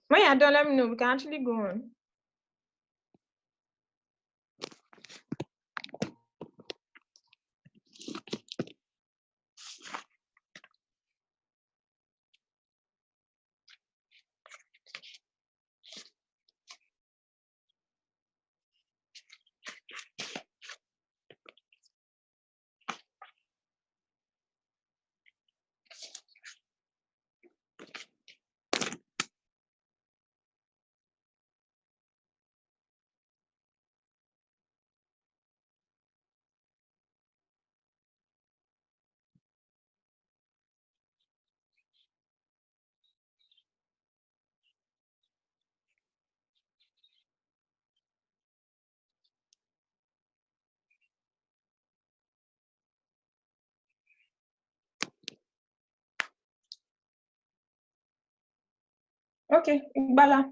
When you're done, let me know. We can actually go on. Okay, Igbala.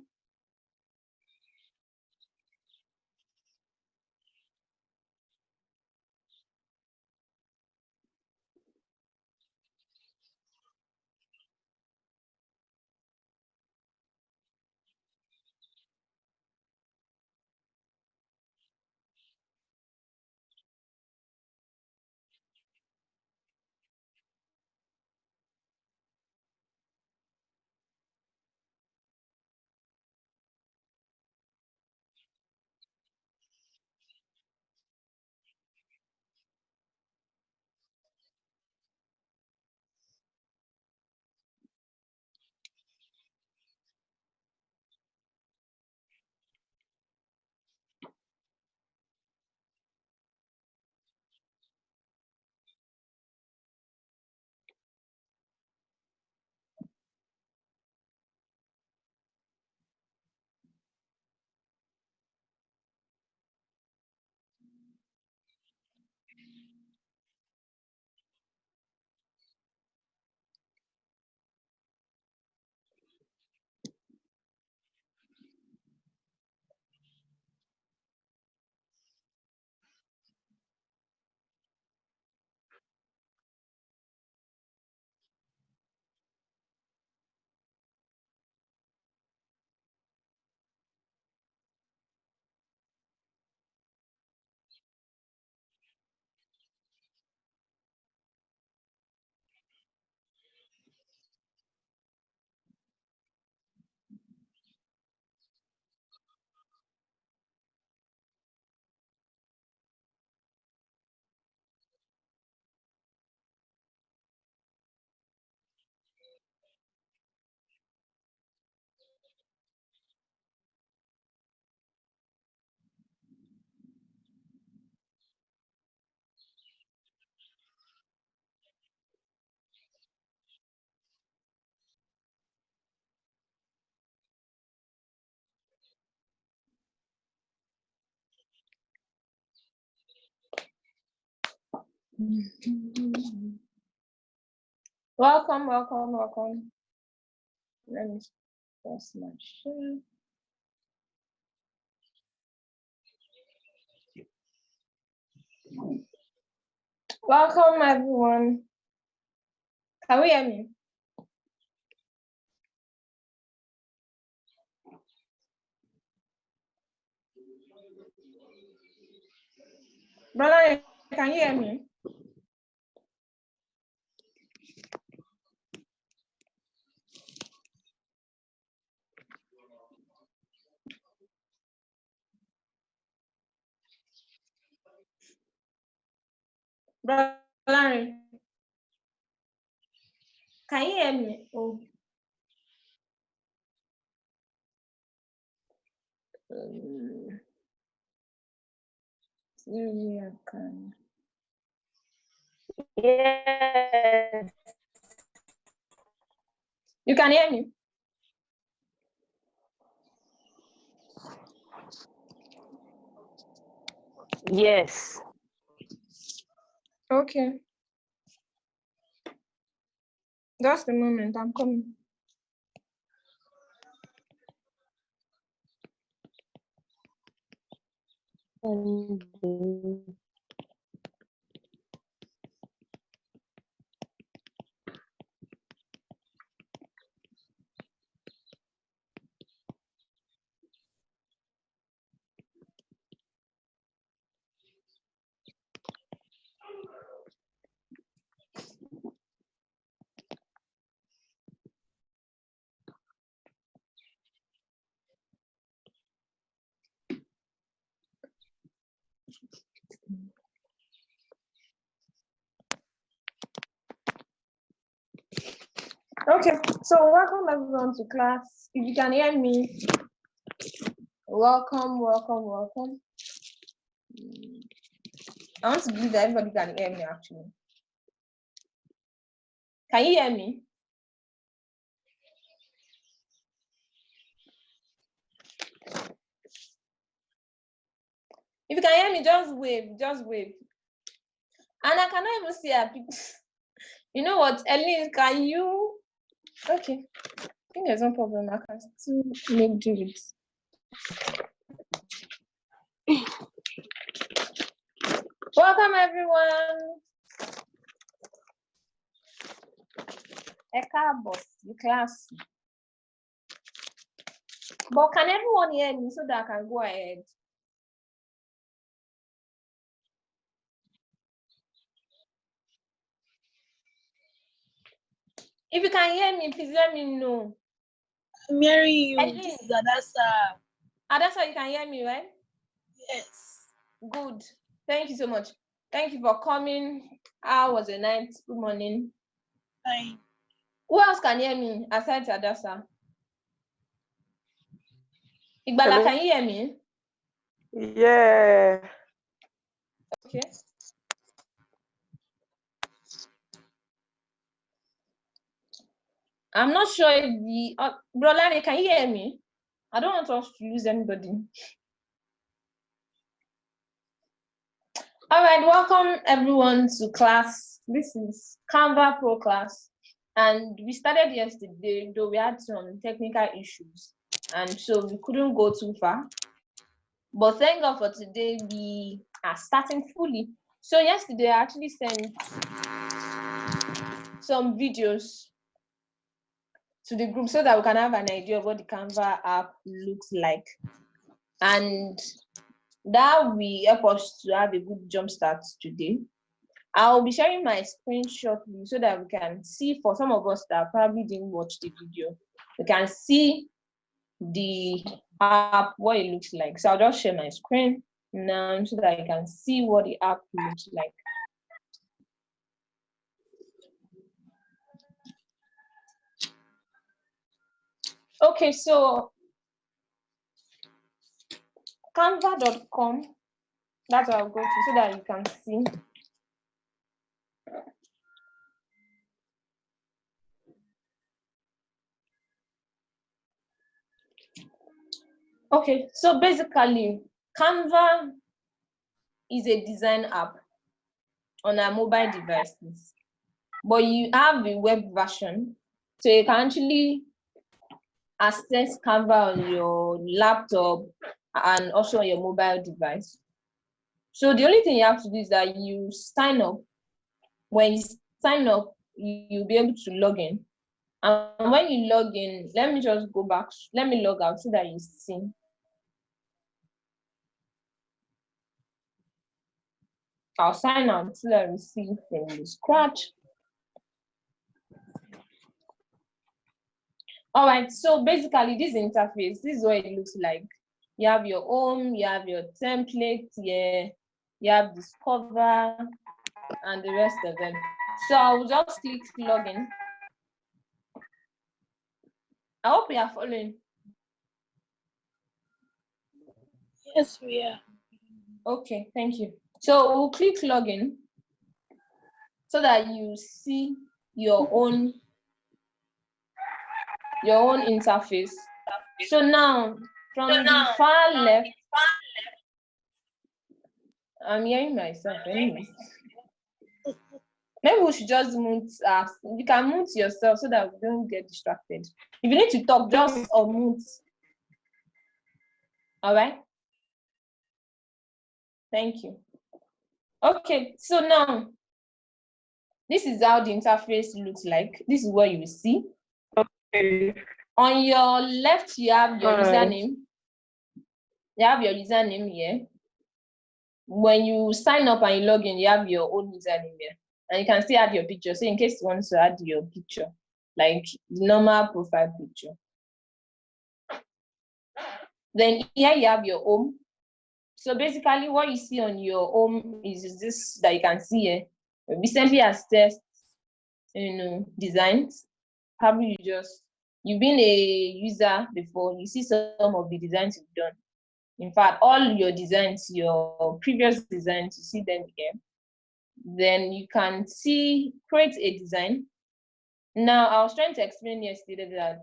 Welcome, welcome, welcome. Let me press my share. Welcome, everyone. Can we hear me? Brother, can you hear me? Brother, can you hear me? Oh. Yeah, I can. Yes. You can hear me? Yes. Okay. Just a moment, I'm coming. Okay, so welcome everyone to class. If you can hear me, welcome. I want to believe that everybody can hear me actually. Can you hear me? If you can hear me, just wave. And I cannot even see our people. You know what, Ellen, can you? Okay, I think there's no problem. I can still make do it. Welcome everyone. Class. But can everyone hear me so that I can go ahead? If you can hear me, please let me know. I'm hearing you. This is Adasa. Adasa, you can hear me, right? Yes. Good. Thank you so much. Thank you for coming. How was the night? Good morning. Fine. Who else can hear me aside Adasa? Igbala, Hello? can you hear me? Yeah. Okay. I'm not sure if the Brolani, can you hear me? I don't want us to lose anybody. All right, welcome everyone to class. This is Canva Pro Class, and we started yesterday, though we had some technical issues, and so we couldn't go too far. But thank God for today, we are starting fully. So yesterday, I actually sent some videos to the group so that we can have an idea of what the Canva app looks like, and that will help us to have a good jump start today. I'll be sharing my screen shortly so that we can see, for some of us that probably didn't watch the video, we can see the app, what it looks like. So I'll just share my screen now so that you can see what the app looks like. Okay, so canva.com, that's what I'll go to so that you can see. Okay, so basically, Canva is a design app on our mobile devices, but you have the web version, so you can actually access Canva on your laptop and also on your mobile device. So the only thing you have to do is that you sign up. When you sign up, you'll be able to log in. And when you log in, let me just go back. Let me log out so that you see. I'll sign out so that we see from the scratch. All right, so basically this interface, this is what it looks like. You have your home, you have your template, yeah, you have discover and the rest of them. So I'll just click login. I hope you are following. Yes, we are. Okay, thank you. So we'll click login so that you see your own interface. So now from the far left, I'm hearing myself anyways. Maybe we should just mute us. You can mute yourself so that we don't get distracted. If you need to talk, just unmute. All right. Thank you. Okay, so now this is how the interface looks like. This is what you will see. Okay. On your left, you have your username. You have your username here. When you sign up and you log in, you have your own username here. And you can still add your picture. So in case you want to add your picture, like the normal profile picture. Then here you have your home. So basically what you see on your home is this that you can see here. Recently as test, designs. Probably you've been a user before, you see some of the designs you've done. In fact, all your designs, your previous designs, you see them here. Then you can see, create a design. Now, I was trying to explain yesterday that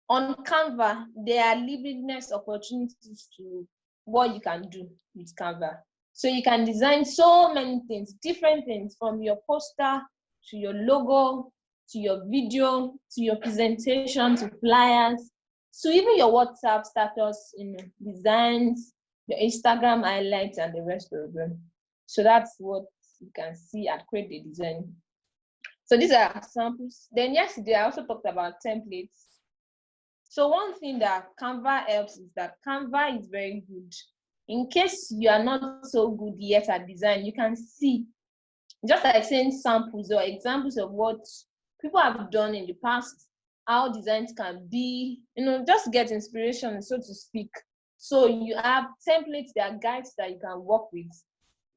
on Canva, there are limitless opportunities to what you can do with Canva. So you can design so many things, different things, from your poster to your logo, to your video, to your presentation, to flyers, to even your WhatsApp status, designs, your Instagram highlights, and the rest of them. So that's what you can see at Create the Design. So these are samples. Then yesterday, I also talked about templates. So one thing that Canva helps is that Canva is very good. In case you are not so good yet at design, you can see, just like saying samples or examples of what people have done in the past, how designs can be, just get inspiration, so to speak. So you have templates, there are guides that you can work with.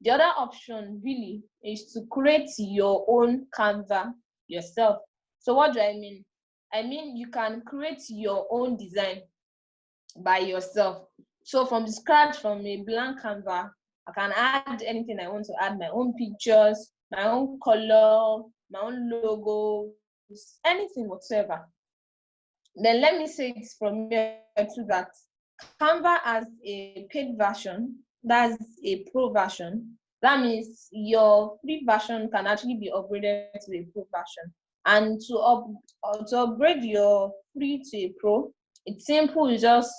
The other option really is to create your own Canva yourself. So what do I mean? I mean, you can create your own design by yourself. So from the scratch, from a blank Canva, I can add anything I want to add, my own pictures, my own color, my own logos, anything whatsoever. Then let me say it from here to that Canva has a paid version, that's a pro version. That means your free version can actually be upgraded to a pro version. And to upgrade your free to a pro, it's simple. You just,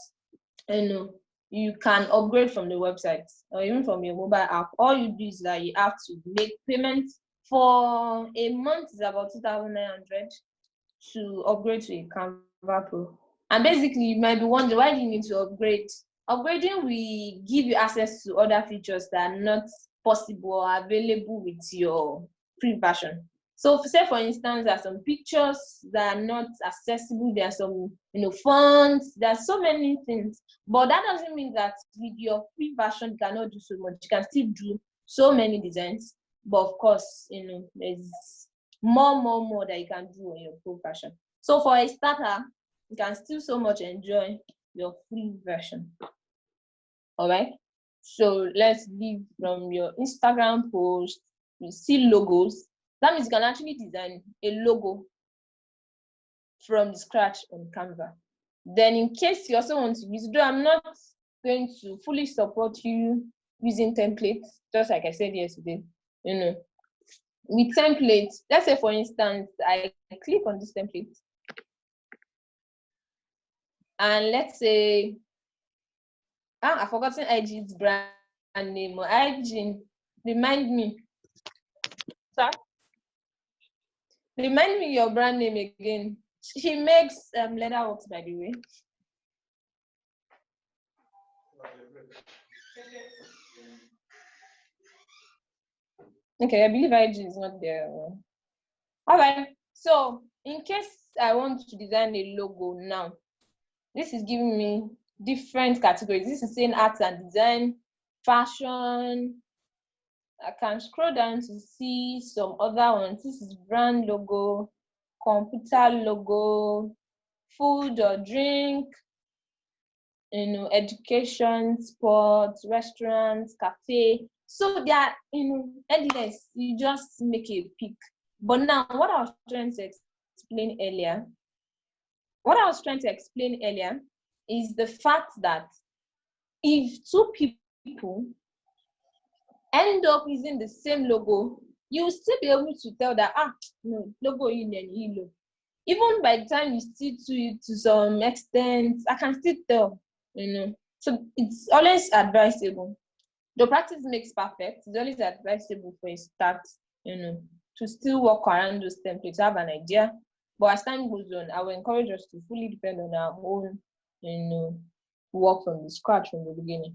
you can upgrade from the website or even from your mobile app. All you do is that you have to make payments. For a month is about 2,900 to upgrade to a Canva Pro. And basically, you might be wondering, why do you need to upgrade? Upgrading will give you access to other features that are not possible or available with your free version. So say, for instance, there are some pictures that are not accessible. There are some, fonts. There are so many things. But that doesn't mean that with your free version, you cannot do so much. You can still do so many designs. But of course, there's more that you can do on your pro version. So for a starter, you can still so much enjoy your free version. All right. So let's leave from your Instagram post. You see logos. That means you can actually design a logo from scratch on Canva. Then in case you also want to use, though I'm not going to fully support you using templates, just like I said yesterday, with templates, let's say for instance, I click on this template and let's say, I've forgotten IG's brand name. IG, remind me. Sir? Remind me your brand name again. She makes leather works, by the way. Okay, I believe IG is not there. All right. So in case I want to design a logo now, this is giving me different categories. This is saying arts and design, fashion. I can scroll down to see some other ones. This is brand logo, computer logo, food or drink, education, sports, restaurants, cafe. So they are, endless. You just make a pick. But now, what I was trying to explain earlier is the fact that if two people end up using the same logo, you will still be able to tell that, logo in and even by the time you stick to it to some extent, I can still tell, So it's always advisable The practice makes perfect. It's always advisable for a start, to still work around those templates, have an idea. But as time goes on, I will encourage us to fully depend on our own, work from the scratch from the beginning.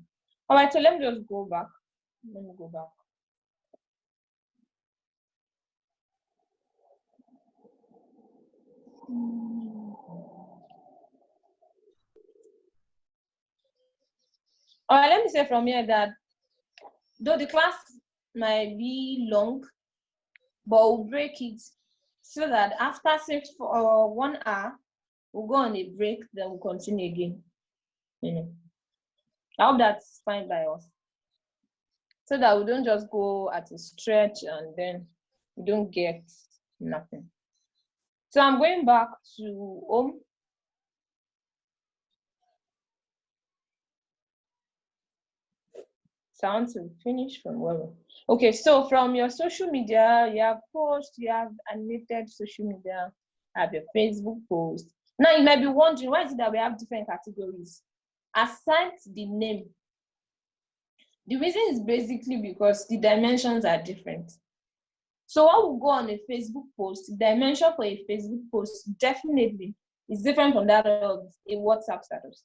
All right, so let me just go back. Let me go back. All right, let me say from here that though the class might be long, but we'll break it so that after 1 hour, we'll go on a break, then we'll continue again. I hope that's fine by us. So that we don't just go at a stretch and then we don't get nothing. So I'm going back to home. So I want to finish from where. Okay, so from your social media, you have posts, you have animated social media, you have your Facebook post. Now you might be wondering, why is it that we have different categories? Aside the name, the reason is basically because the dimensions are different. So when we go on a Facebook post, the dimension for a Facebook post definitely is different from that of a WhatsApp status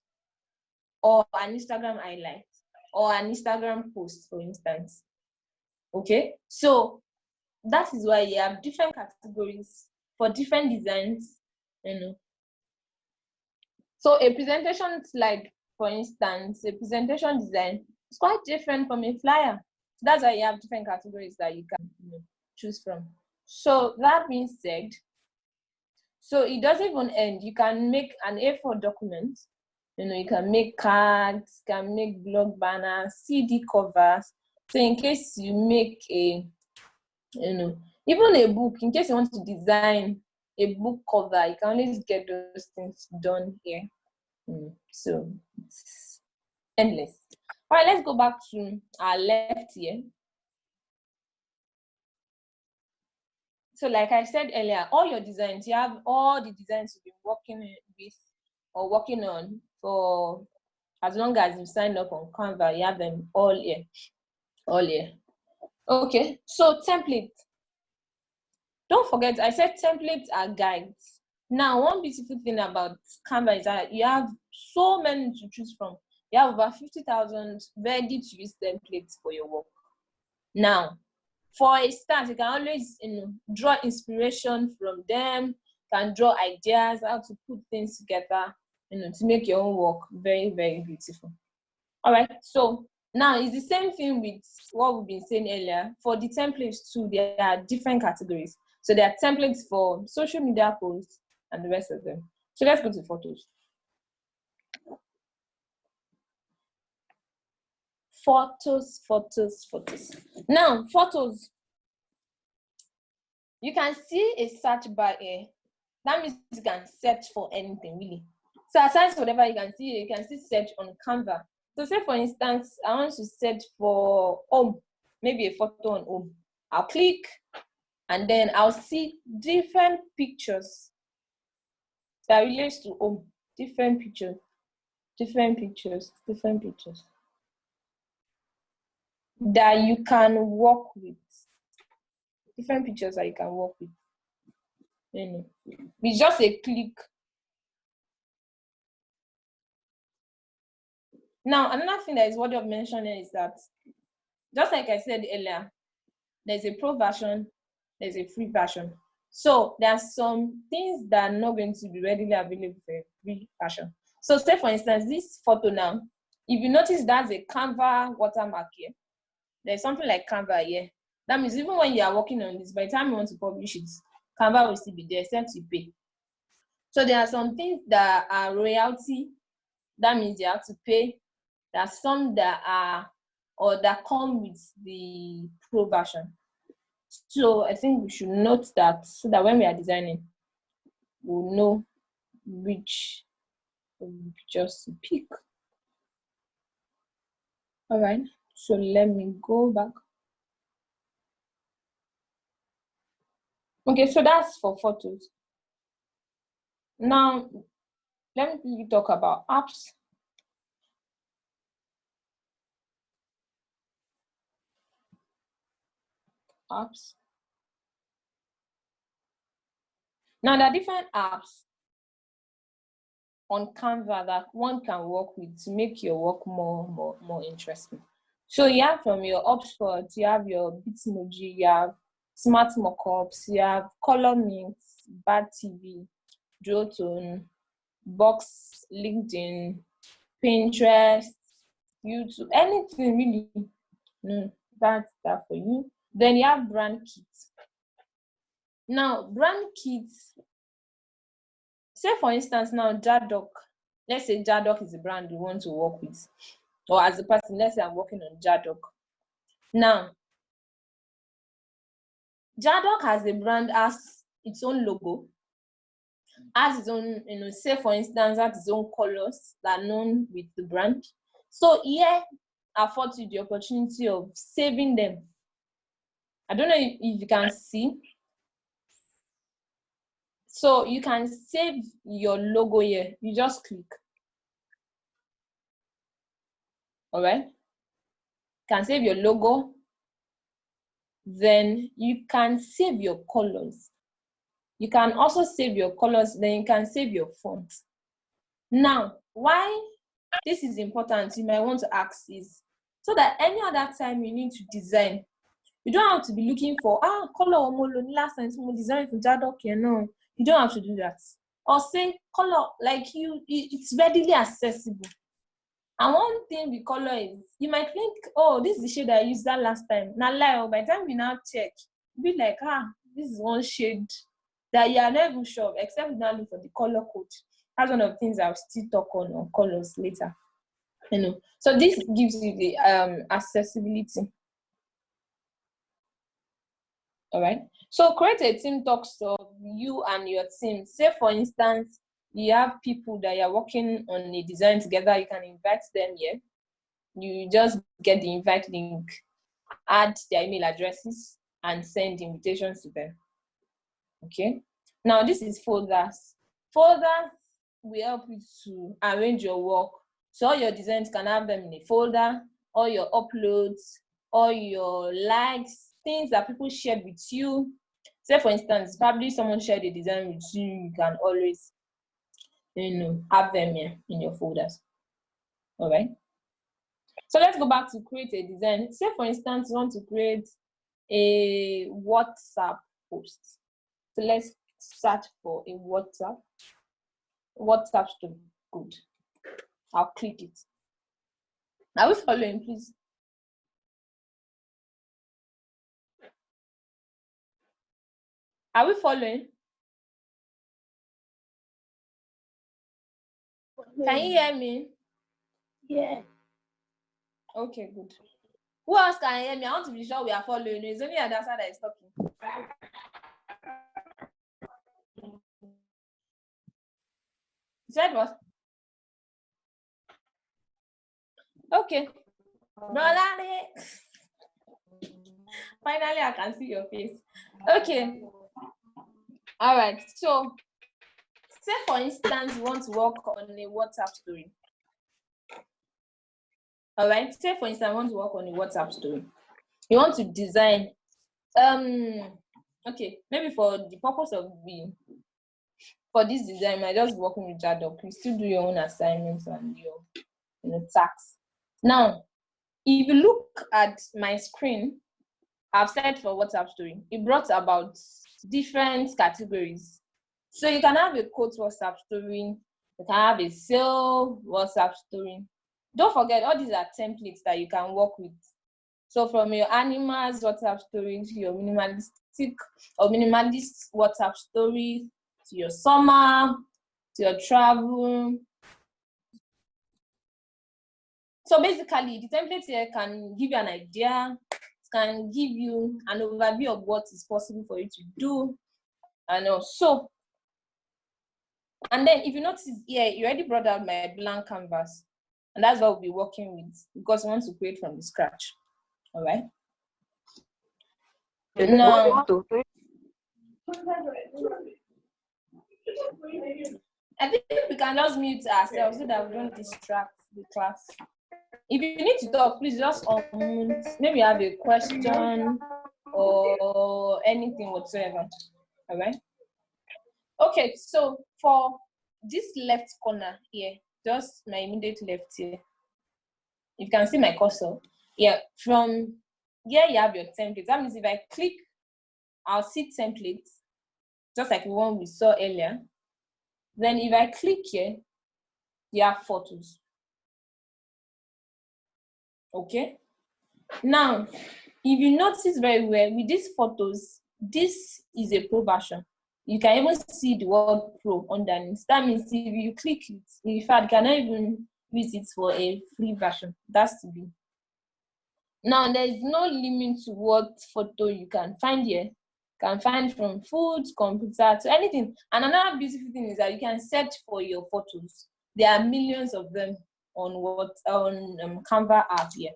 or an Instagram highlight or an Instagram post, for instance. Okay, so that is why you have different categories for different designs. So a presentation, like for instance, a presentation design is quite different from a flyer. So that's why you have different categories that you can choose from. So that being said, so it doesn't even end. You can make an A4 document. You can make cards, can make blog banners, CD covers. So in case you make a, even a book, in case you want to design a book cover, you can always get those things done here. So it's endless. All right, let's go back to our left here. So like I said earlier, all your designs, you have all the designs you've been working with or working on for as long as you signed up on Canva, you have them all here. All here. Okay, so templates. Don't forget, I said templates are guides. Now, one beautiful thing about Canva is that you have so many to choose from. You have over 50,000 ready-to-use templates for your work. Now, for a start, you can always draw inspiration from them, can draw ideas, how to put things together, to make your own work very, very beautiful. All right, so now it's the same thing with what we've been saying earlier. For the templates too, there are different categories. So there are templates for social media posts and the rest of them. So let's go to photos. Photos. Now, photos. You can see a search bar here. That means you can search for anything, really. So aside from whatever you can see search on Canva. So say for instance, I want to search for home, maybe a photo on home. I'll click and then I'll see different pictures that relates to home. Different pictures that you can work with. Different pictures that you can work with. It's just a click. Now, another thing that is worthy of mentioning is that, just like I said earlier, there's a pro version, there's a free version. So there are some things that are not going to be readily available for a free version. So say for instance, this photo now, if you notice that's a Canva watermark here, there's something like Canva here. That means even when you are working on this, by the time you want to publish it, Canva will still be there, except you pay. So there are some things that are royalty, that means you have to pay. There are some that are, or that come with the pro version. So I think we should note that so that when we are designing, we'll know which pictures to pick. All right, so let me go back. Okay, so that's for photos. Now, let me talk about apps. apps. Now there are different apps on Canva that one can work with to make your work more interesting. So you have from your Upspot, you have your Bitmoji, you have Smart Mockups, you have Color Mix, Bad TV, Duotone, Box, LinkedIn, Pinterest, YouTube, anything really. No, that's that for you. Then you have brand kits. Now, brand kits, say for instance now Jadok, let's say Jadok is a brand you want to work with, or as a person, let's say I'm working on Jadok. Now, Jadok as a brand has its own logo, has its own, say for instance, has its own colors that are known with the brand. So here affords you the opportunity of saving them. I don't know if you can see. So you can save your logo here. You just click. All right. You can save your logo. Then you can save your colors. You can also save your colors. Then you can save your font. Now, why this is important, you might want to ask is so that any other time you need to design, you don't have to be looking for color omolo last time someone designed for Jadok, no. You don't have to do that. Or say color, like it's readily accessible. And one thing with color is you might think, oh, this is the shade I used that last time. Now lie, by the time we now check, be like, this is one shade that you are not even sure of, except you now look for the color code. That's one of the things I'll still talk on colors later. So this gives you the accessibility. All right. So create a team talks of you and your team. Say for instance, you have people that you're working on a design together. You can invite them here. You just get the invite link, add their email addresses, and send invitations to them. Okay. Now this is folders. Folders will help you to arrange your work. So all your designs can have them in a folder, all your uploads, all your likes, things that people shared with you. Say for instance, probably someone shared a design with you, you can always, have them here in your folders. All right. So let's go back to create a design. Say for instance, you want to create a WhatsApp post. So let's search for a WhatsApp story. Good. I'll click it. Are we following, please? Are we following? Can you hear me? Yeah. Okay, good. Who else can hear me? I want to be sure we are following. It's only Adasa that is talking. You said what? Okay. Finally, I can see your face. Okay. All right. So, say for instance, you want to work on a WhatsApp story. All right. Say for instance, you want to work on a WhatsApp story. You want to design. Okay. Maybe for the purpose of for this design, I just working with Jadok. You still do your own assignments and your tasks. Now, if you look at my screen, I've said for WhatsApp story, it brought about different categories. So you can have a quote WhatsApp story, you can have a sale WhatsApp story. Don't forget, all these are templates that you can work with. So from your animals WhatsApp story to your minimalistic or minimalist WhatsApp story, to your summer, to your travel. So basically, the template here can give you an idea, can give you an overview of what is possible for you to do. And also, and then if you notice here, you already brought out my blank canvas. And that's what we'll be working with because we want to create from the scratch. All right. Now, I think we can just mute ourselves so that we don't distract the class. If you need to talk, please just unmute. Maybe you have a question or anything whatsoever. All right. Okay, so for this left corner here, just my immediate left here, you can see my cursor. Yeah, from here you have your template. That means if I click, I'll see templates, just like the one we saw earlier. Then if I click here, you have photos. Okay. Now, if you notice very well, with these photos, this is a pro version. You can even see the word pro underneath. That means if you click it, in fact, you cannot even use it for a free version. That's to be. Now, there is no limit to what photo you can find here. You can find from food, computer, to anything. And another beautiful thing is that you can search for your photos. There are millions of them on Canva app here.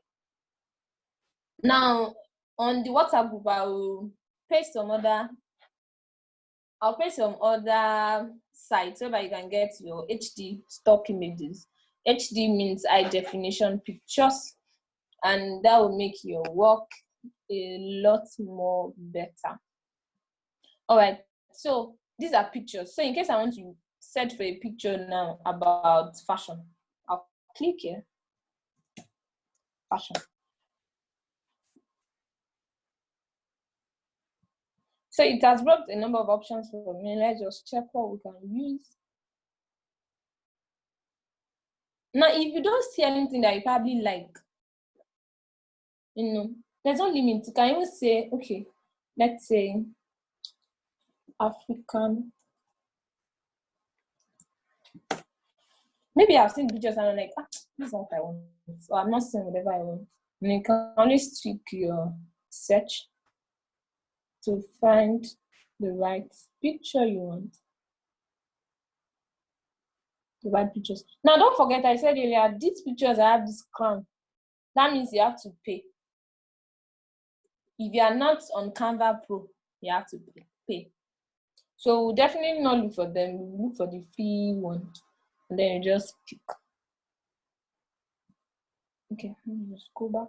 Now, on the WhatsApp group, I'll paste some other sites so that you can get your HD stock images. HD means high definition pictures, and that will make your work a lot more better. All right, so these are pictures. So in case I want to search for a picture now about fashion, I'll click here, fashion. So it has brought a number of options for me. Let's just check what we can use. Now, if you don't see anything that you probably like, there's no limit. You can even say, okay, let's say African. Maybe I've seen pictures and I'm like, this is what I want. So I'm not saying whatever I want. And you can always tweak your search to find the right picture you want. The right pictures. Now, don't forget, I said earlier, these pictures I have this crown. That means you have to pay. If you are not on Canva Pro, you have to pay. So we'll definitely not look for them. We'll look for the free one. And then you just pick. Okay, let me just go back.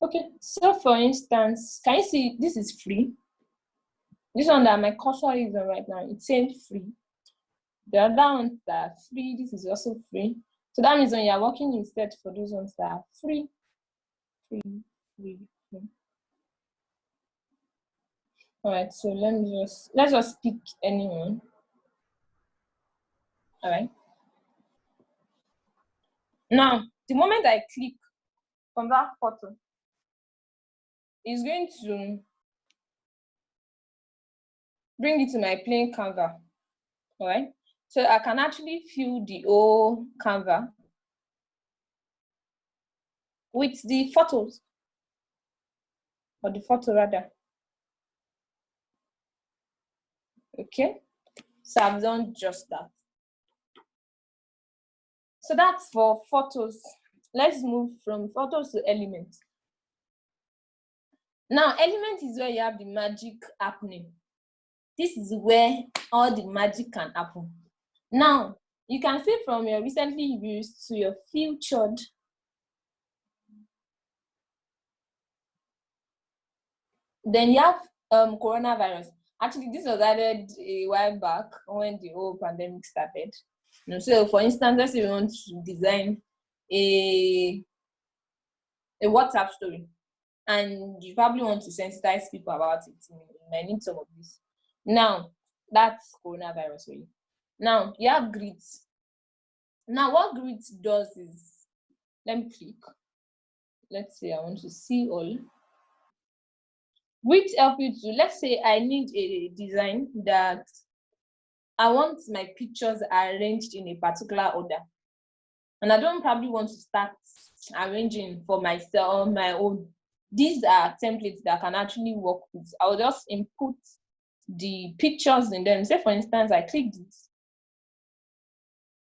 Okay, so for instance, can you see this is free? This one that my cursor is on right now, it's saying free. The other ones that are free, this is also free. So that means when you're working instead for those ones that are free. All right, so let's just pick anyone. All right. Now, the moment I click from that photo, it's going to bring it to my plain Canva. All right. So I can actually fill the whole Canva with the photos, or the photo rather. Okay. So I've done just that. So that's for photos. Let's move from photos to elements. Now, element is where you have the magic happening. This is where all the magic can happen. Now, you can see from your recently used to your featured. Then you have coronavirus. Actually, this was added a while back when the whole pandemic started. So, for instance, let's say we want to design a WhatsApp story, and you probably want to sensitize people about it. You might need some of this. Now, that's coronavirus for you. Now, you have grids. Now, what grids does is, let me click. Let's say I want to see all. Which help you to, let's say I need a design that I want my pictures arranged in a particular order. And I don't probably want to start arranging for myself on my own. These are templates that I can actually work with. I'll just input the pictures in them. Say, for instance, I click this.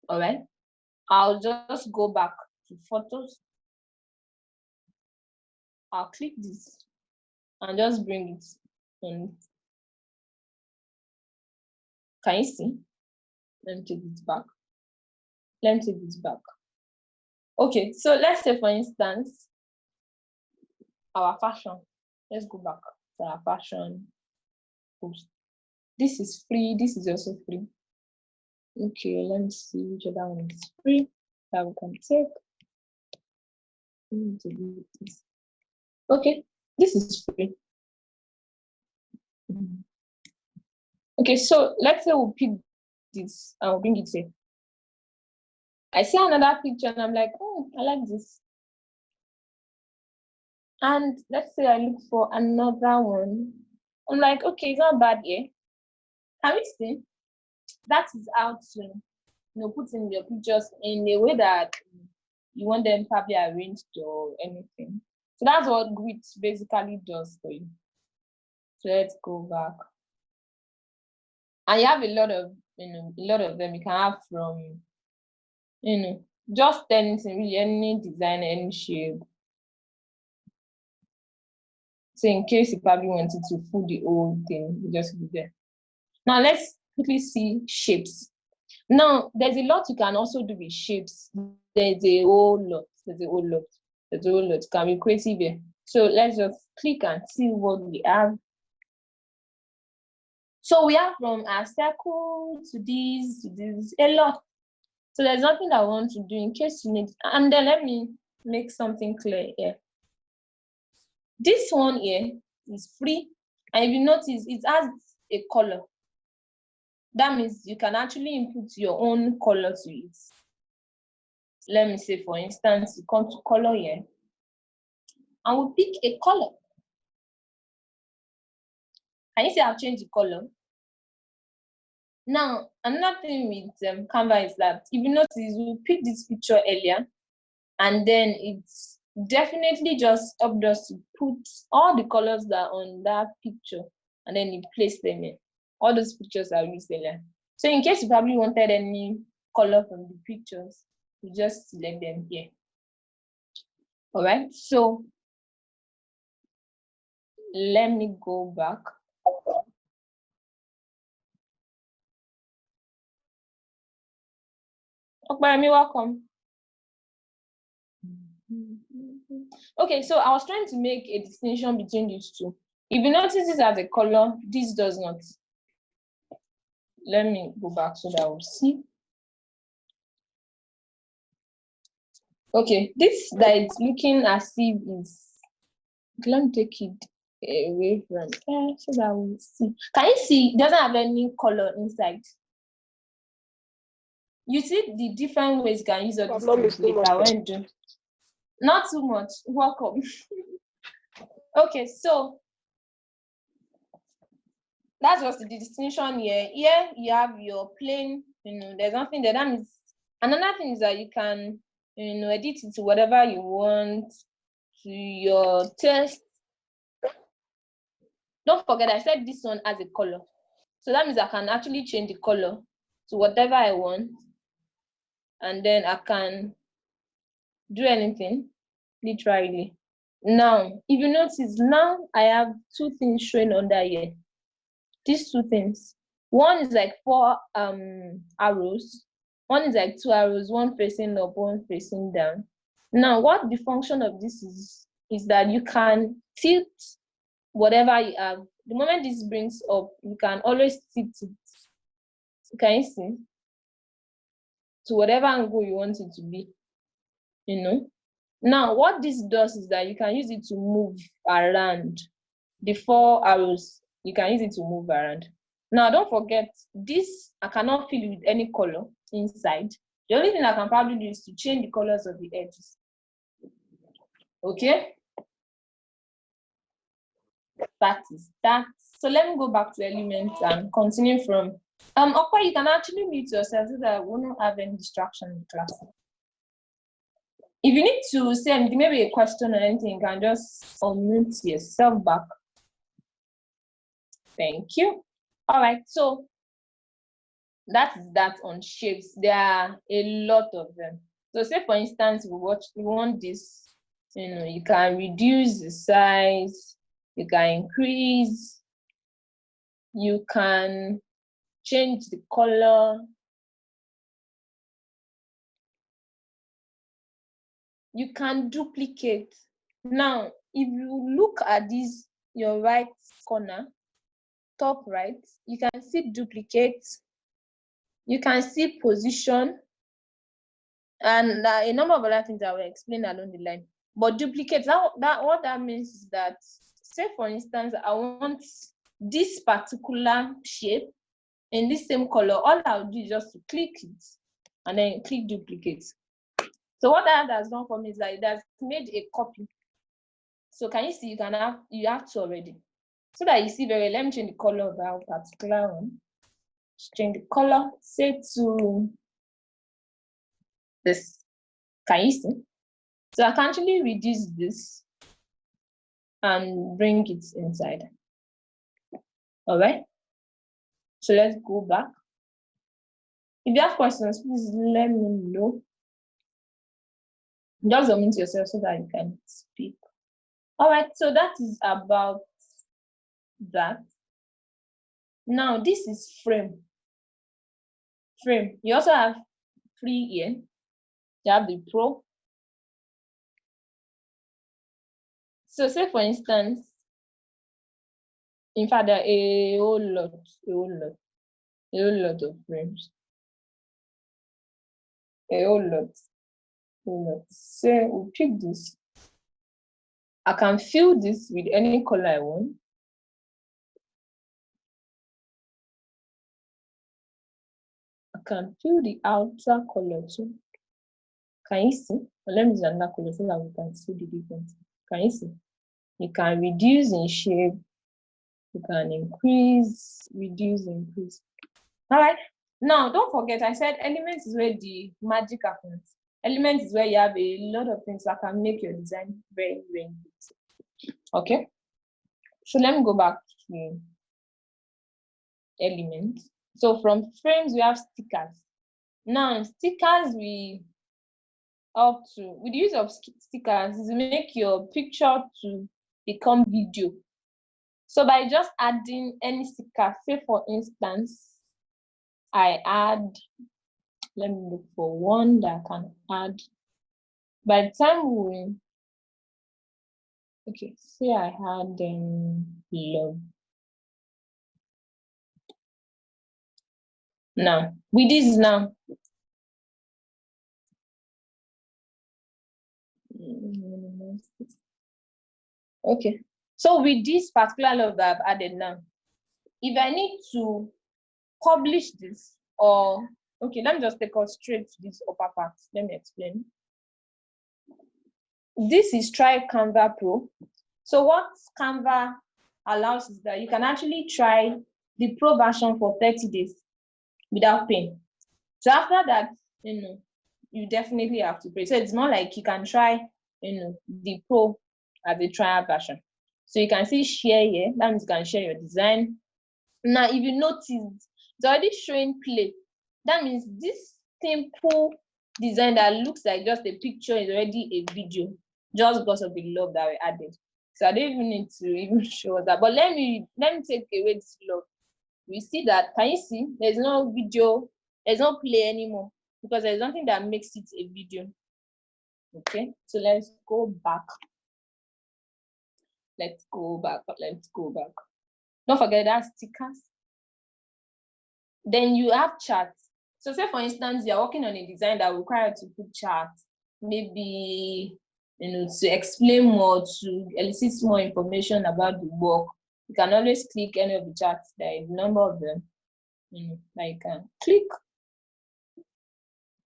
All right. I'll just go back to photos. I'll click this and just bring it on. Can you see? Let me take it back. Let me take this back. Okay, so let's say for instance, our fashion. Let's go back to our fashion post. This is free, this is also free. Okay, let me see which other one is free that we can take. Delete this. Okay, this is free. Okay, so let's say we'll pick this and we'll bring it here. I see another picture and I'm like, oh, I like this. And let's say I look for another one. I'm like, okay, it's not bad here. Can we see? That is how to put in your pictures in a way that you want them probably arranged or anything. So that's what Grid basically does for you. So let's go back. And you have a lot of them. You can have from, just anything, really, any design, any shape. So in case you probably wanted to full the whole thing, you just do there. Now let's quickly see shapes. Now there's a lot you can also do with shapes. There's a whole lot. You can be creative here. So let's just click and see what we have. So we have from a circle to this, a lot. So there's nothing that I want to do in case you need. And then let me make something clear here. This one here is free. And if you notice, it has a color. That means you can actually input your own color to it. Let me say, for instance, you come to color here. And we'll pick a color. Can you see I've changed the color? Now, another thing with Canva is that if you notice, we picked this picture earlier, and then it's definitely just helped us to put all the colors that are on that picture, and then you place them in. All those pictures are used earlier. So in case you probably wanted any color from the pictures, you just select them here. All right, so let me go back. Okay, welcome. Okay, so I was trying to make a distinction between these two. If you notice this as a color, this does not. Let me go back so that we'll see. Okay, this that it's looking as if is, let me take it away from there so that we'll see. Can you see it doesn't have any color inside? You see the different ways you can use all this later when do. Not too much. Welcome. Okay, so that's what's the distinction here. Here you have your plain, there's nothing there. That means another thing is that you can, edit it to whatever you want, to your taste. Don't forget, I said this one has a color. So that means I can actually change the color to whatever I want. And then I can do anything, literally. Now, if you notice, now I have two things showing under here. These two things. One is like 4 arrows. One is like 2 arrows, one facing up, one facing down. Now, what the function of this is that you can tilt whatever you have. The moment this brings up, you can always tilt it. Can you see? To whatever angle you want it to be. Now, what this does is that you can use it to move around. The 4 arrows, you can use it to move around. Now, don't forget, this I cannot fill with any color inside. The only thing I can probably do is to change the colors of the edges. Okay? That is that. So let me go back to elements and continue from. Okwa, you can actually mute yourself so that we won't have any distraction in class. If you need to send maybe a question or anything, you can just unmute yourself back. Thank you. All right, so that is that on shapes. There are a lot of them. So say for instance, we want this, you can reduce the size, you can increase, you can change the color. you can duplicate. Now, if you look at this, your right corner, top right, you can see duplicate, you can see position, and a number of other things I will explain along the line. But duplicate, what that means is that, say for instance, I want this particular shape in this same color. All I'll do is just to click it and then click duplicate. So what that has done for me is that it has made a copy. So can you see, you have two already. So that you see very, let me change the color of that particular one. Just change the color, say to this. Can you see? So I can actually reduce this and bring it inside. All right. So let's go back. If you have questions, please let me know. Just unmute yourself so that you can speak. All right, so that is about that. Now, this is frame. Frame. You also have free here. You have the Pro. So say for instance, in fact, there are a whole lot of frames. A whole lot. So we'll pick this. I can fill this with any color I want. I can fill the outer color too. Can you see? Well, let me use another color so that we can see the difference. Can you see? You can reduce in shape. You can increase, reduce, increase. All right. Now, don't forget, I said elements is where the magic happens. Elements is where you have a lot of things that can make your design very, very good. Okay. So let me go back to elements. So from frames, we have stickers. Now, stickers, with the use of stickers is make your picture to become video. So by just adding any sticker, say for instance, I add, let me look for one that I can add. By the time okay, say I had love. Now, with this now, okay. So with this particular love that I've added now, if I need to publish this, or okay, let me just take us straight to this upper part. Let me explain. This is try Canva Pro. So what Canva allows is that you can actually try the Pro version for 30 days without paying. So after that, you definitely have to pay. So it's not like you can try, the Pro as a trial version. So you can see share here. That means you can share your design. Now, if you notice, it's already showing play. That means this simple design that looks like just a picture is already a video, just because of the love that we added. So I don't even need to even show that. But let me take away this love. We see that, can you see? There's no video, there's no play anymore, because there's nothing that makes it a video. Okay, so let's go back. Let's go back. Don't forget that stickers. Then you have charts. So say for instance, you're working on a design that requires to put charts, maybe to explain more, to elicit more information about the work. You can always click any of the charts. There is a number of them. That you can click,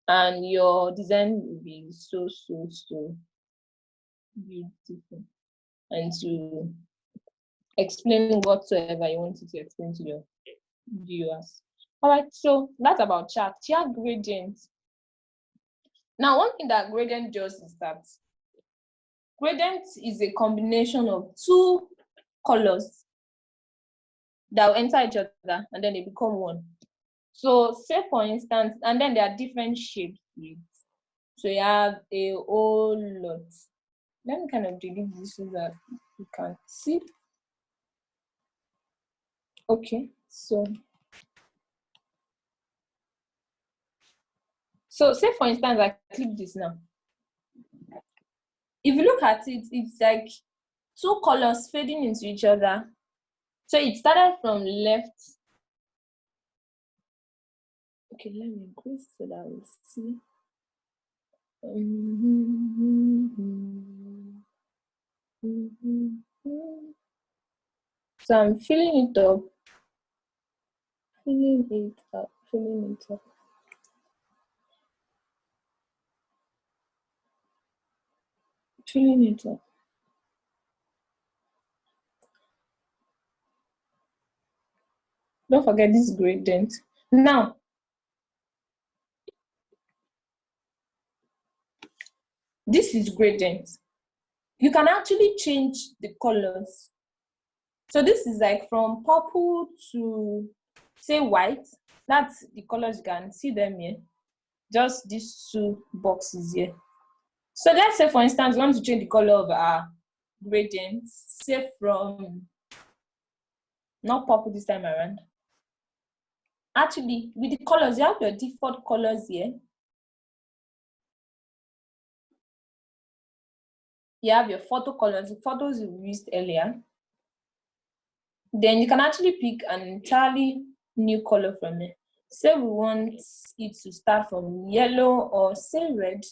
and your design will be so beautiful, and to explain whatsoever you want to explain to your viewers. All right, so that's about chart. Chart gradients. Now, one thing that gradient does is that gradient is a combination of two colors that will enter each other and then they become one. So say for instance, and then there are different shapes. So you have a whole lot. Let me kind of delete this so that you can see. Okay, so say for instance, I click this now. if you look at it, it's like two colors fading into each other. So it started from left. Okay, let me increase so that we see. So I'm filling it up. Filling it up. Filling it up. Filling it up. Don't forget this gradient. Now, this is gradient. You can actually change the colors. So this is like from purple to, say, white. That's the colors, you can see them here. Just these two boxes here. So let's say, for instance, we want to change the color of our gradients, say from, not purple this time around. Actually, with the colors, you have your default colors here. You have your photo colors, the photos you used earlier. Then you can actually pick an entirely new color from it. Say we want it to start from yellow, or say red,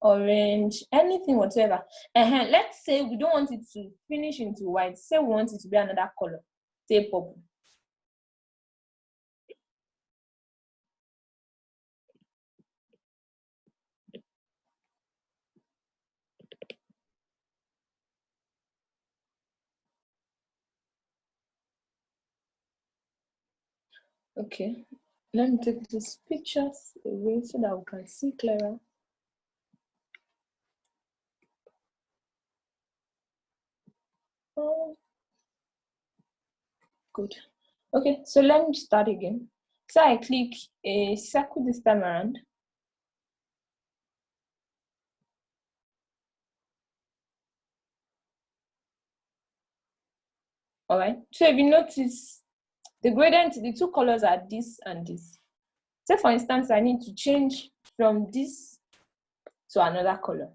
orange, anything, whatever. Let's say we don't want it to finish into white. Say we want it to be another color, say purple. Okay, let me take these pictures away so that we can see clearer. Oh, good. Okay, so let me start again. So I click a circle this time around. All right, so if you notice, the gradient, the two colors are this and this. Say for instance, I need to change from this to another color.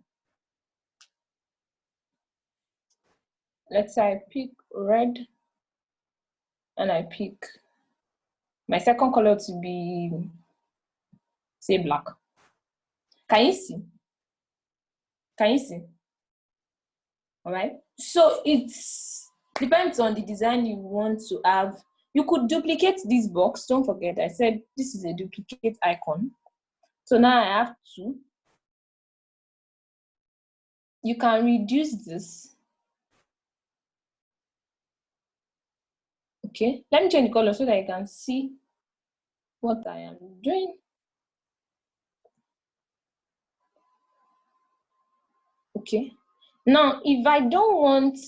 Let's say I pick red, and I pick my second color to be, say, black. Can you see? Can you see? All right, so it depends on the design you want to have. You could duplicate this box. Don't forget, I said this is a duplicate icon. So now I have two. You can reduce this. Okay, let me change the color so that you can see what I am doing. Okay, now if I don't want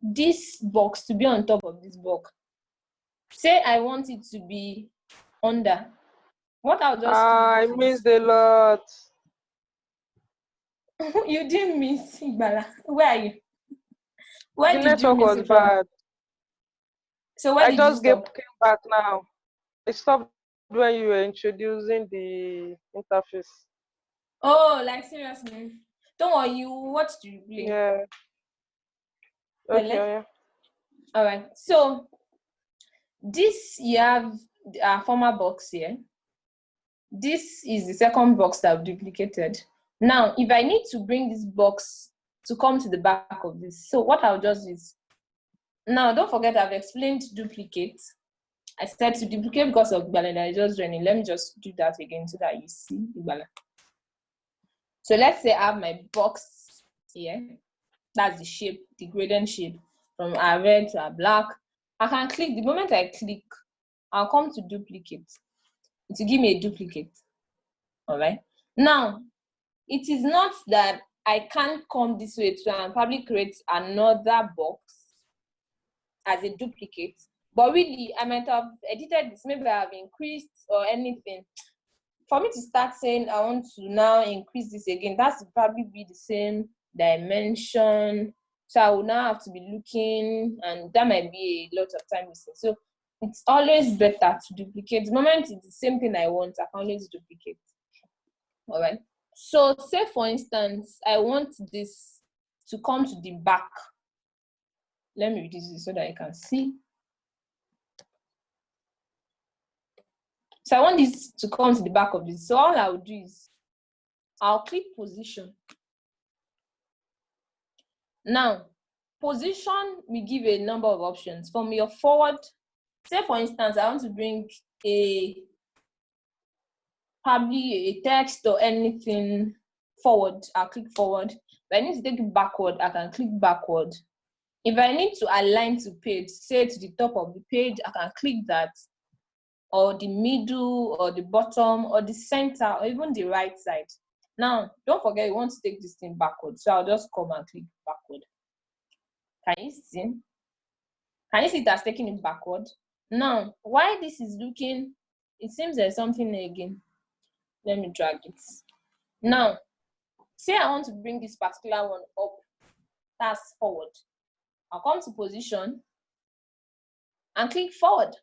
this box to be on top of this box, say I want it to be under, what I'll just do I is, missed a lot. you didn't miss, Igbala. Where are you? Where The did you network miss was it from? bad. So where I did you just stop? came back now. I stopped when you were introducing the interface. Oh, like seriously? Don't worry, you watched the replay. Yeah. Okay, Pele? yeah. All right. So this, you have our former box here. This is the second box that I've duplicated. Now, if I need to bring this box to come to the back of this, so what I'll just do is, now don't forget I've explained duplicate. I said to duplicate because of Igbala that is just running. Let me just do that again so that you see Igbala. So let's say I have my box here. That's the shape, the gradient shape from our red to our black. I can click, the moment I click, I'll come to duplicate. It will give me a duplicate. All right. Now, it is not that I can't come this way to and probably create another box as a duplicate, but really I might have edited this, maybe I've increased or anything. For me to start saying I want to now increase this again, that's probably be the same dimension. So I will now have to be looking, and that might be a lot of time missing. So it's always better to duplicate. The moment it's the same thing I want, I can always duplicate. All right. So say for instance, I want this to come to the back. Let me reduce this so that I can see. So I want this to come to the back of this. So all I'll do is I'll click position. Now, position, we give a number of options. From your forward, say for instance, I want to bring probably a text or anything forward, I'll click forward. If I need to take it backward, I can click backward. If I need to align to page, say to the top of the page, I can click that, or the middle, or the bottom, or the center, or even the right side. Now, don't forget you want to take this thing backward, so I'll just come and click backward. Can you see? Can you see it has taken it backward? Now, why this is looking, it seems there's something again. Let me drag it. Now, say I want to bring this particular one up, that's forward. I'll come to position and click forward.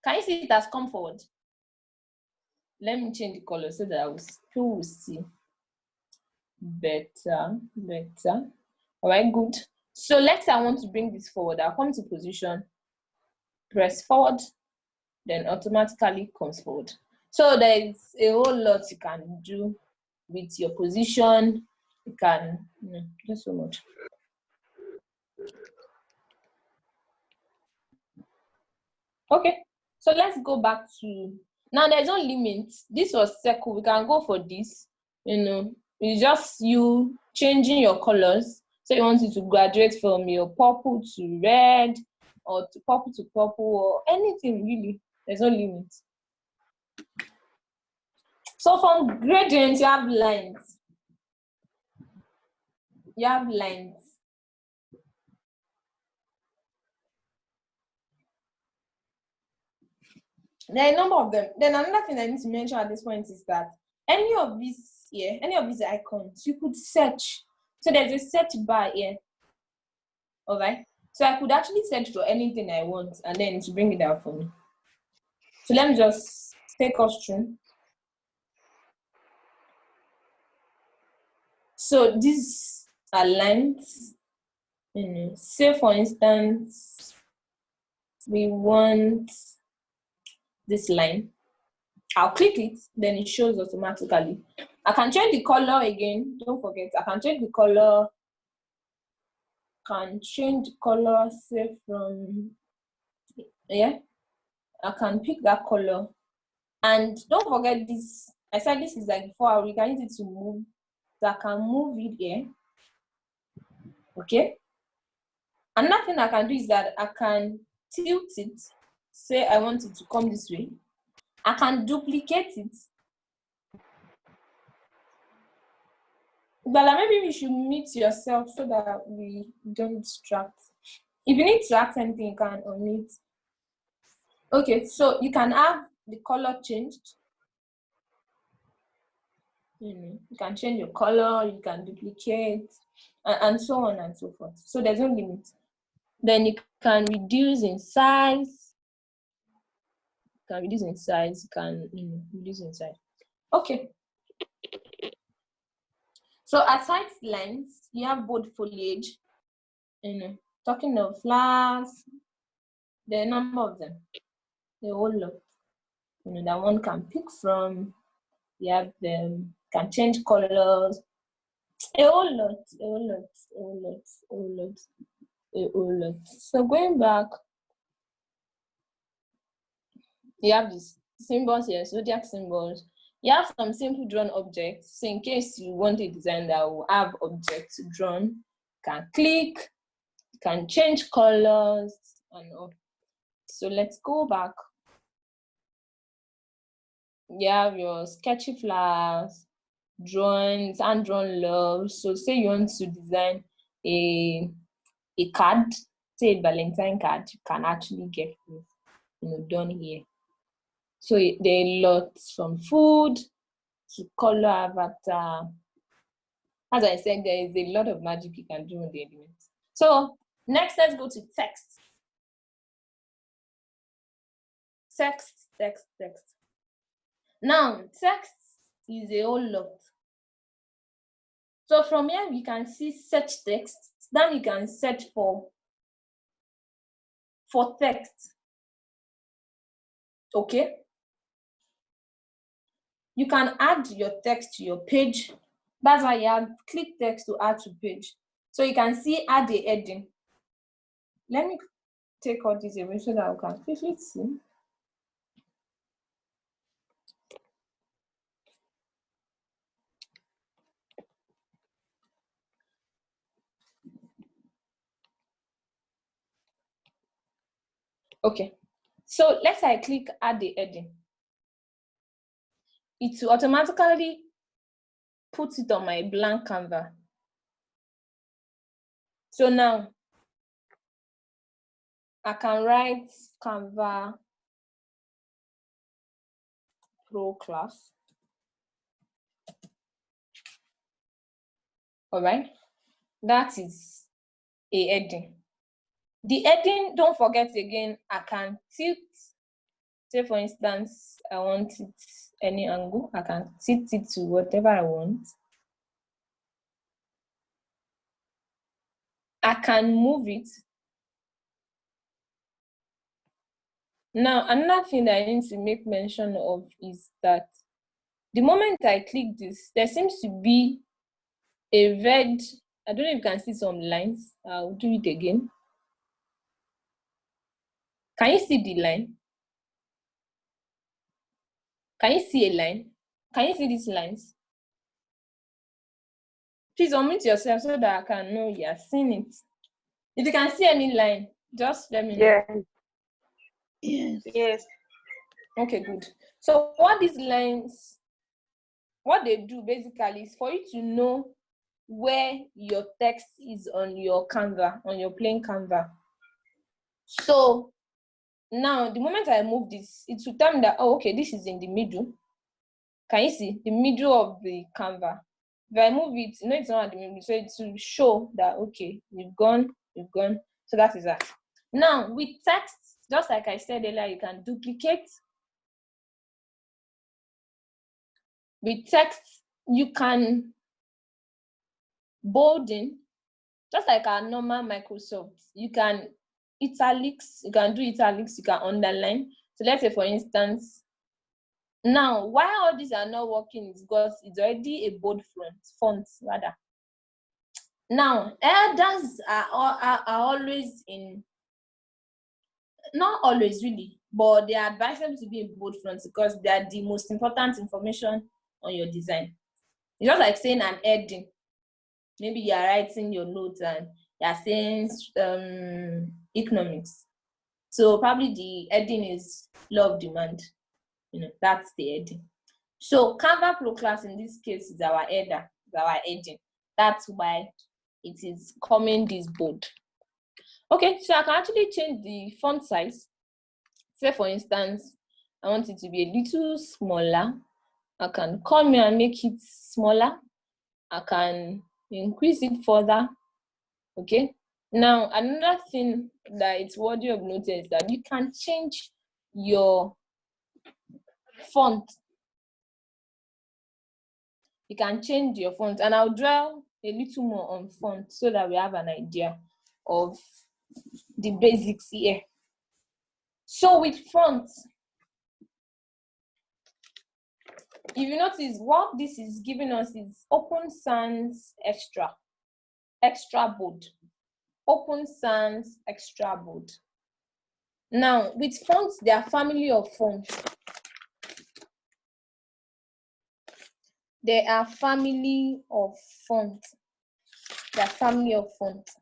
Can you see it has come forward? Let me change the color so that people will see better. All right, good. So let's say I want to bring this forward. I'll come to position, press forward, then automatically comes forward. So there's a whole lot you can do with your position. You can do so much. Okay, so let's go back to, now there's no limit. This was circle, we can go for this, it's just you changing your colors. So you want it to graduate from your purple to red, or to purple, or anything really, there's no limit. So from gradients, you have lines. There are a number of them. Then another thing I need to mention at this point is that any of these icons, you could search. So there's a search bar here. All right. So I could actually search for anything I want and then to bring it out for me. So let me just take us through. So these are lines. Say for instance, we want this line. I'll click it, then it shows automatically. I can change the color again. Don't forget, I can change the color. Say from, I can pick that color. And don't forget this, I said this is like before, we can use it to move. So I can move it here. Okay. Another thing I can do is that I can tilt it. Say I want it to come this way. I can duplicate it. But maybe we should mute yourself so that we don't distract. If you need to ask anything, you can unmute. Okay, so you can have the color changed. You can change your color, you can duplicate, and so on and so forth. So there's no limit. Then you can reduce in size. You can reduce in size. Okay. So aside lines, you have both foliage. Talking of flowers, there are a number of them. A whole lot. That one can pick from. You have them, can change colors. A whole lot. So going back, you have these symbols here, zodiac symbols. You have some simple drawn objects. So in case you want a design that will have objects drawn, you can click, you can change colors and all. So let's go back. You have your sketchy flowers, drawings, and drawn love. So say you want to design a card, say a Valentine card, you can actually get this, done here. So there are a lot from food to color avatar. As I said, there is a lot of magic you can do on the elements. So next, let's go to text. Text. Now, text is a whole lot. So from here, we can see search text. Then we can search for text. Okay. You can add your text to your page. That's why you have click text to add to page. So you can see add a heading. Let me take all this away so that we can quickly see. Okay, so let's say I click add the heading. It will automatically put it on my blank Canva. So now I can write Canva Pro Class. All right, that is a heading. The heading, don't forget again, I can tilt. Say for instance, I want it any angle. I can tilt it to whatever I want. I can move it. Now, another thing that I need to make mention of is that the moment I click this, there seems to be a red, I don't know if you can see some lines. I'll do it again. Can you see the line? Can you see a line? Can you see these lines? Please unmute yourself so that I can know you are seeing it. If you can see any line, just let me know. Yeah. Yes. Yes. Okay, good. So what these lines, what they do basically is for you to know where your text is on your Canva, on your plain Canva. So now the moment I move this, it will tell me that, oh, okay, this is in the middle. Can you see the middle of the Canva? If I move it, you know it's not at the middle, so it will show that, okay, you've gone. So that is that. Now with text, just like I said earlier, you can duplicate. With text, you can bolden, just like our normal Microsoft. You can italics, you can do italics, you can underline. So let's say for instance, now why all these are not working is because it's already a bold font rather. Now headers are always in, not always really, but they are advisable to be in bold font because they are the most important information on your design. It's just like saying an heading. Maybe you are writing your notes and you are saying economics. So probably the heading is law of demand. You know, that's the heading. So Canva Pro Class in this case is our header, is our heading. That's why it is coming this bold. Okay, so I can actually change the font size. Say for instance, I want it to be a little smaller. I can come here and make it smaller. I can increase it further. Okay. Now, another thing that it's worthy of notice is that you can change your font. You can change your font, and I'll dwell a little more on font so that we have an idea of the basics here. So with font, if you notice, what this is giving us is Open Sans Extra bold. Open Sans Extra bold. Now, with fonts, there are family of fonts. There are family of fonts. There are family of fonts.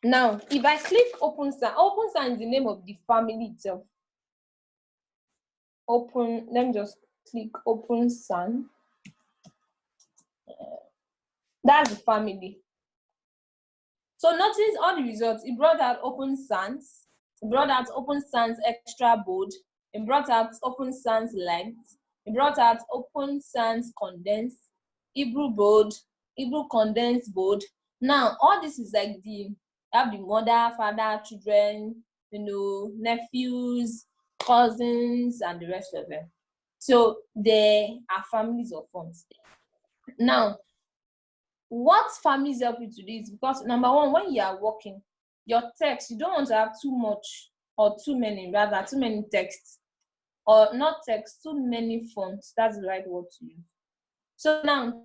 Now, if I click Open Sans is the name of the family itself. Let me just click Open Sans. That's the family. So notice all the results. It brought out Open Sans. It brought out Open Sans Extra Bold. It brought out Open Sans Light. It brought out Open Sans Condensed, Hebrew Bold, Hebrew Condensed Bold. Now, all this is like have the mother, father, children, nephews, cousins, and the rest of them. So there are families of fonts. Now, what families help you to do is because number one, when you are working, your text, you don't want to have too much or too many, rather too many texts, or not text, too many fonts. That's the right word to use. So now,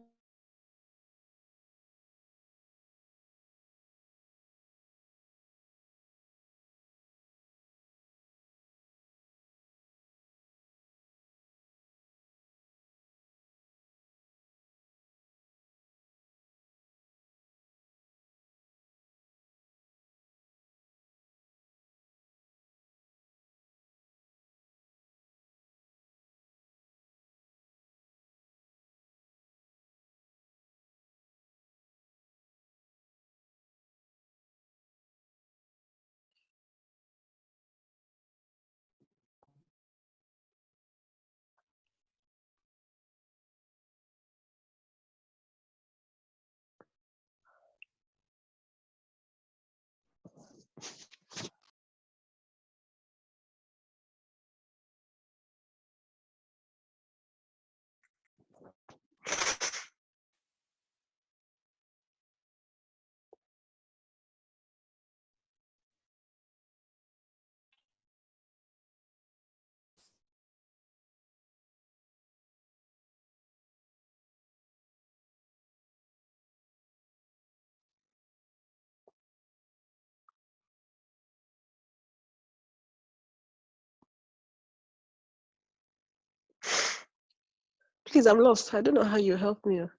Please, I'm lost. I don't know how you help me. The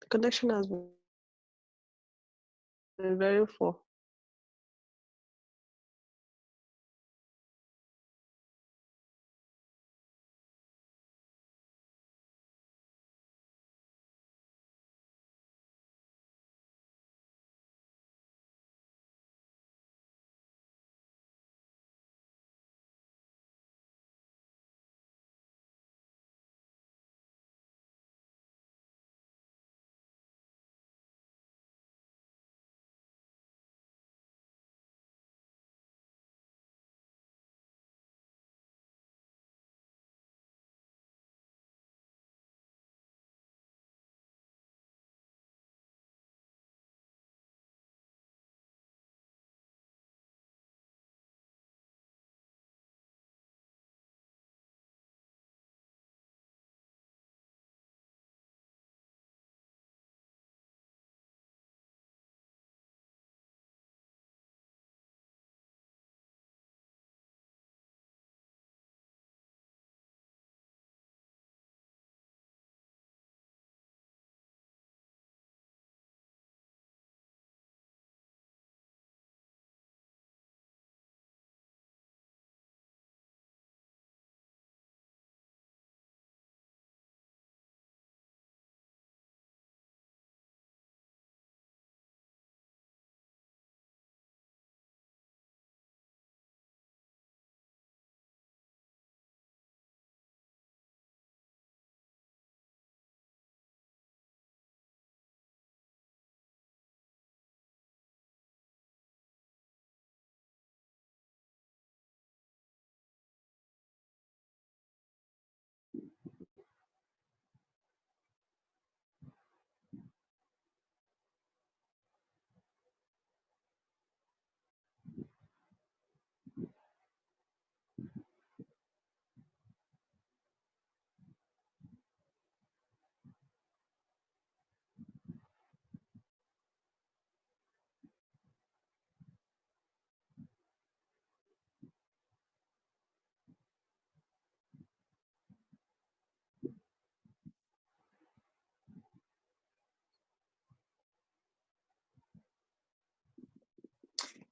connection has been very poor.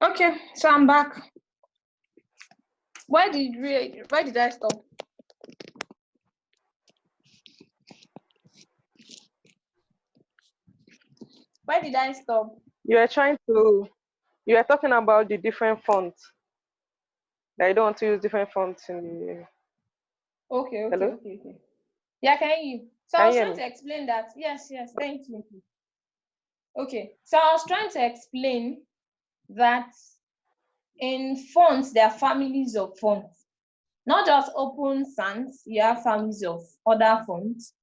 okay, so I'm back. Why did I stop? Why did I stop? You were talking about the different fonts. That you don't want to use different fonts in the. Okay. Hello? Yeah, can you? So I Can was you hear trying me? to explain that. Yes, thank you. Okay, so I was trying to explain that in fonts, there are families of fonts, not just open sans, you have families of other fonts.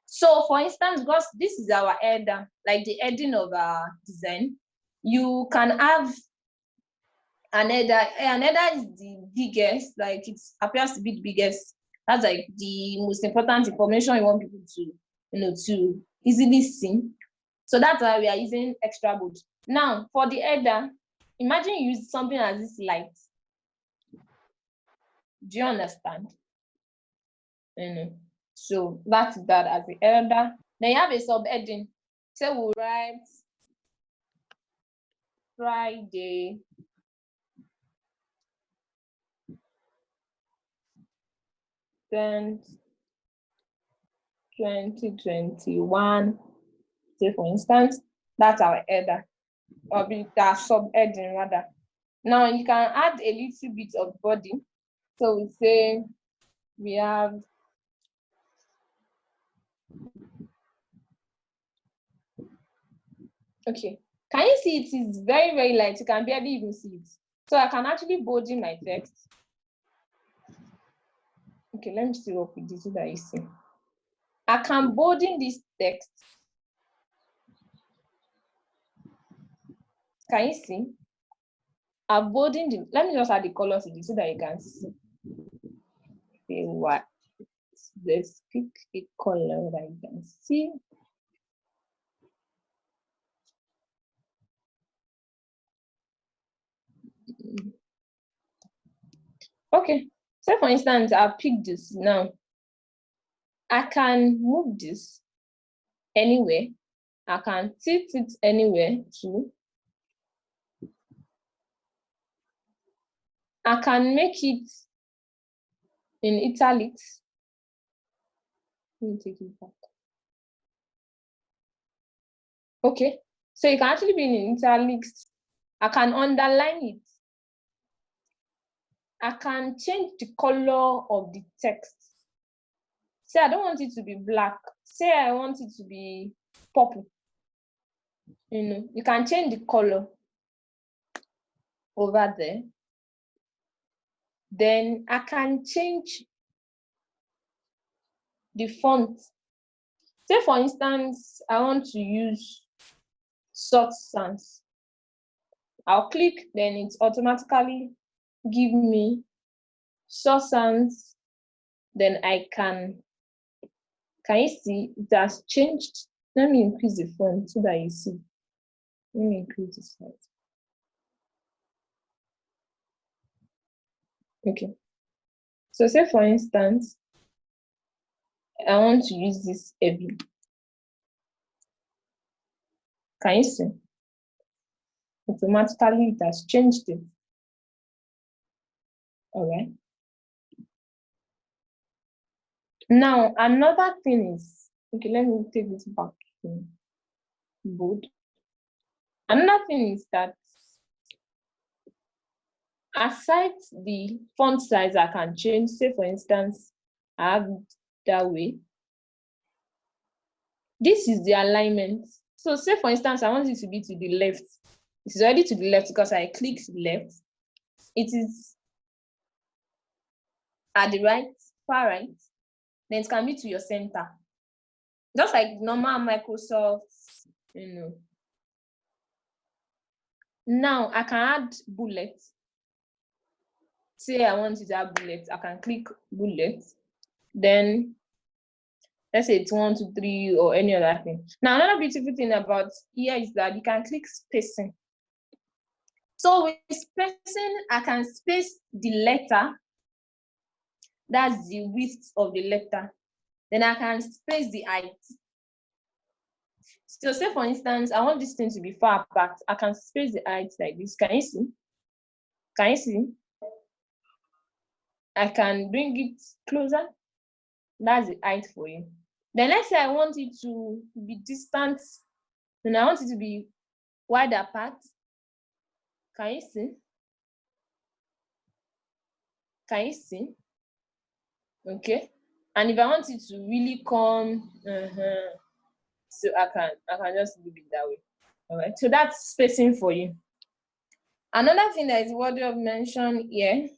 So for instance, because this is our header, like the heading of our design, you can have an header. An header is the biggest, like it appears to be the biggest. That's like the most important information you want people to, to easily see. So that's why we are using extra bold. Now, for the header, imagine you use something as this light. Do you understand? So that's that as the header. Then you have a subheading. So we'll write Friday, then 2021. Say for instance, that's our header, or be our subheading rather. Now you can add a little bit of body. So we say we have okay. Can you see it is very, very light? You can barely even see it. So I can actually bolding my text. Okay, let me see what we did so that you see. I can bolding this text. Can you see? I'm bolding the, let me just add the colors to this so that you can see. Okay, what? Let's pick a color that you can see. Okay, so for instance, I'll pick this now. I can move this anywhere. I can tilt it anywhere too. I can make it in italics. Let me take it back. Okay, so it can actually be in italics. I can underline it. I can change the color of the text. Say I don't want it to be black. Say I want it to be purple. You can change the color over there. Then I can change the font. Say for instance, I want to use short sans. I'll click, then it automatically give me short sans. Then I can you see it has changed? Let me increase the font so that you see. Let me increase the size. Okay. So say for instance, I want to use this heavy. Can you see? Automatically it has changed it. All right. Now another thing is, okay, let me take this back to bold. Another thing is that aside the font size I can change, say for instance, I have it that way. This is the alignment. So say for instance, I want it to be to the left. It is already to the left because I clicked left. It is at the right, far right. Then it can be to your center. Just like normal Microsoft, Now I can add bullets. Say I want it to have bullets, I can click bullets. Then let's say it's 1, 2, 3 or any other thing. Now another beautiful thing about here is that you can click spacing. So with spacing, I can space the letter. That's the width of the letter. Then I can space the height. So say for instance, I want this thing to be far apart. I can space the height like this. Can you see? Can you see? I can bring it closer. That's the height for you. Then let's say I want it to be distant. Then I want it to be wide apart. Can you see? Can you see? Okay. And if I want it to really come, so I can just leave it that way. All right. So that's spacing for you. Another thing that is worthy of mention here,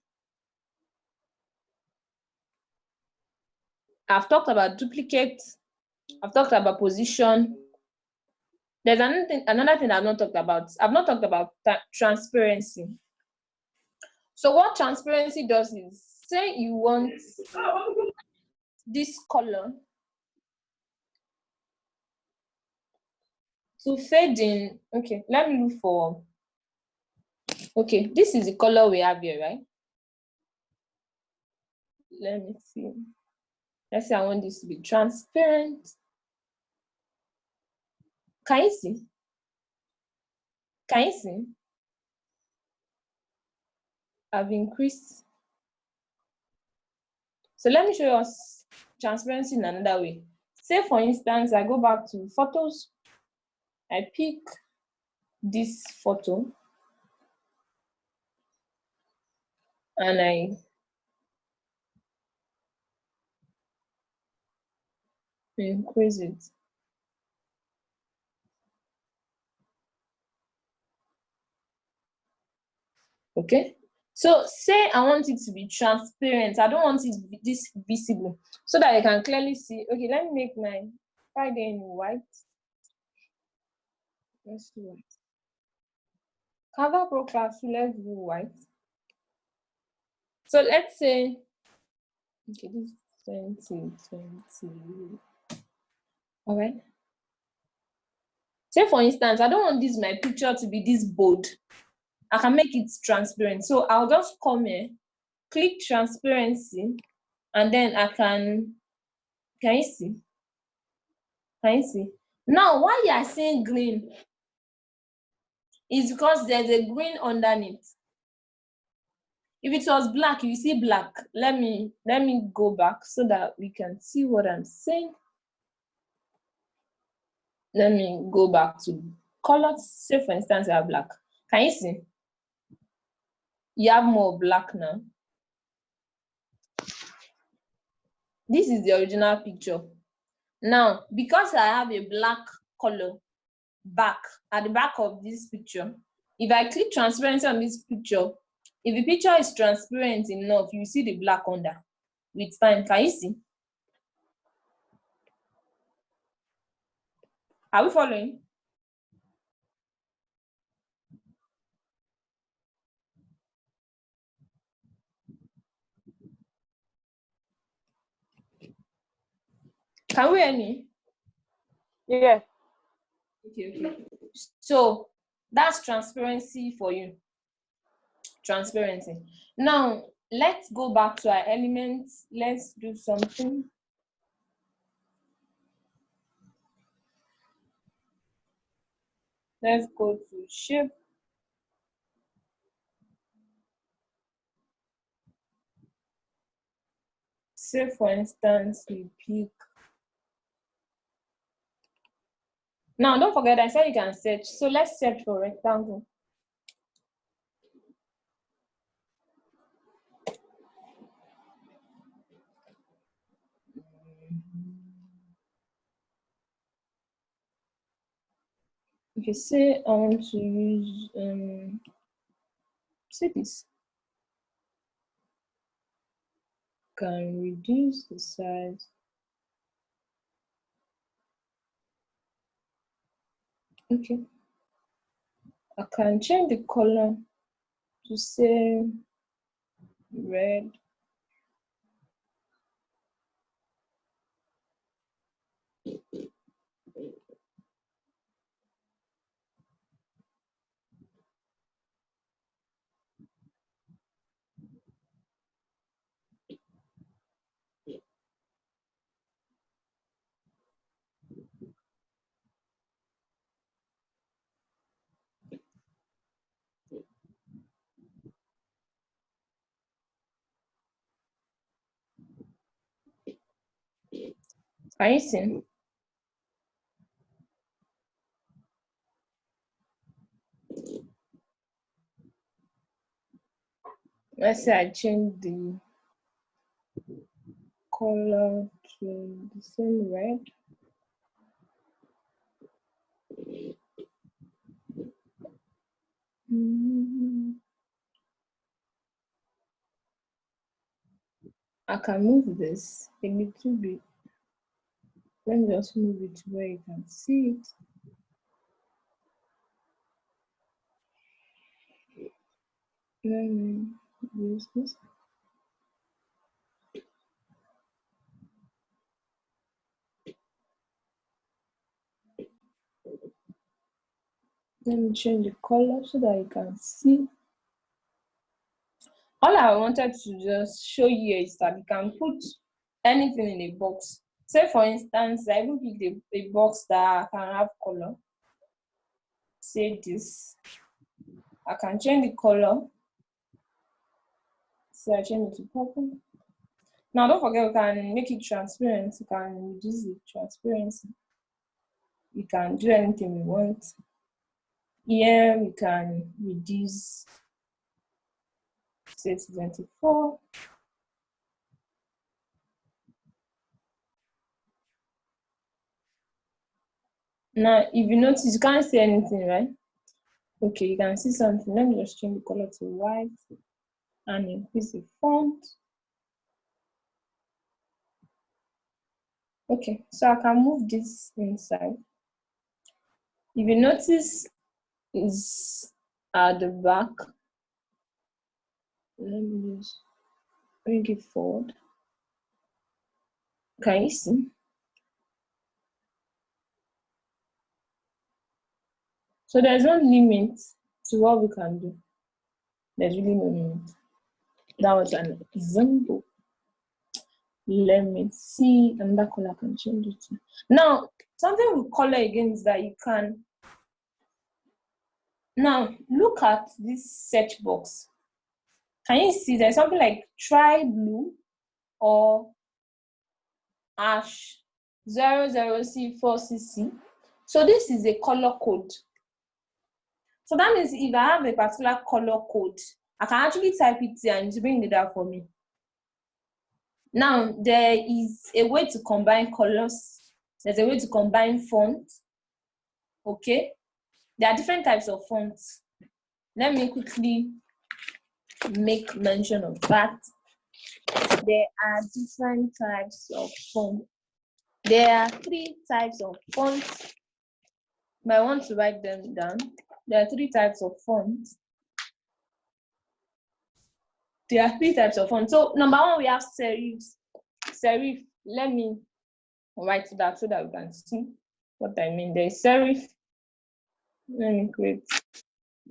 I've talked about duplicate, I've talked about position. There's another thing I've not talked about. I've not talked about transparency. So what transparency does is, say you want this color to fade in. Okay, let me look for, okay, this is the color we have here, right? Let me see. Let's say I want this to be transparent. Can you see? Can you see? I've increased. So let me show you transparency in another way. Say for instance, I go back to photos, I pick this photo, and I increase it. Okay, so say I want it to be transparent. I don't want it this visible, so that I can clearly see. Okay, let me make my Friday in white. Let's do white. Canva Pro Class2, let's do white. So let's say, okay, this is 2020. All right. Say for instance, I don't want this my picture to be this bold. I can make it transparent. So I'll just come here, click transparency, and then I can you see? Can you see? Now, why you are seeing green is because there's a green underneath. If it was black, you see black. Let me go back so that we can see what I'm saying. Let me go back to colors. Say for instance, I have black. Can you see? You have more black now. This is the original picture. Now, because I have a black color back at the back of this picture, if I click transparency on this picture, if the picture is transparent enough, you see the black under with time. Can you see? Are we following? Can we hear me? Yeah. Okay. So that's transparency for you. Transparency. Now, let's go back to our elements. Let's do something. Let's go to shape. Say, for instance, we pick. Now, don't forget, I said you can search. So let's search for rectangle. If you say I want to use, say this, can reduce the size. Okay. I can change the color to say red. Can you see? Let's say I change the color to the same red. I can move this a little bit. Let me just move it to where you can see it. Let me use this. Let me change the color so that you can see. All I wanted to just show you is that you can put anything in a box. Say for instance, I even picked a box that can have color. Say this. I can change the color. So I change it to purple. Now don't forget we can make it transparent. You can reduce the transparency. You can do anything we want. Here we can reduce, say, to 24. Now, if you notice, you can't see anything, right? Okay, you can see something. Let me just change the color to white and increase the font. Okay, so I can move this inside. If you notice, is at the back. Let me just bring it forward. Can you see? So there's no limit to what we can do. There's really no limit. That was an example. Let me see another color I can change it to. Now, something with color again is that you can. Now, look at this search box. Can you see there's something like try blue or ash 00C4CC? So this is a color code. So that means if I have a particular color code, I can actually type it here and it's bring it out for me. Now, there is a way to combine colors. There's a way to combine fonts. Okay? There are different types of fonts. Let me quickly make mention of that. There are different types of fonts. There are 3 types of fonts. But I want to write them down. There are 3 types of fonts. There are 3 types of fonts. So number 1, we have serifs. Serif, let me write that so that we can see what I mean. There is serif. Let me create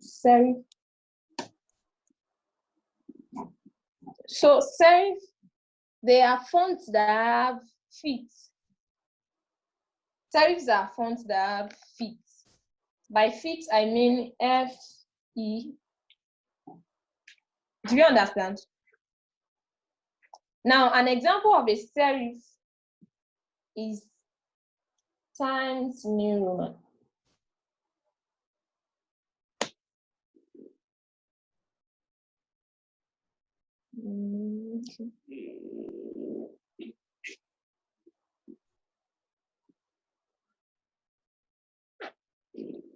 serif. So serif, they are fonts that have feet. Serifs are fonts that have feet. By feet, I mean F-E. Do you understand? Now, an example of a serif is Times New Roman.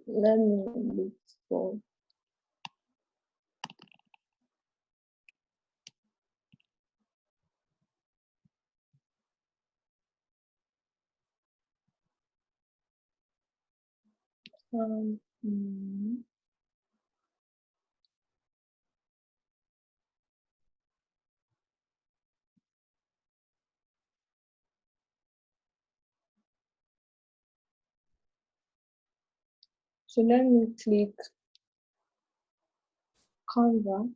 Let me look for. So let me click Canva.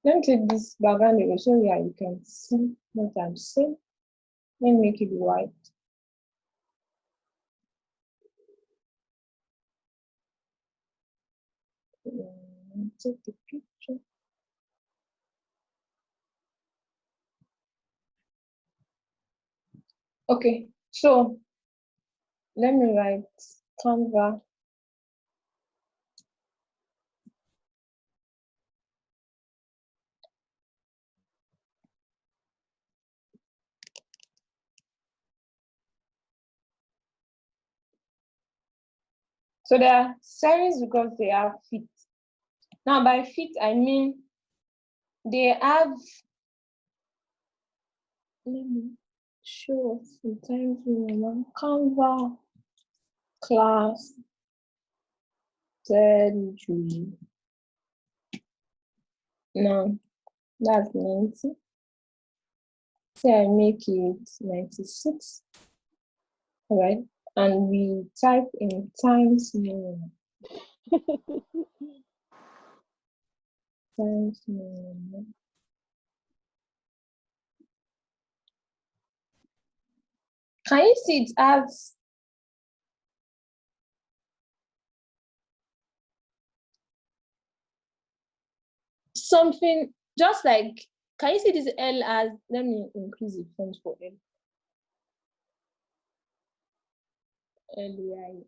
Let me take this background image so you can see what I'm saying. Let me make it white. Take the picture. Okay, so let me write Canva. So there are series because they have feet. Now by feet, I mean they have, let me show sometimes Canva class 33. No, that's 90. So I make it 96. All right. And we type in times more. Times more. Can you see it as something just like, can you see this L as, let me increase the font for L. L-I.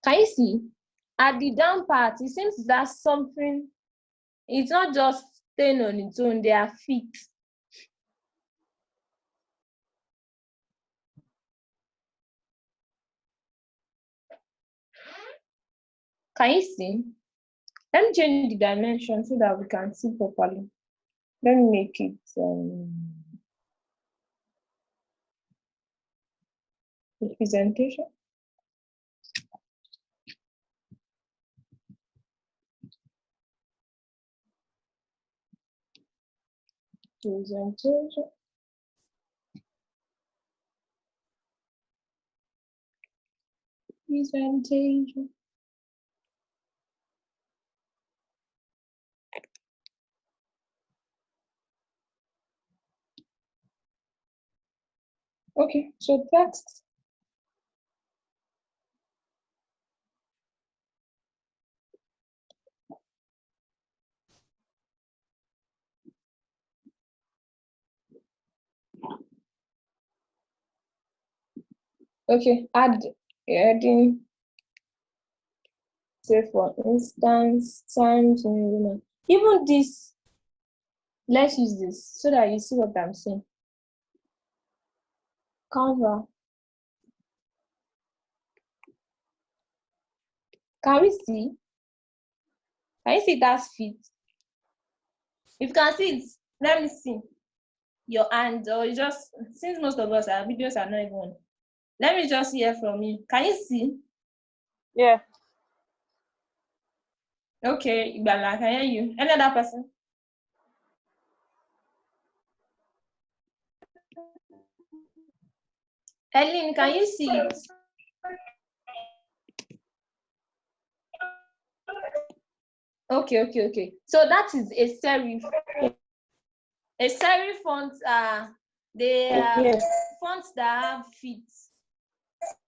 Can you see? At the down part, it seems that's something, it's not just staying on its own, they are fixed. Can you see? Let me change the dimension so that we can see properly. Let me make it representation. Presentation. Presentation. Okay, so text. Okay, add heading. Say for instance, times even this. Let's use this so that you see what I'm saying. Canva. Can we see? Can you see that fit? If you can see it, let me see your hand, or you just, since most of us, our videos are not even on. Let me just hear from you. Can you see? Yeah. Okay, Igbala, I can hear you. Any other person? Ellen, can you see it? Okay. So that is a serif. A serif font, they are Yes. fonts that have feet.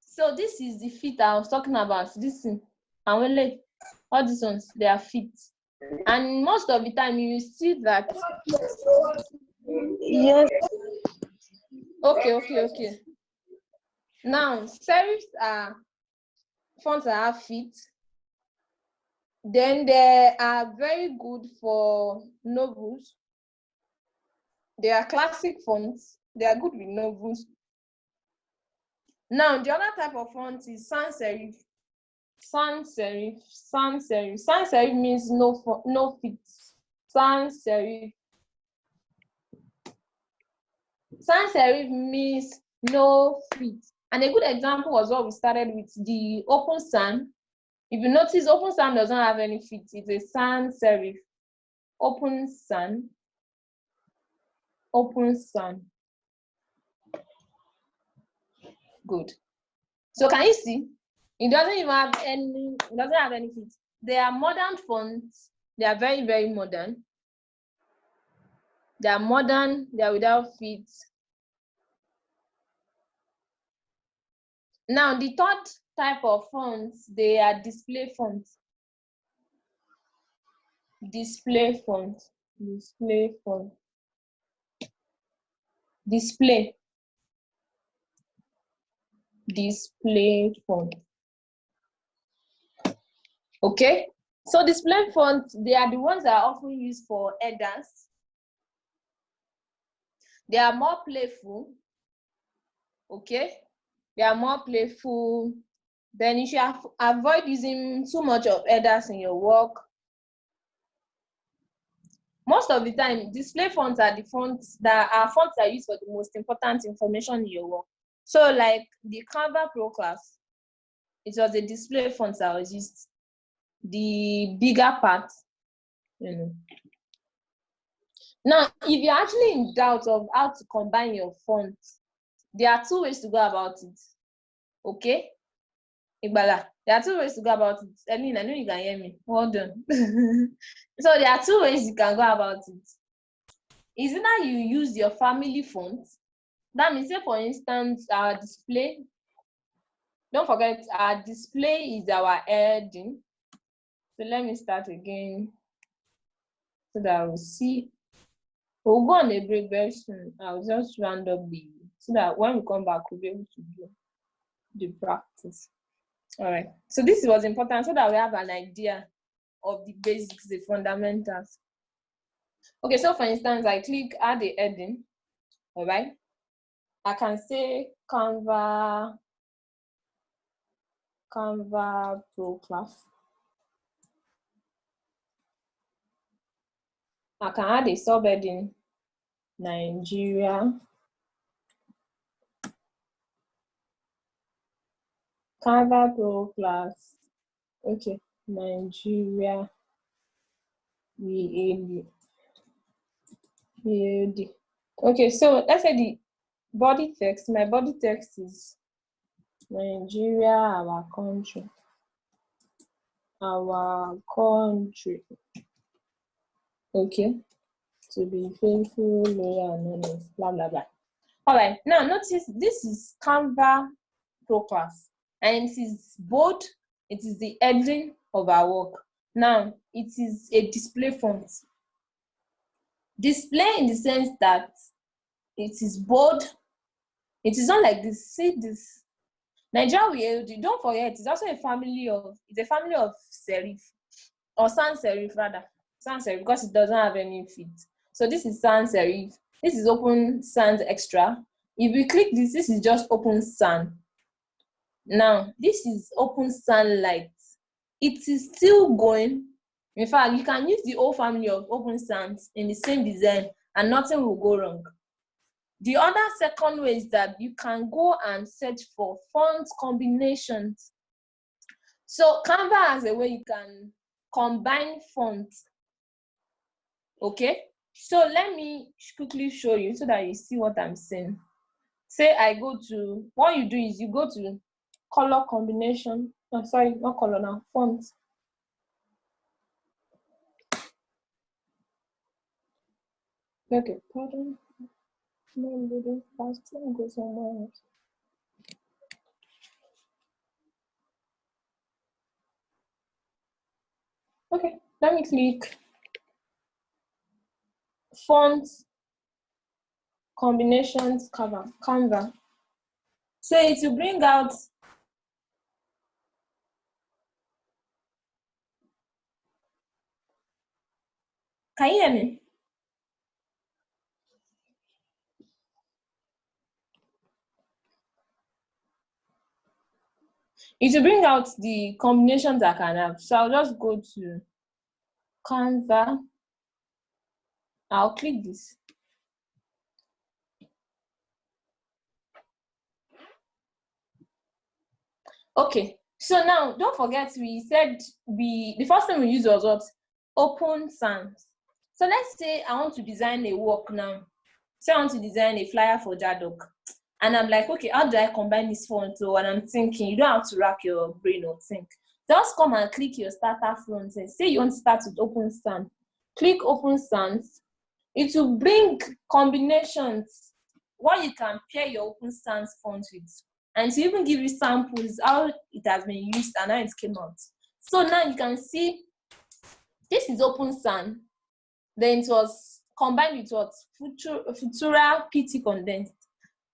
So this is the feet I was talking about. This thing, and all these ones, they are feet. And most of the time you see that. Yes. Okay. Now, serifs are fonts that have feet. Then they are very good for novels. They are classic fonts. They are good with novels. Now, the other type of font is sans serif. Sans serif. Sans serif. Sans serif means no feet. Sans serif. Sans serif means no feet. And a good example was what we started with, the open sans. If you notice, open sans doesn't have any feet. It's a sans serif. Open sans. Open sans. Good. So can you see? It doesn't even have any. It doesn't have any feet. They are modern fonts. They are very, very modern. They are modern. They are without feet. Now the third type of fonts, they are display fonts. Display font. Display font. Display. Display font. Okay. So display fonts, they are the ones that are often used for headers. They are more playful. Okay. They are more playful. Then you should avoid using too much of headers in your work. Most of the time, display fonts are the fonts that are used for the most important information in your work. So like the Canva Pro class, it was a display font that was used. The bigger part, you know. Now, if you're actually in doubt of how to combine your fonts, there are two ways to go about it. Okay? Igbala, there are two ways to go about it. Eileen, I know you can hear me. Well done. So there are two ways you can go about it. Is either you use your family font. That means, say for instance, our display. Don't forget, our display is our heading. So let me start again so that we'll see. We'll go on a break very soon. I'll just round up so that when we come back, we'll be able to do the practice. All right. So this was important so that we have an idea of the basics, the fundamentals. Okay, so for instance, I click add a heading. All right. I can say Canva Pro Class. I can add a subheading, Nigeria. Canva Pro Class. Okay, Nigeria. VAD. Okay, so let's say the body text. My body text is Nigeria, our country. Our country. Okay. To be faithful, loyal, and honest, blah, blah, blah. All right. Now, notice this is Canva Pro Class. And it is bold. It is the heading of our work. Now, it is a display font. Display in the sense that it is bold. It is not like this. See this. Nigeria, don't forget, it's also a family of serif, or sans serif rather. Sans serif, because it doesn't have any feet. So this is sans serif. This is open sans extra. If we click this, this is just open sans. Now, this is open sans light. It is still going. In fact, you can use the whole family of open sans in the same design and nothing will go wrong. The other second way is that you can go and search for font combinations. So Canva has a way you can combine fonts. Okay, so let me quickly show you so that you see what I'm saying. Say I go to, what you do is you go to color combination. Oh, sorry, not color now, font. Okay, pardon. I'm reading fast. Let me go somewhere else. Okay, let me click font combinations Canva. So it will bring out can you hear me? It will bring out the combinations I can have. So I'll just go to Canva. I'll click this. Okay, so now don't forget we said the first thing we used was what? Open sans. So let's say I want to design a work now. Say I want to design a flyer for Jadok. And I'm like, okay, how do I combine this font? So when I'm thinking, you don't have to rack your brain or think. Just come and click your starter font and say you want to start with open sans. Click open sans. It will bring combinations, what you can pair your open sans font with. And to even give you samples, how it has been used and how it came out. So now you can see, this is open sans. Then it was combined with what? Futura PT condensed.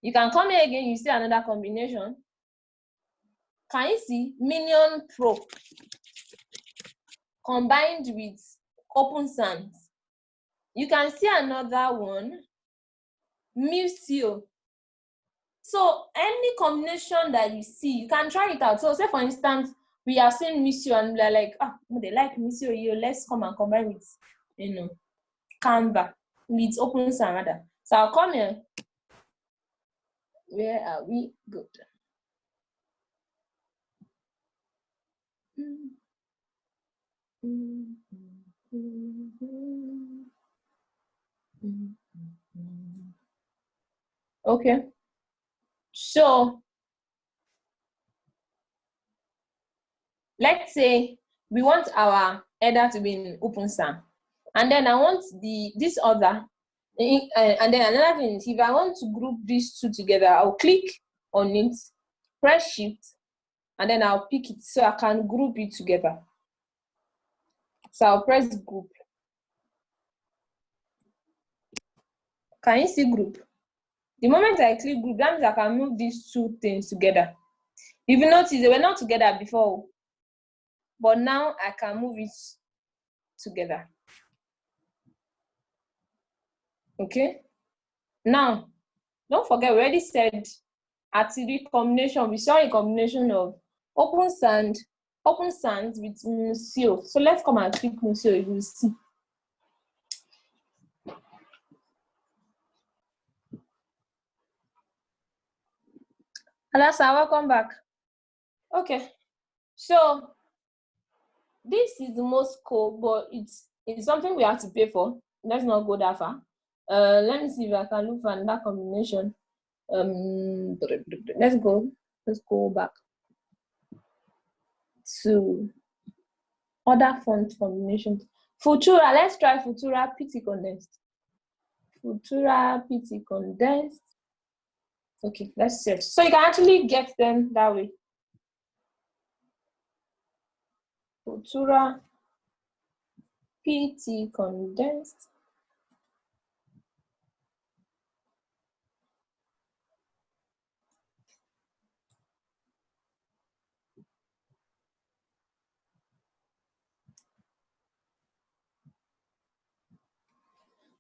You can come here again, you see another combination. Can you see Minion Pro combined with open sans? You can see another one, Museo. So any combination that you see, you can try it out. So say for instance, we have seen Missio and we're like, they like Missio, let's come and combine with, Canva, with Open Sun rather. So I'll come here. Where are we? Good. Okay. So let's say we want our header to be in OpenSAM, and then I want this other, and then another thing is if I want to group these two together, I'll click on it, press Shift, and then I'll pick it so I can group it together. So I'll press group. Can you see group? The moment I click group, that means I can move these two things together. If you notice, they were not together before, but now I can move it together. Okay? Now, don't forget, we already said attribute combination. We saw a combination of Open Sans with Missio. So let's come and click Missio, you will see. Alasa, welcome back. Okay, so this is the most cool, but it's something we have to pay for. Let's not go that far. Let me see if I can look for another combination. Let's go back to other font combinations. Futura, let's try Futura PT condensed. Futura PT condensed. Okay, let's search. So you can actually get them that way. Futura PT condensed.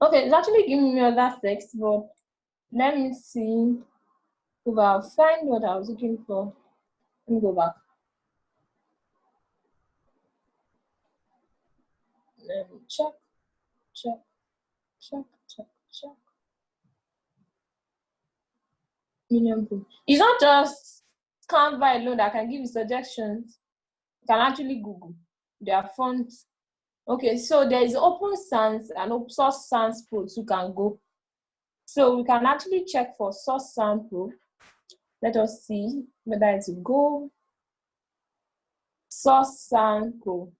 Okay, it's actually giving me other text, but let me see if I'll find what I was looking for. Let me go back. Let me check. It's not just Canva alone that can give you suggestions. You can actually Google their fonts. Okay, so there is Open Sans and Source Sans Pro you can go. So we can actually check for Source Sans Pro. Let us see whether it's go. Source Sans Pro.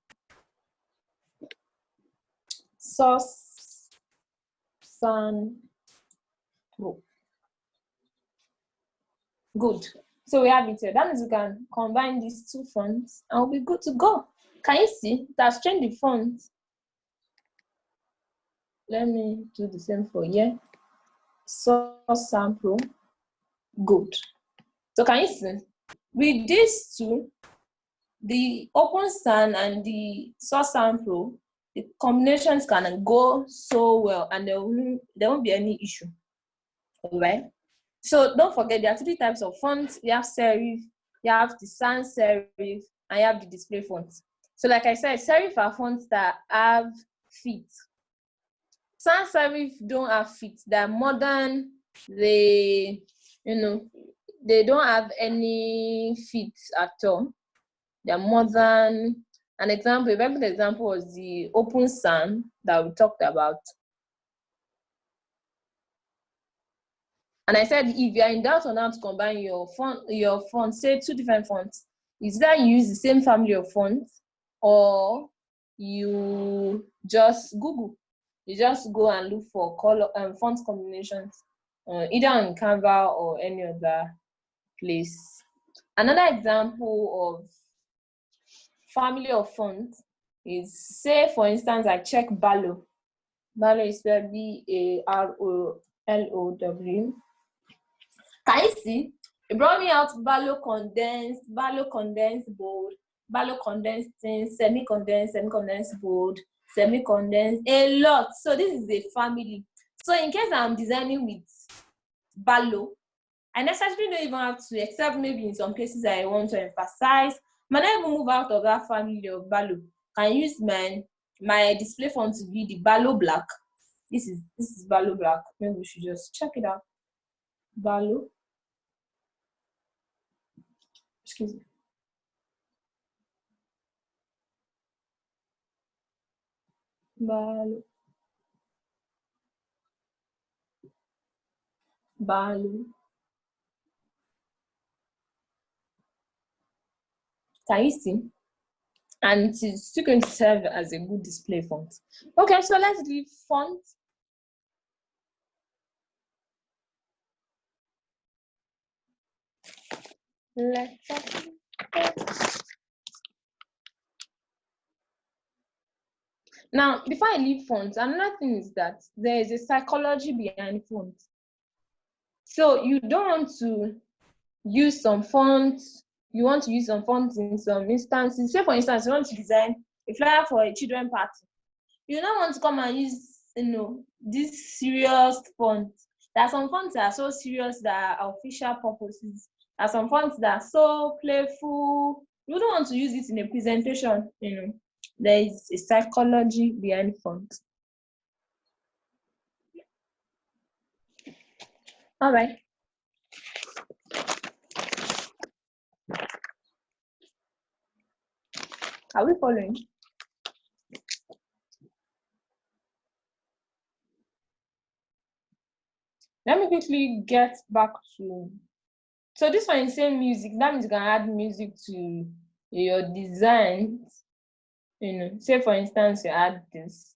Source Sans Pro. Good. So we have it here. That means we can combine these two fonts and we'll be good to go. Can you see? That's changed the font. Let me do the same for here. Source sample. Good. So can you see? With these two, the Open Sans and the Source sample, the combinations can go so well and there won't be any issue. All right. So don't forget there are three types of fonts. You have serif, you have the sans serif, and you have the display fonts. So like I said, serif are fonts that have feet. Sans serif don't have feet. They're modern. They don't have any feet at all. They're modern. An example, a very good example was the Open Sans that we talked about. And I said, if you are in doubt on how to combine your font, say two different fonts, is that you use the same family of fonts, or you just Google. You just go and look for color and font combinations, either on Canva or any other place. Another example of family of fonts is, say, for instance, I check Barlow. Barlow is spelled Barlow. Can you see? It brought me out Barlow condensed bold, Barlow condensed thin, semi-condensed bold, semi-condensed, a lot. So this is a family. So in case I'm designing with Barlow, I necessarily don't even have to, except maybe in some cases I want to emphasize. Might not even move out of that family of Balo. Can use my display font to be the Balo Black. This is Balo Black. Maybe we should just check it out. Balo. Excuse me. Balo. Balo. Can you see? And it is still going to serve as a good display font. Okay, so let's leave font. Now, before I leave font, another thing is that there is a psychology behind font. So you don't want to use some fonts. You want to use some fonts in some instances. Say, for instance, you want to design a flyer for a children party. You don't want to come and use, this serious font. There are some fonts that are so serious that are official purposes. There are some fonts that are so playful. You don't want to use it in a presentation. There is a psychology behind font. All right. Are we following? Let me quickly get back to. So this one is saying music. That means you can add music to your designs. Say for instance, you add this.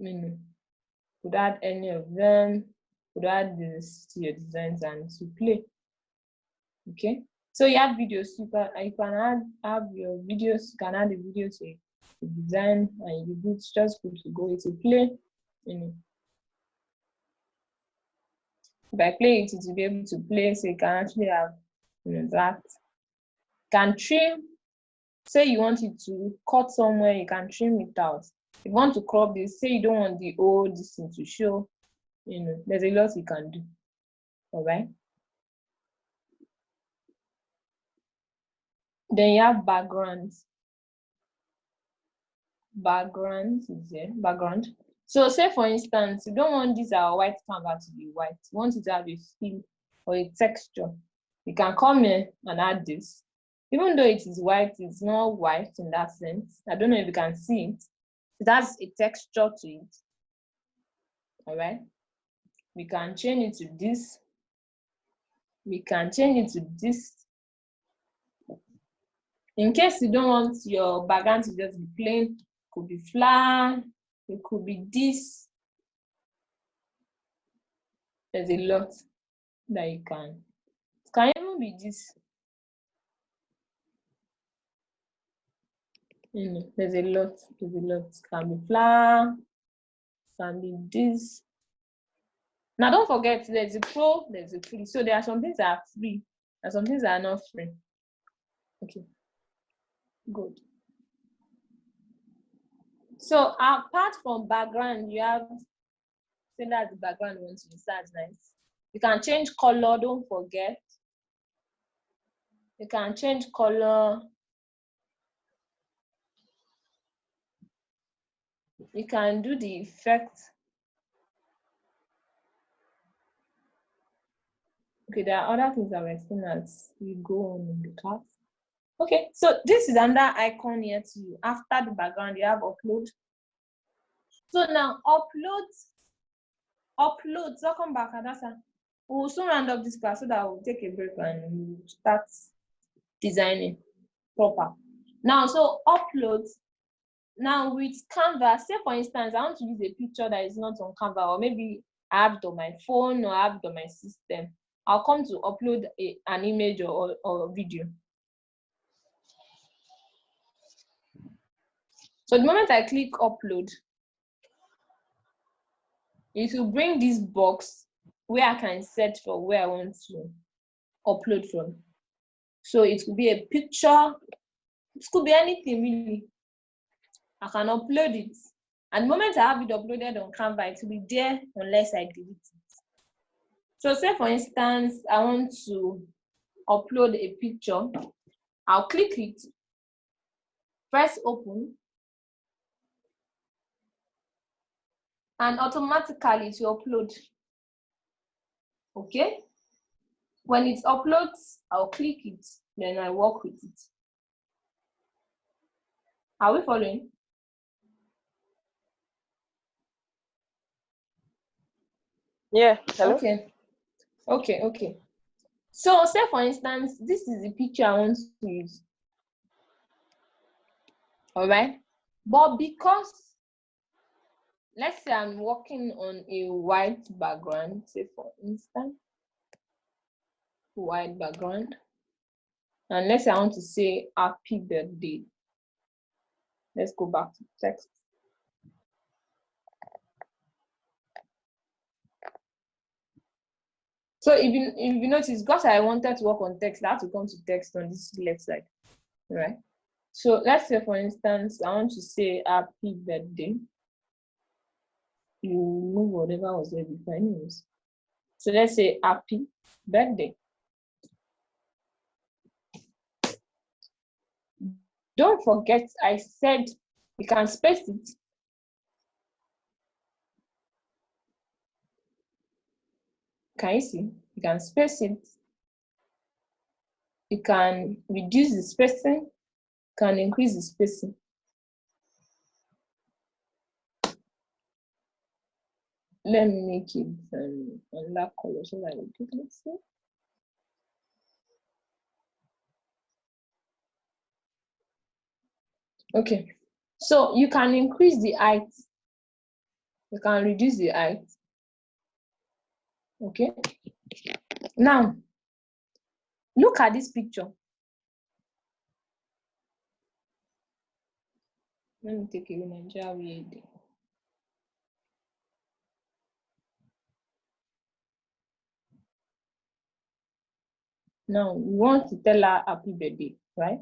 Could add any of them. Could add this to your designs and to play. Okay. So you add videos. You can add your videos. You can add a video to design, and it's just good to go to play. If I play it will be able to play, so you can actually have that. Can trim. Say you want it to cut somewhere, you can trim it out. If you want to crop this, say you don't want the old this thing to show, there's a lot you can do. All right. Then you have backgrounds. Background is there. Background. So say for instance, you don't want this our white Canva to be white. You want it to have a feel or a texture. You can come in and add this. Even though it is white, it's not white in that sense. I don't know if you can see it. It has a texture to it. All right. We can change it to this. We can change it to this. In case you don't want your background to just be plain, it could be flat, it could be this. There's a lot that you can. It can even be this. There's a lot. It can be flat, can be this. Now don't forget, there's a pro, there's a free. So there are some things that are free, and some things that are not free. Okay, good. So apart from background, you have, say that's the background you want to insert, nice. You can change color, don't forget. You can change color. You can do the effect. Okay, there are other things that we're seeing as we go on in the class. Okay, so this is under icon here too. After the background, you have upload. So now upload, so come back and that's we'll soon round up this class so that we'll take a break and we'll start designing proper. Now, so upload. Now with Canva, say for instance, I want to use a picture that is not on Canva, or maybe I have it on my phone or I have it on my system. I'll come to upload an image or a video. So the moment I click upload, it will bring this box where I can set for where I want to upload from. So it could be a picture, it could be anything really. I can upload it And the moment I have it uploaded on Canva, it will be there unless I delete it. So say for instance, I want to upload a picture. I'll click it, press open, and automatically it will upload. Okay? When it uploads, I'll click it, then I work with it. Are we following? Yeah. Hello? Okay. So say for instance, this is the picture I want to use. All right. But because, let's say I'm working on a white background, say for instance, white background. And let's say I want to say happy birthday. Let's go back to text. So if you notice, because I wanted to work on text, I have to come to text on this left side, right? So let's say, for instance, I want to say happy birthday. You remove whatever was there before anyways. So let's say happy birthday. Don't forget, I said you can space it. Can you see? You can space it. You can reduce the spacing, can increase the spacing. Let me make it another color so that it doesn't see. Okay, so you can increase the height, you can reduce the height. Okay, now look at this picture. Let me take away Nigeria weird. Now we want to tell her happy birthday, right?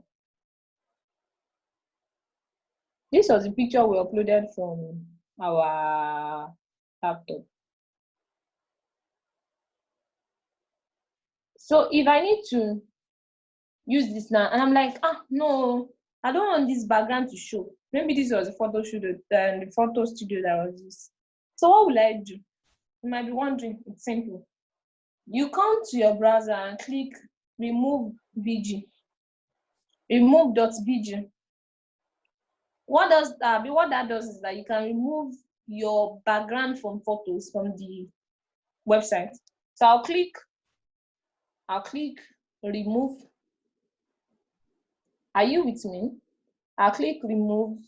This was the picture we uploaded from our laptop. So if I need to use this now, and I'm like, no, I don't want this background to show. Maybe this was a photo studio, the photo studio that was this. So what will I do? You might be wondering. It's simple. You come to your browser and click remove bg, remove.bg. What that does is that you can remove your background from photos from the website. So I'll click remove. Are you with me? I'll click remove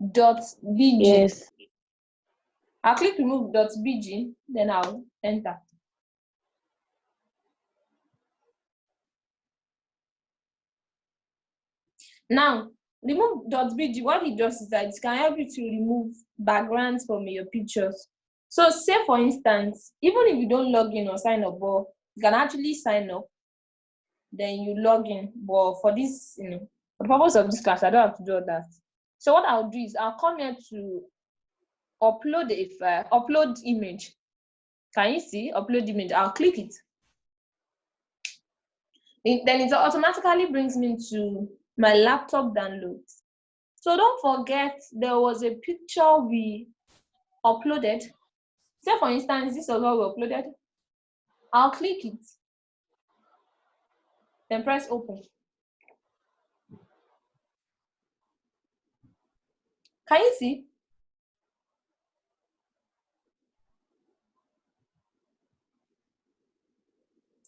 .bg. Yes. I'll click remove .bg, then I'll enter. Now, remove.bg, what it does is that it can help you to remove backgrounds from your pictures. So say for instance, even if you don't log in or sign up, but you can actually sign up, then you log in. But for this, for the purpose of this class, I don't have to do all that. So what I'll do is I'll come here to upload a file, upload image. Can you see? Upload image. I'll click it. Then it automatically brings me to my laptop downloads. So don't forget, there was a picture we uploaded. Say for instance, this is what we uploaded. I'll click it, then press open. Can you see?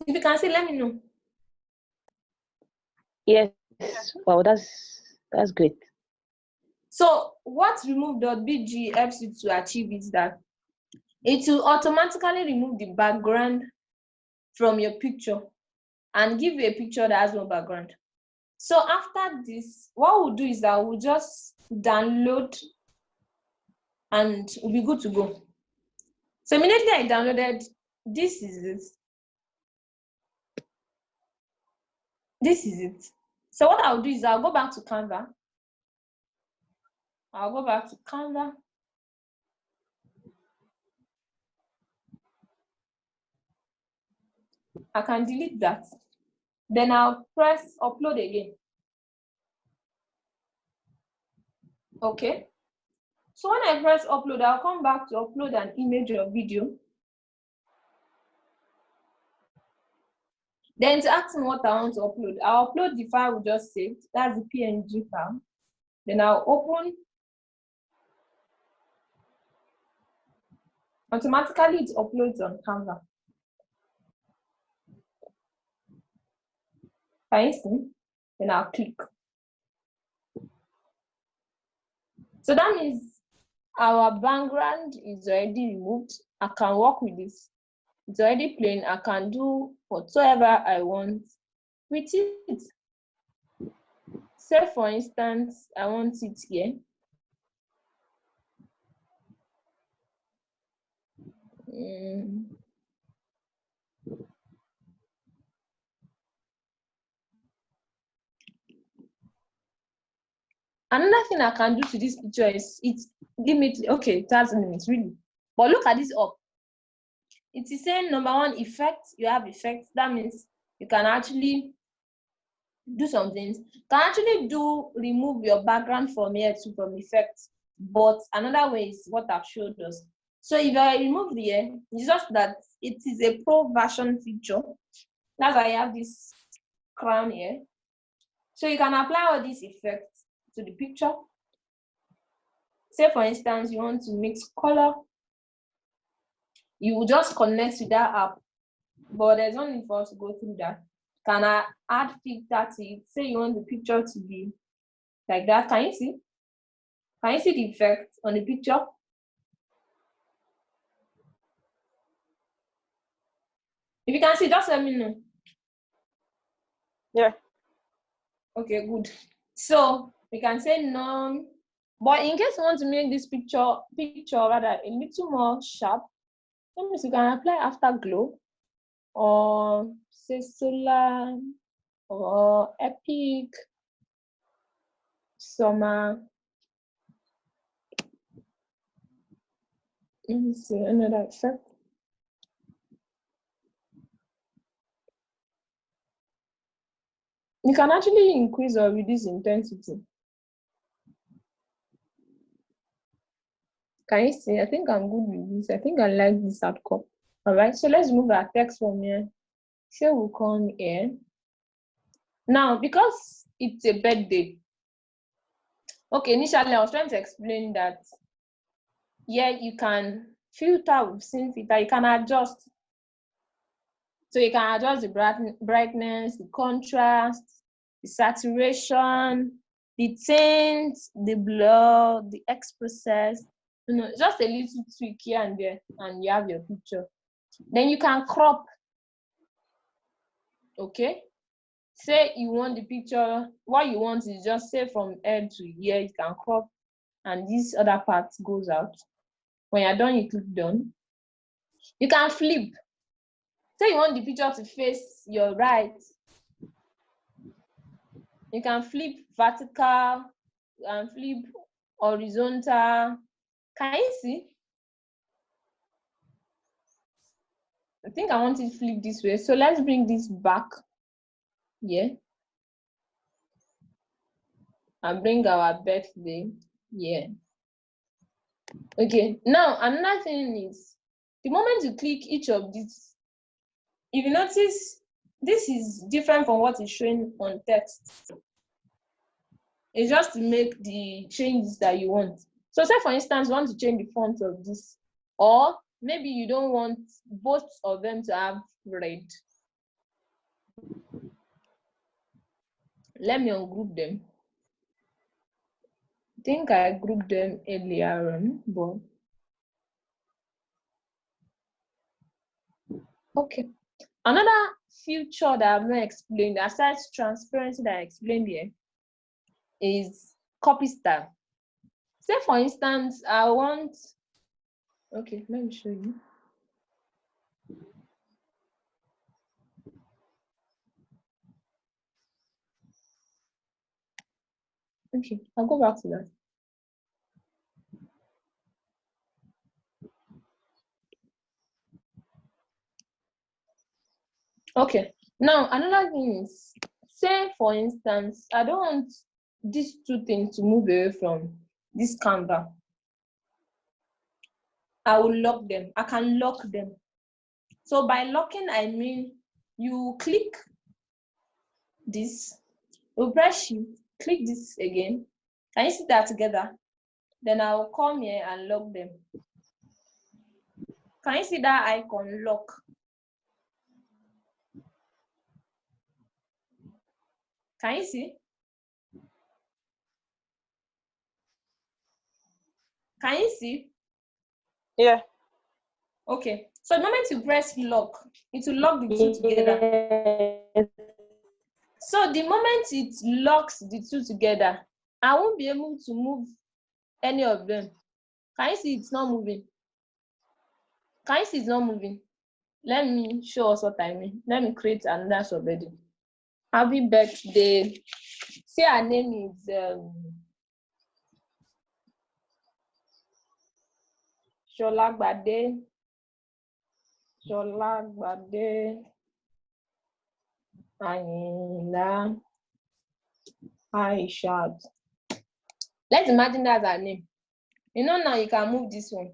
If you can see, let me know. Yes. Wow, that's great. So what remove.bg helps you to achieve is that it will automatically remove the background from your picture and give you a picture that has no background. So after this, what we'll do is that we'll just download and we'll be good to go. So immediately I downloaded, this is it. This is it. So what I'll do is I'll go back to Canva. I'll go back to Canva. I can delete that. Then I'll press upload again. Okay. So when I press upload, I'll come back to upload an image or video. Then to ask me what I want to upload, I'll upload the file we just saved. That's the PNG file. Then I'll open. Automatically, it uploads on Canva. Can you see? Then I'll click. So that means our background is already removed. I can work with this. It's already plain. I can do whatever I want with it. Say, for instance, I want it here. Another thing I can do to this picture is it's limit. Okay, it has limits really. But look at this up. It is saying number one, effects. You have effects. That means you can actually do some things. You can actually remove your background from here to from effects. But another way is what I've showed us. So if I remove the air, it's just that it is a pro version feature. That's why I have this crown here. So you can apply all these effects to the picture. Say, for instance, you want to mix color. You will just connect to that app. But there's no need for us to go through that. Can I add filter to it? Say you want the picture to be like that. Can you see? Can you see the effect on the picture? If you can see, just let me know. Yeah. Okay, good. So we can say none. But in case you want to make this picture rather a little more sharp, that means you can apply afterglow or say solar or epic summer. Let me see another effect. You can actually increase or reduce intensity. Can you see? I think I'm good with this. I think I like this outcome. All right, so let's move our text from here. So we'll come here. Now, because it's a birthday. Okay, initially I was trying to explain that, yeah, you can filter with scene filter. You can adjust. So you can adjust the brightness, the contrast, the saturation, the tint, the blur, the X-process, just a little tweak here and there, and you have your picture. Then you can crop. Okay. Say you want the picture, what you want is just say from here to here, you can crop, and this other part goes out. When you're done, you click done. You can flip. Say you want the picture to face your right. You can flip vertical and flip horizontal. Can you see? I think I want it flip this way. So let's bring this back here. And bring our birthday here. Okay, now another thing is the moment you click each of these, if you notice, this is different from what is showing on text. It's just to make the changes that you want. So say, for instance, you want to change the font of this, or maybe you don't want both of them to have red. Let me ungroup them. I think I grouped them earlier on, but okay. Another feature that I've not explained, aside transparency that I explained here, is copy style. Say, for instance, I want, okay, let me show you. Okay, I'll go back to that. Okay. Now, another thing is, say for instance, I don't want these two things to move away from this Canva. I will lock them. I can lock them. So by locking, I mean you click this, you press shift, click this again. Can you see that together? Then I will come here and lock them. Can you see that icon lock? Can you see? Can you see? Yeah. Okay. So the moment you press lock, it will lock the two together. Yes. So the moment it locks the two together, I won't be able to move any of them. Can you see it's not moving? Can you see it's not moving? Let me show us what I mean. Let me create another subheading. Happy birthday. Say her name is Sholagbade. Sholagbade Ayinla Aishat. Let's imagine that's her name. You know, now you can move this one.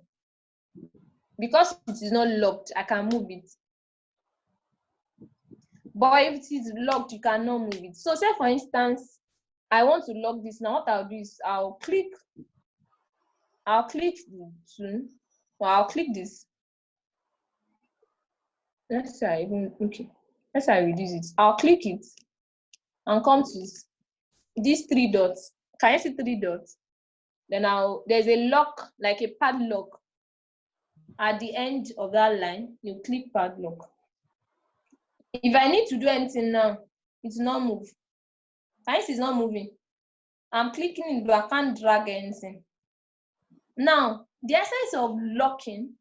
Because it is not locked, I can move it. But if it is locked, you cannot move it. So say for instance, I want to lock this. Now what I'll do is I'll click the two, or I'll click this. Let's say I reduce it. I'll click it and come to these three dots. Can you see three dots? Then there's a lock, like a padlock. At the end of that line, you click padlock. If I need to do anything now, it's not move. Can you see it's not moving? I'm clicking it, but I can't drag anything. Now, the essence of locking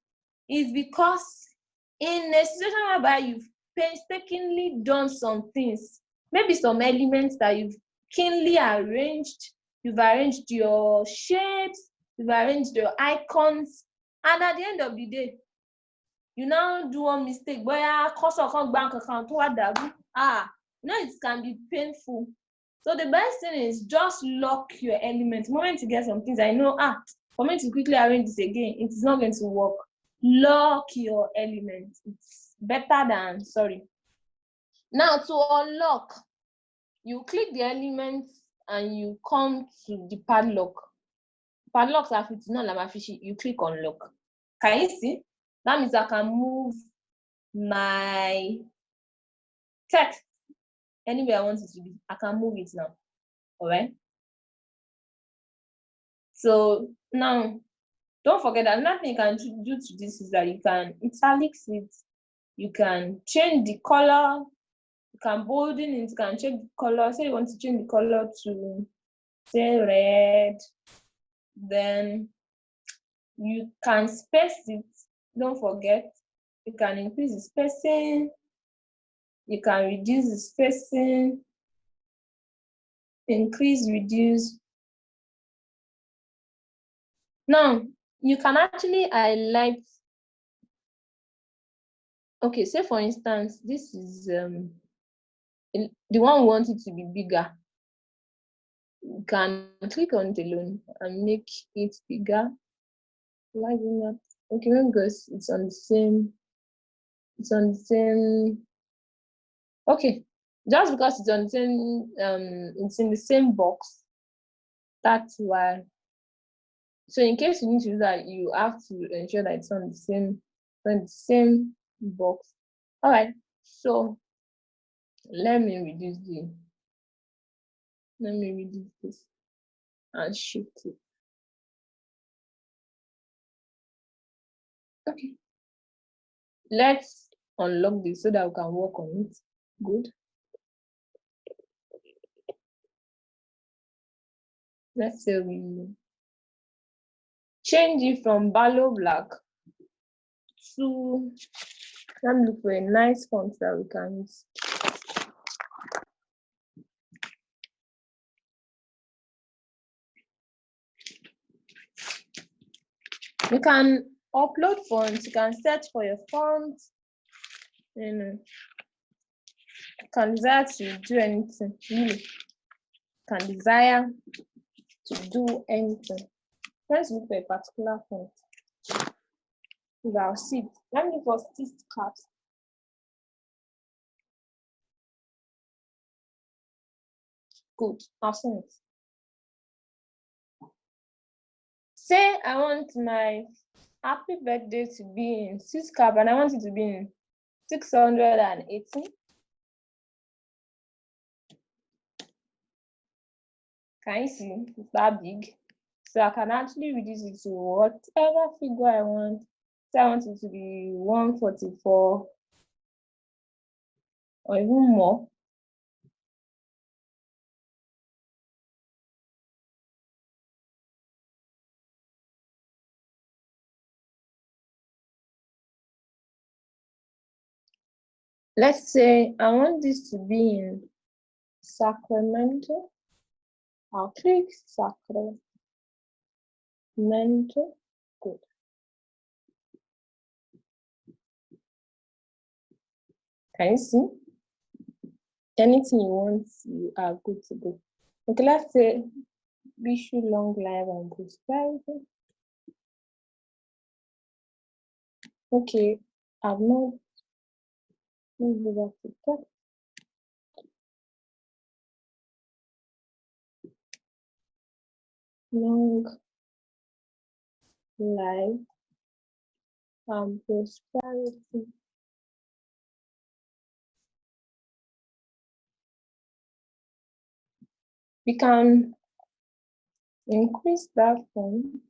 is because in a situation whereby you've painstakingly done some things, maybe some elements that you've keenly arranged, you've arranged your shapes, you've arranged your icons, and at the end of the day, you now do one mistake, but bank account, it can be painful. So the best thing is just lock your elements. The moment you get some things, I know, for me to quickly arrange this again, it is not going to work. Lock your elements. It's better than, sorry. Now to unlock, you click the elements and you come to the padlock. Padlocks are 59 you click unlock. Can you see? That means I can move my text anywhere I want it to be. I can move it now. All right. So now, don't forget that another thing you can do to this is that you can italics it. You can change the color. You can bolden it. You can change the color. Say you want to change the color to, say, red. Then you can space it. Don't forget. You can increase the spacing. You can reduce the spacing. Increase, reduce. Now, you can actually highlight. Okay, say for instance, this is the one we want it to be bigger. You can click on it alone and make it bigger. Like that. Okay, because it's on the same. Okay, just because it's on the same, it's in the same box. That's why. So in case you need to do that, you have to ensure that it's on the same box. All right. So let me reduce this and shift it. Okay. Let's unlock this so that we can work on it. Good. Let's say we change it from Barlow Black to, let me look for a nice font that we can use. You can upload fonts, you can search for your font, Can desire to do anything, really. Can desire to do anything. Let's look for a particular font. I'll see it. Let me first test caps. Good, I'll send it. Say I want my happy birthday to be in 6 cap and I want it to be in 680. Can you see? It's that big. So I can actually reduce it to whatever figure I want. So I want it to be 144 or even more. Let's say I want this to be in Sacramento. I'll click Sacramento. Good. Can you see? Anything you want, you are good to go. Okay, let's say wish you long life and prosperity. Okay, I've not moved over to text. Long life and prosperity. We can increase that font.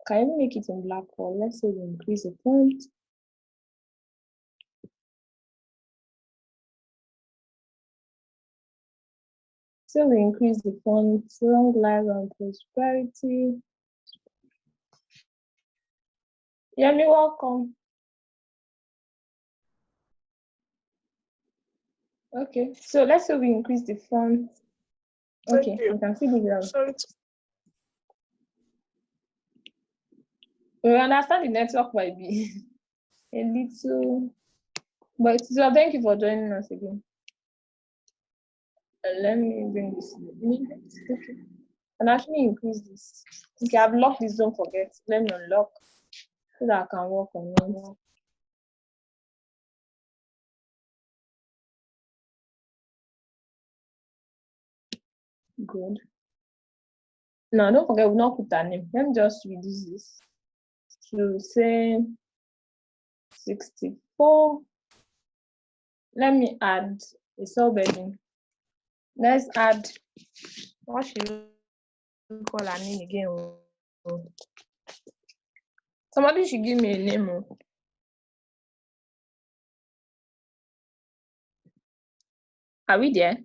Can you make it in black or let's say we increase the font. So we increase the font, long life and prosperity. Yeah, you're welcome. Okay, so let's say we increase the font. Okay, you can see the ground. We understand the network might be a little, but so thank you for joining us again. Let me bring this. Okay. And actually increase this. Okay, I've locked this, don't forget. Let me unlock so that I can work on it. Good. Now don't forget, we'll not put that name. Let me just reduce this to say 64. Let me add a cell bedding. Let's add, what should we call her name again? Somebody should give me a name. Are we there?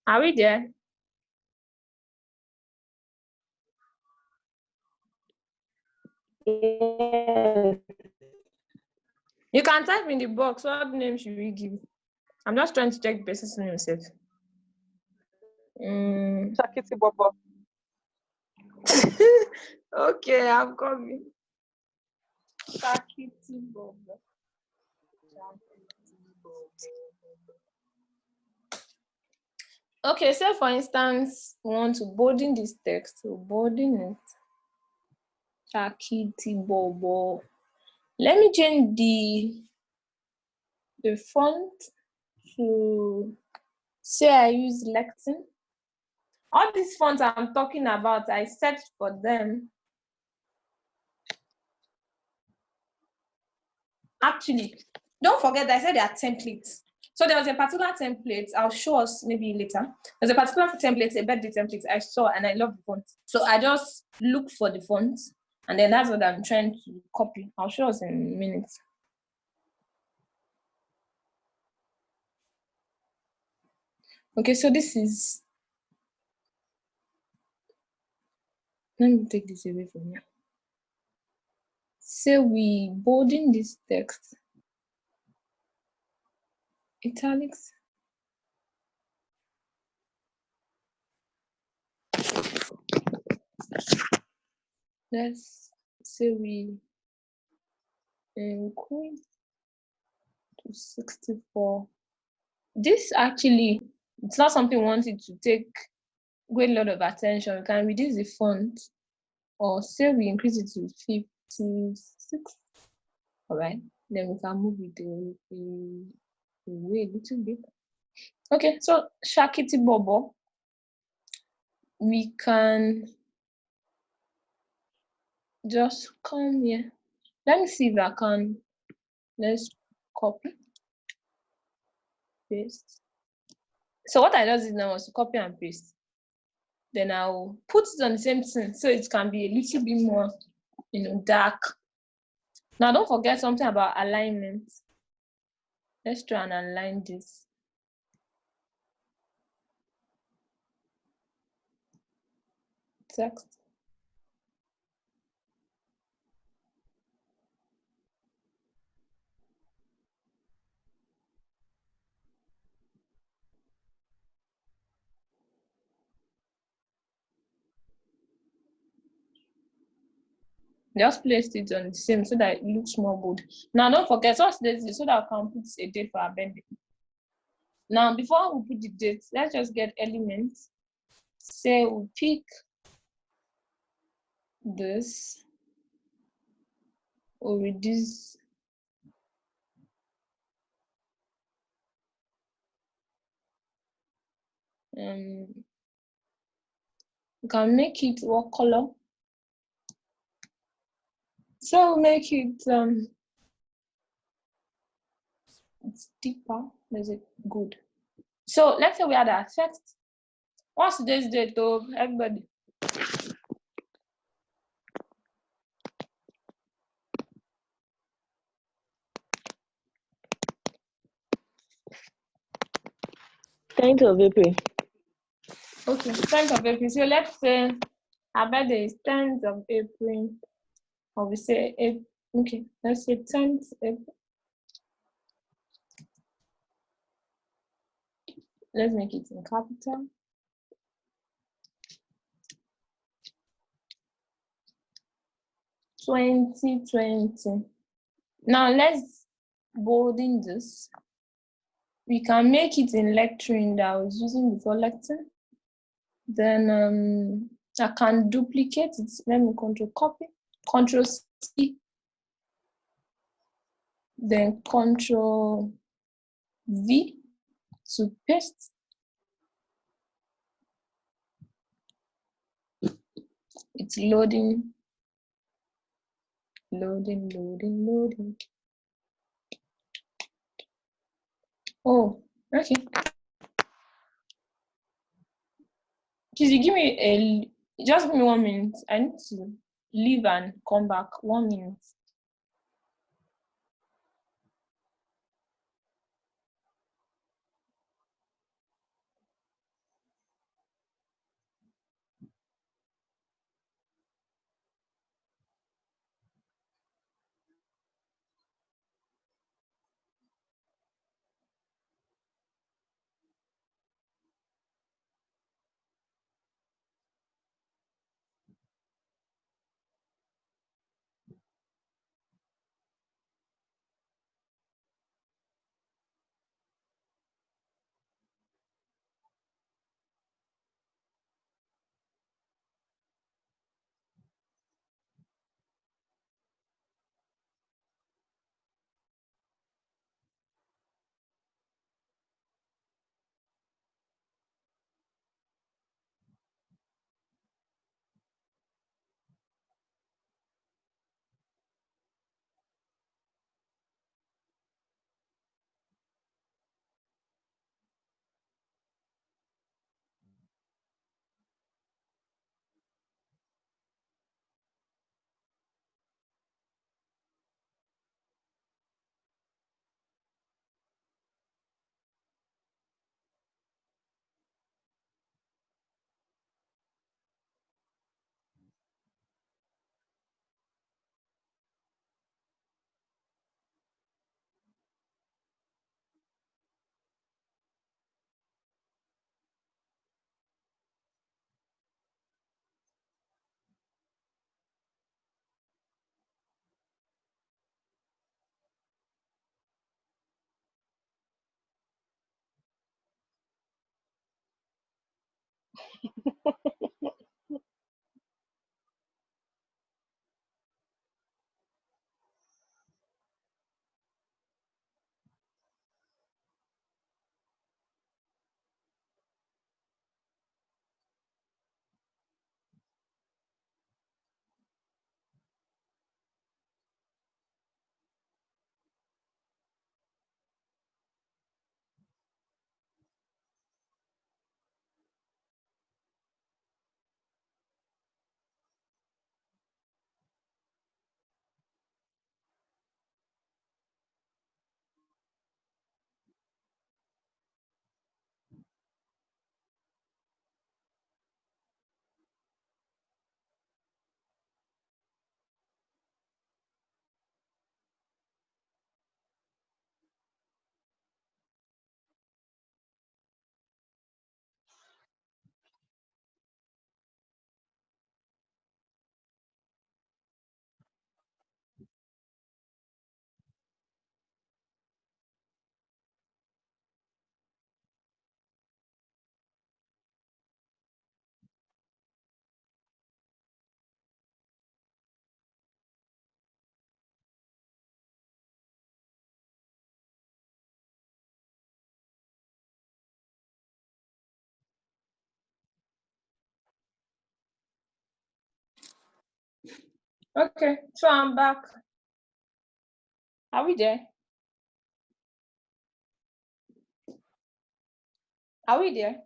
Are we there? Yes. You can type in the box. What name should we give? I'm just trying to check the person's name himself. Chakiti Bobo. Okay, I'm coming. Chakiti Bobo. Okay, so for instance, we want to bolding this text. So bolding it. Chakiti Bobo. Let me change the font to say I use Lexin. All these fonts I'm talking about, I searched for them. Actually, don't forget that I said they are templates. So there was a particular template, I'll show us maybe later. There's a particular template, a birthday template I saw and I love the font. So I just look for the font and then that's what I'm trying to copy. I'll show us in minutes. Okay, so this is, let me take this away from here. So we bolding this text, italics. Let's say we increase to 64. This actually, it's not something we want it to take great lot of attention. We can reduce the font, or say we increase it to 56. All right, then we can move it away a little bit. Okay, so Shakiti Bobo, we can just come here. Let me see if I can. Let's copy, paste. So what I just did now was to copy and paste. Then I'll put it on the same thing so it can be a little bit more, dark. Now don't forget something about alignment. Let's try and align this. Text. Just place it on the same so that it looks more bold. Now don't forget what's this so that I can put a date for our birthday. Now before we put the date, let's just get elements. Say we pick this, or reduce we can make it what color. So make it it's deeper. Is it good? So let's say we add our text. What's today's date, though, everybody? Tenth of April. Okay, 10th of April. So let's say our birthday is 10th of April. Or we say April. Okay, let's say 10th April. Let's make it in capital. (2020). Now let's bolden this. We can make it in lecturing that I was using before lecture. Then I can duplicate it. Let me control copy, control C, then control V to paste. It's loading. Oh, okay. Please just give me 1 minute. I need to leave and come back. 1 minute. Okay, so I'm back. Are we there? Are we there?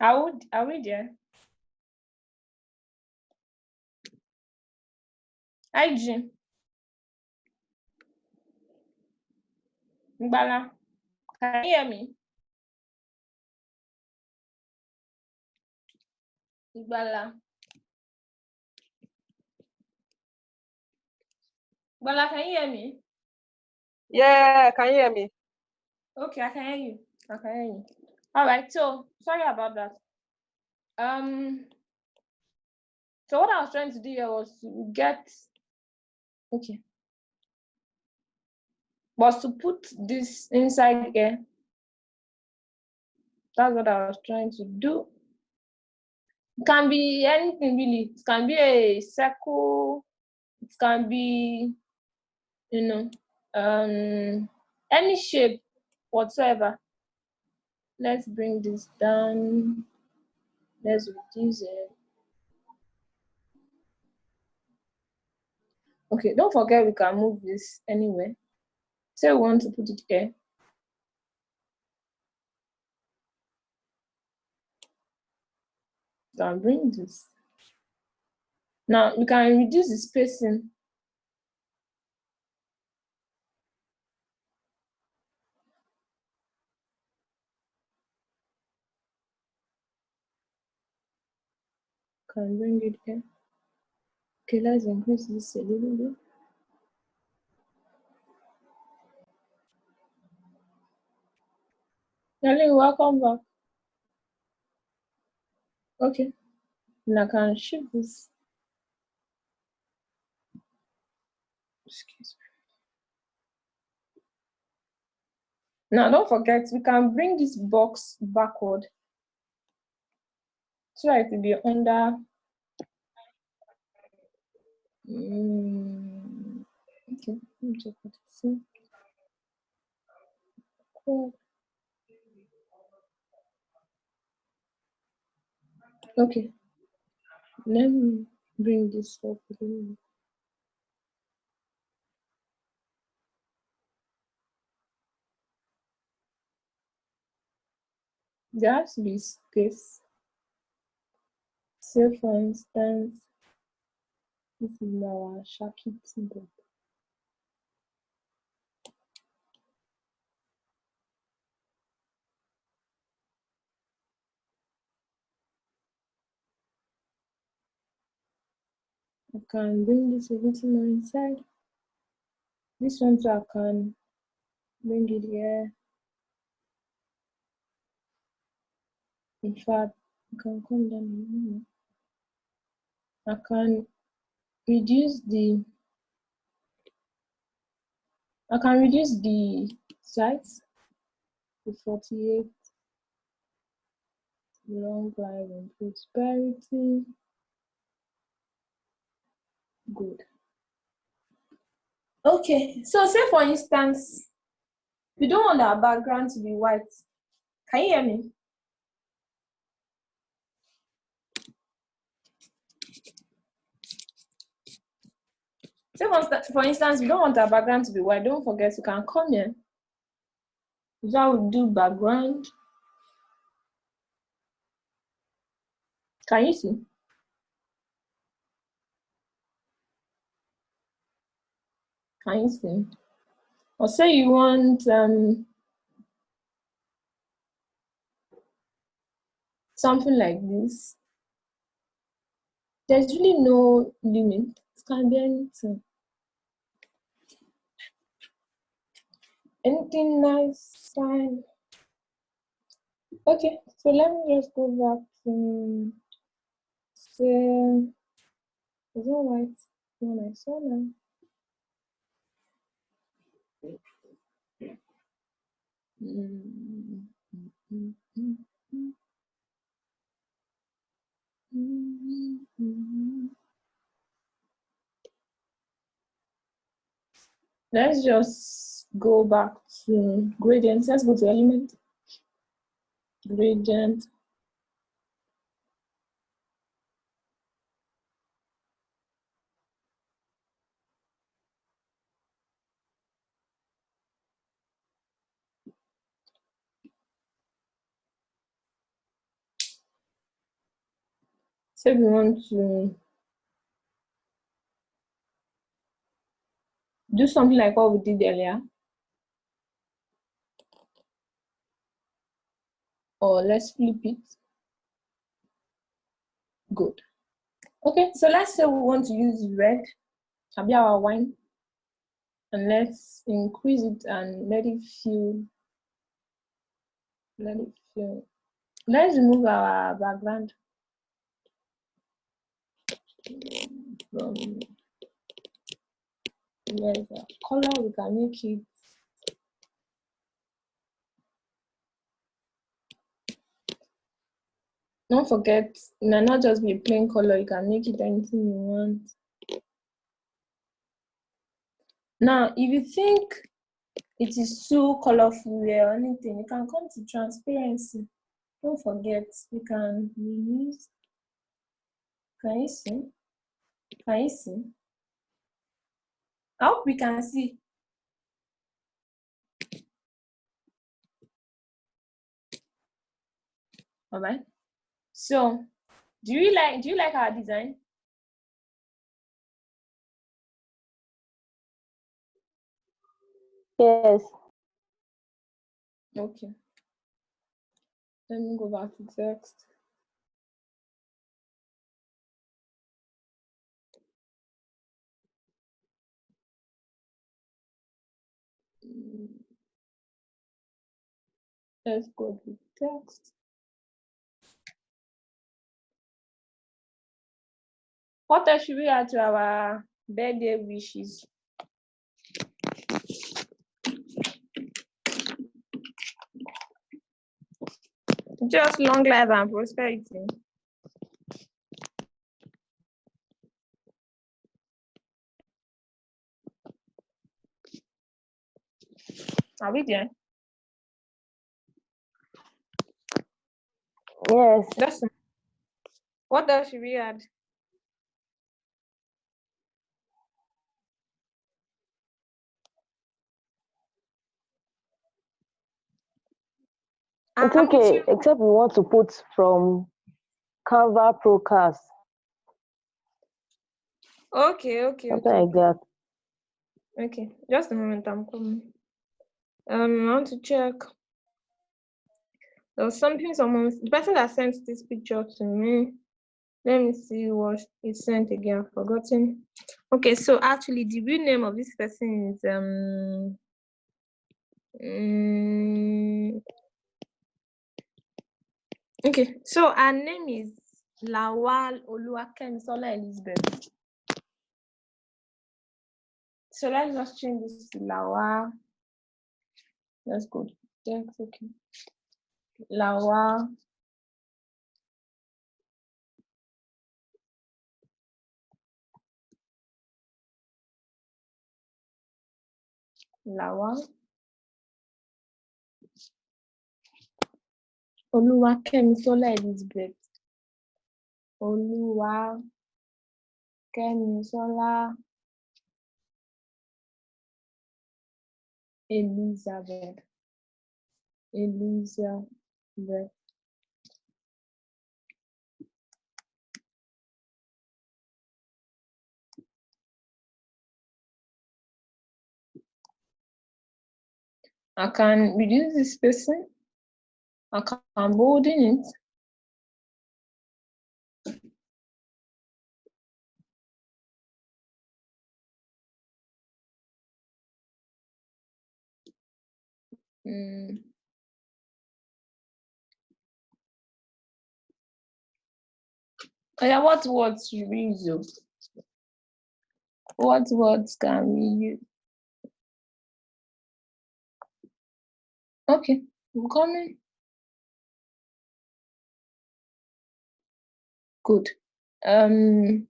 Are we there? IG. Mbala. Can you hear me? Mbala. Mbala, can you hear me? Yeah, can you hear me? Okay, I can hear you. I can hear you. All right, so sorry about that. So what I was trying to do here was to get, okay, was to put this inside here. That's what I was trying to do. It can be anything really. It can be a circle. It can be, you know, any shape whatsoever. Let's bring this down. Let's reduce it. Okay, don't forget we can move this anywhere. Say we want to put it here. Can bring this. Now you can reduce the spacing. Can bring it here. Okay, let's increase this a little bit. Darling, welcome back. Okay, now I can shift this. Excuse me. Now don't forget we can bring this box backward so that it will be under. Okay, let me check what it says. Cool. Okay, let me bring this up a little bit. There has to be space. Say for instance, this is our Shaki board. I can bring this a little more inside. This one too I can Bring it here. In fact, I can come down. I can reduce the size to 48. Long life and prosperity. Good. Okay, so say for instance, we don't want our background to be white. Can you hear me? Say for instance, we don't want our background to be white. Don't forget you can come here. So I will do background. Can you see? Can you see? Or say you want something like this. There's really no limit. It can be anything. Anything nice, fine. Okay, so let me just go back to say, is that white? One I saw now. Let's just go back to gradients. Let's go to element. Gradient. So we want to do something like what we did earlier. Or let's flip it. Good. Okay, so let's say we want to use red, be our wine, and let's increase it and let it fill. Let it fill. Let's remove our background from where is our color. We can make it don't forget, it might not just be a plain color, you can make it anything you want. Now, if you think it is too colorful or anything, you can come to transparency. Don't forget, you can use. Can you see? Can you see? I hope we can see. All right. So, do you like our design? Yes. Okay. Let me go back to text. Let's go to text. What else should we add to our birthday wishes? Just long life and prosperity. Are we there? Yes. That's what else should we add? It's okay, except we want to put from Canva Pro Class. Okay. Something like that. Okay, just a moment, I'm coming. I want to check. There was something the person that sent this picture to me. Let me see what he sent again. I've forgotten. Okay, so actually the real name of this person is Okay, so our name is Lawal Oluwakemisola Elizabeth. So let's just change this to Lawal. Let's go. That's okay. Lawal. Lawal Oluwakemisola Elizabeth. Oluwakemisola Elizabeth. I can reduce this spacing. I can bolding it. Oh yeah, what words you use? What words can we use? Okay, I'm coming. Good. Thinking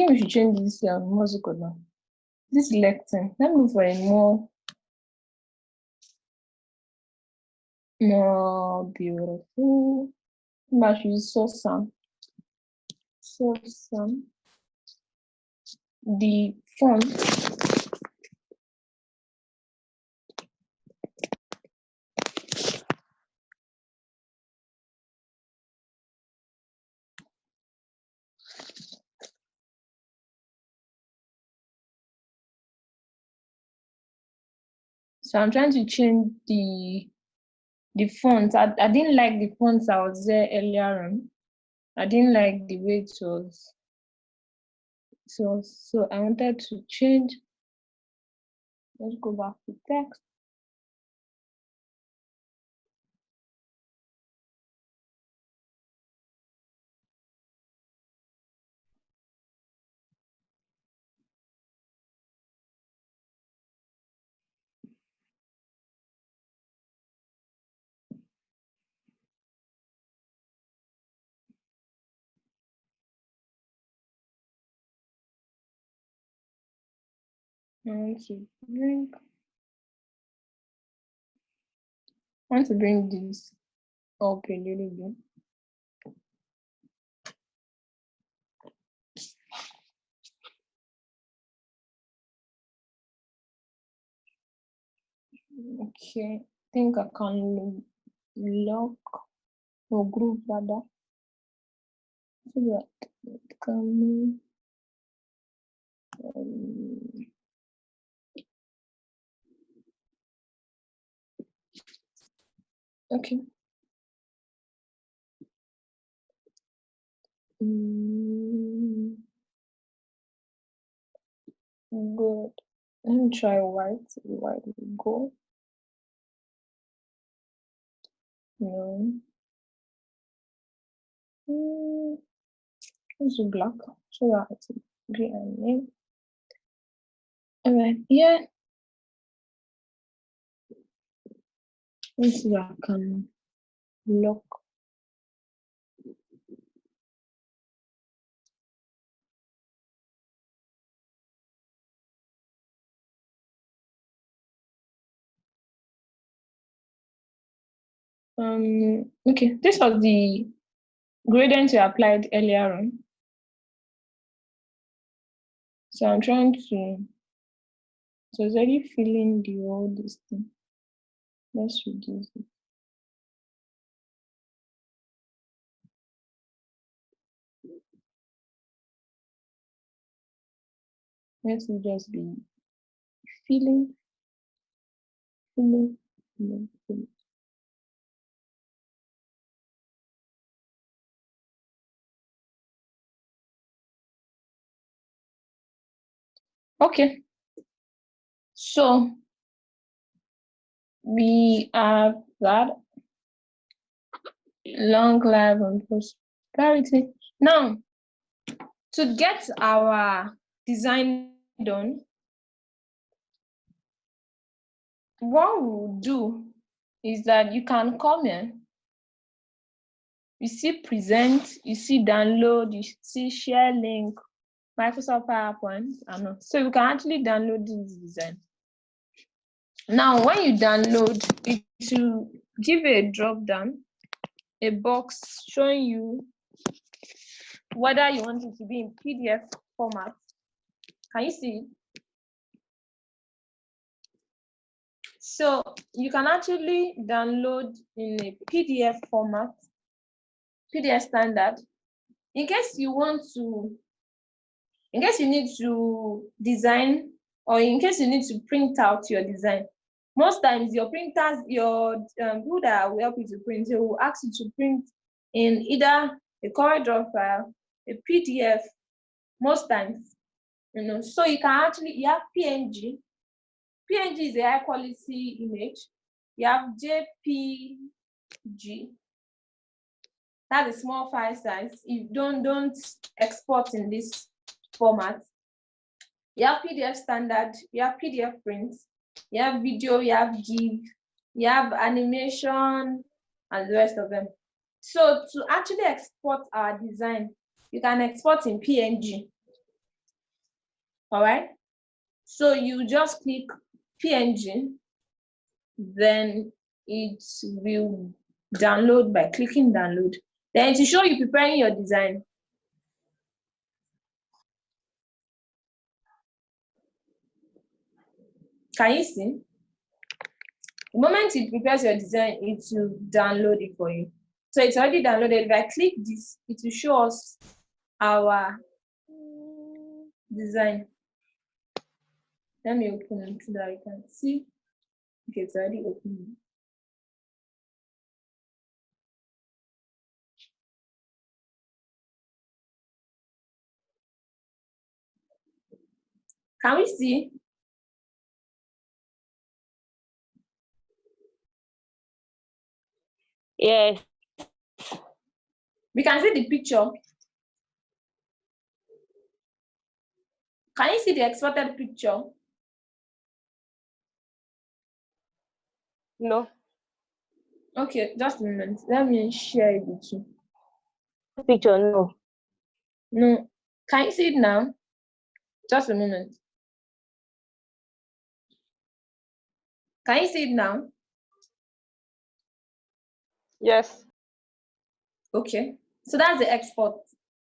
we should change this musical now. This lecture. Let me look for a more beautiful. I should use some. The font. So I'm trying to change the font. I didn't like the fonts I was there earlier on. I didn't like the way it was. So I wanted to change. Let's go back to text. I want to bring this up a little bit. Okay, I think I can lock or group rather, so that it can okay. Good. Let me try white. White will go. No. Let's do black so that it's green and name. And then here, let's see if I can lock. Okay, this was the gradient we applied earlier on. So I'm trying to, so it's already filling the whole this thing. Let's reduce it. Let it just be filling. Okay. So we have that. Long life and prosperity. Now, to get our design done, what we'll do is that you can come in, you see present, you see download, you see share link, Microsoft PowerPoint, so you can actually download this design. Now, when you download, it will give you a drop down, a box showing you whether you want it to be in PDF format. Can you see it? So you can actually download in a PDF format, PDF standard. In case you need to design, or in case you need to print out your design, most times your printers, your people that will help you to print, they will ask you to print in either a CorelDRAW file, a PDF, most times, so you have PNG. PNG is a high quality image. You have JPG. That's a small file size. You don't export in this format. You have PDF standard, you have PDF print, you have video, you have GIF, you have animation, and the rest of them. So to actually export our design, you can export in PNG. All right. So you just click PNG, then it will download by clicking download. Then to show you preparing your design. Can you see? The moment it prepares your design, it will download it for you. So it's already downloaded. If I click this, it will show us our design. Let me open it so that you can see. Okay, it's already open. Can we see? Yes. We can see the picture. Can you see the exported picture? No. Okay, just a minute. Let me share it with you. Picture, no. No. Can you see it now? Just a minute. Can you see it now? Yes. Okay. So that's the export.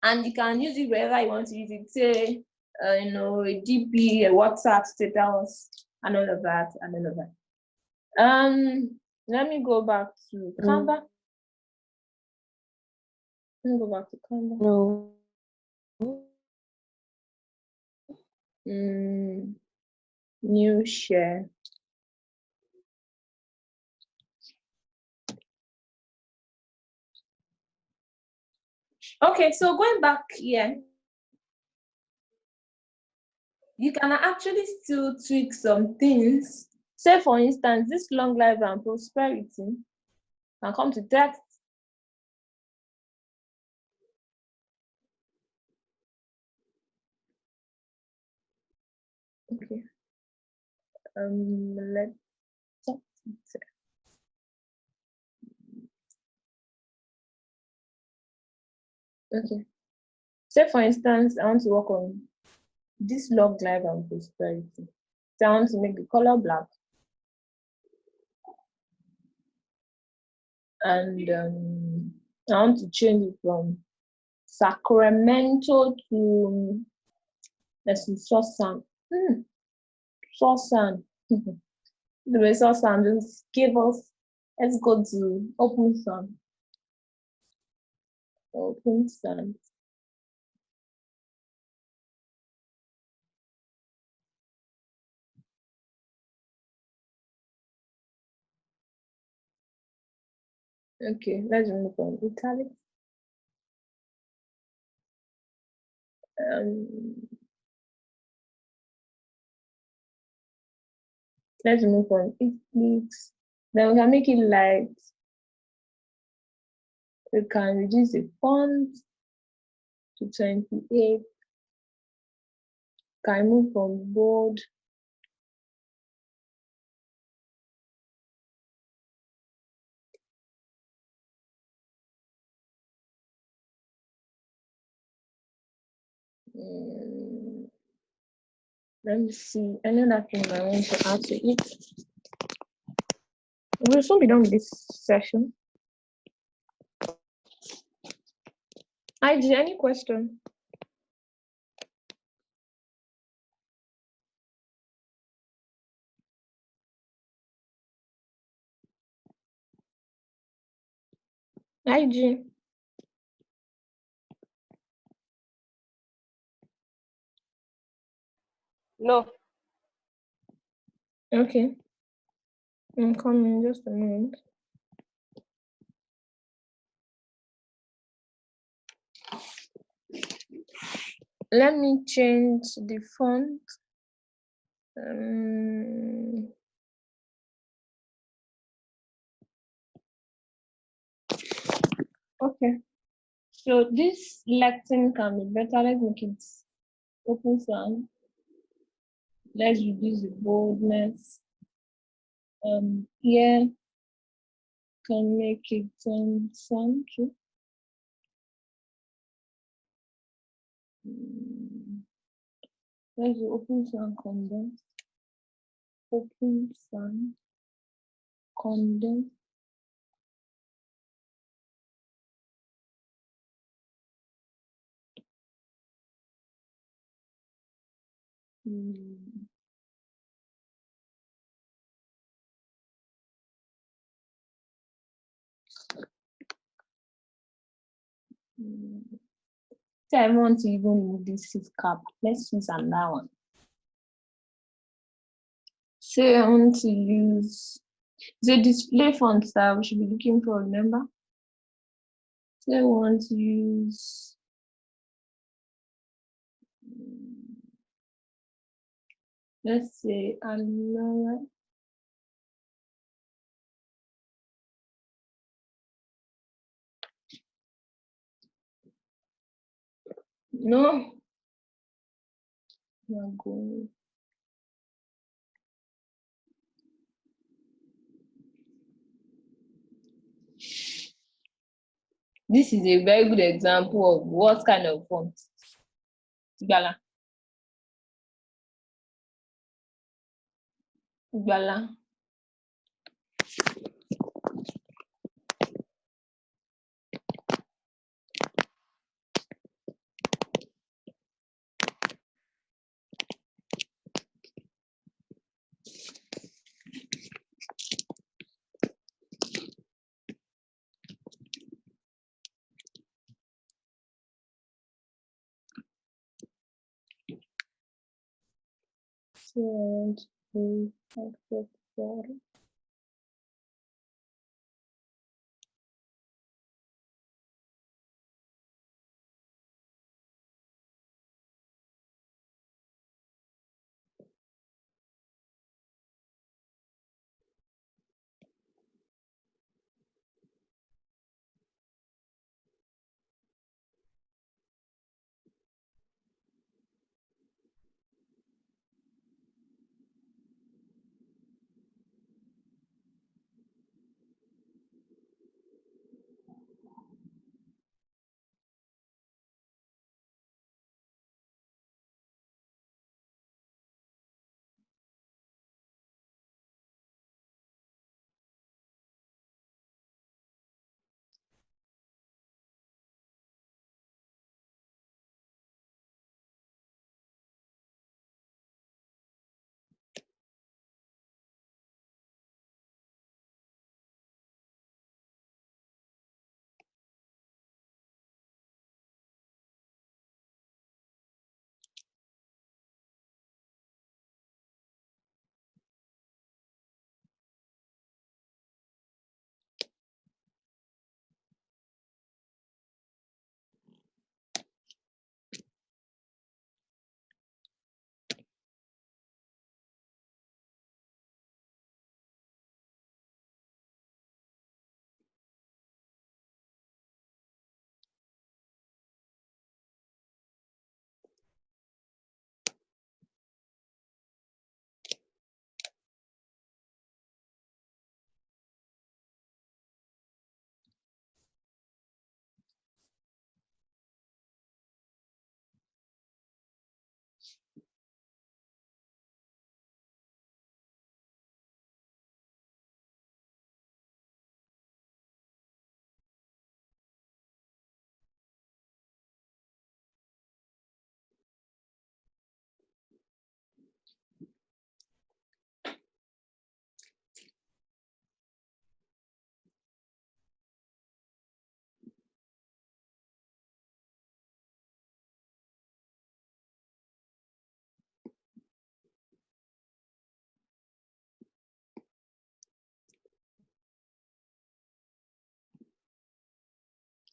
And you can use it wherever you want to use it. Say, a DP, a WhatsApp status, and all of that, and all of that. Let me go back to Canva. Let me go back to Canva. No. New share. Okay, so going back here, you can actually still tweak some things. Say, for instance, this long life and prosperity can come to text. Okay. Let's talk. Okay. Say, for instance, I want to work on this long life and prosperity. So I want to make the color black. And I want to change it from Sacramento to, let's see, Sosan. Sosan. The way Sosan just gave us, let's go to Open Sun. Open Sun. Okay, let's remove from italics. Let's remove from italics. Then we can make it light. We can reduce the font to 28. Can move from bold. Let me see another thing I want to add to it. We'll soon be done with this session. IG, any question? IG. No. Okay. I'm coming just a minute. Let me change the font. Okay. So this selecting can be better. Let's make it open sound. Let's reduce the boldness. Here can make it sound too. Let's do open sound condense. Open sound condense. So I want to even move this shift cap. Let's use another one. Say I want to use the display font that we should be looking for, remember? So I want to use let's say another. No. We are going. This is a very good example of what kind of font. Gbala. Gbala. So I want to accept that.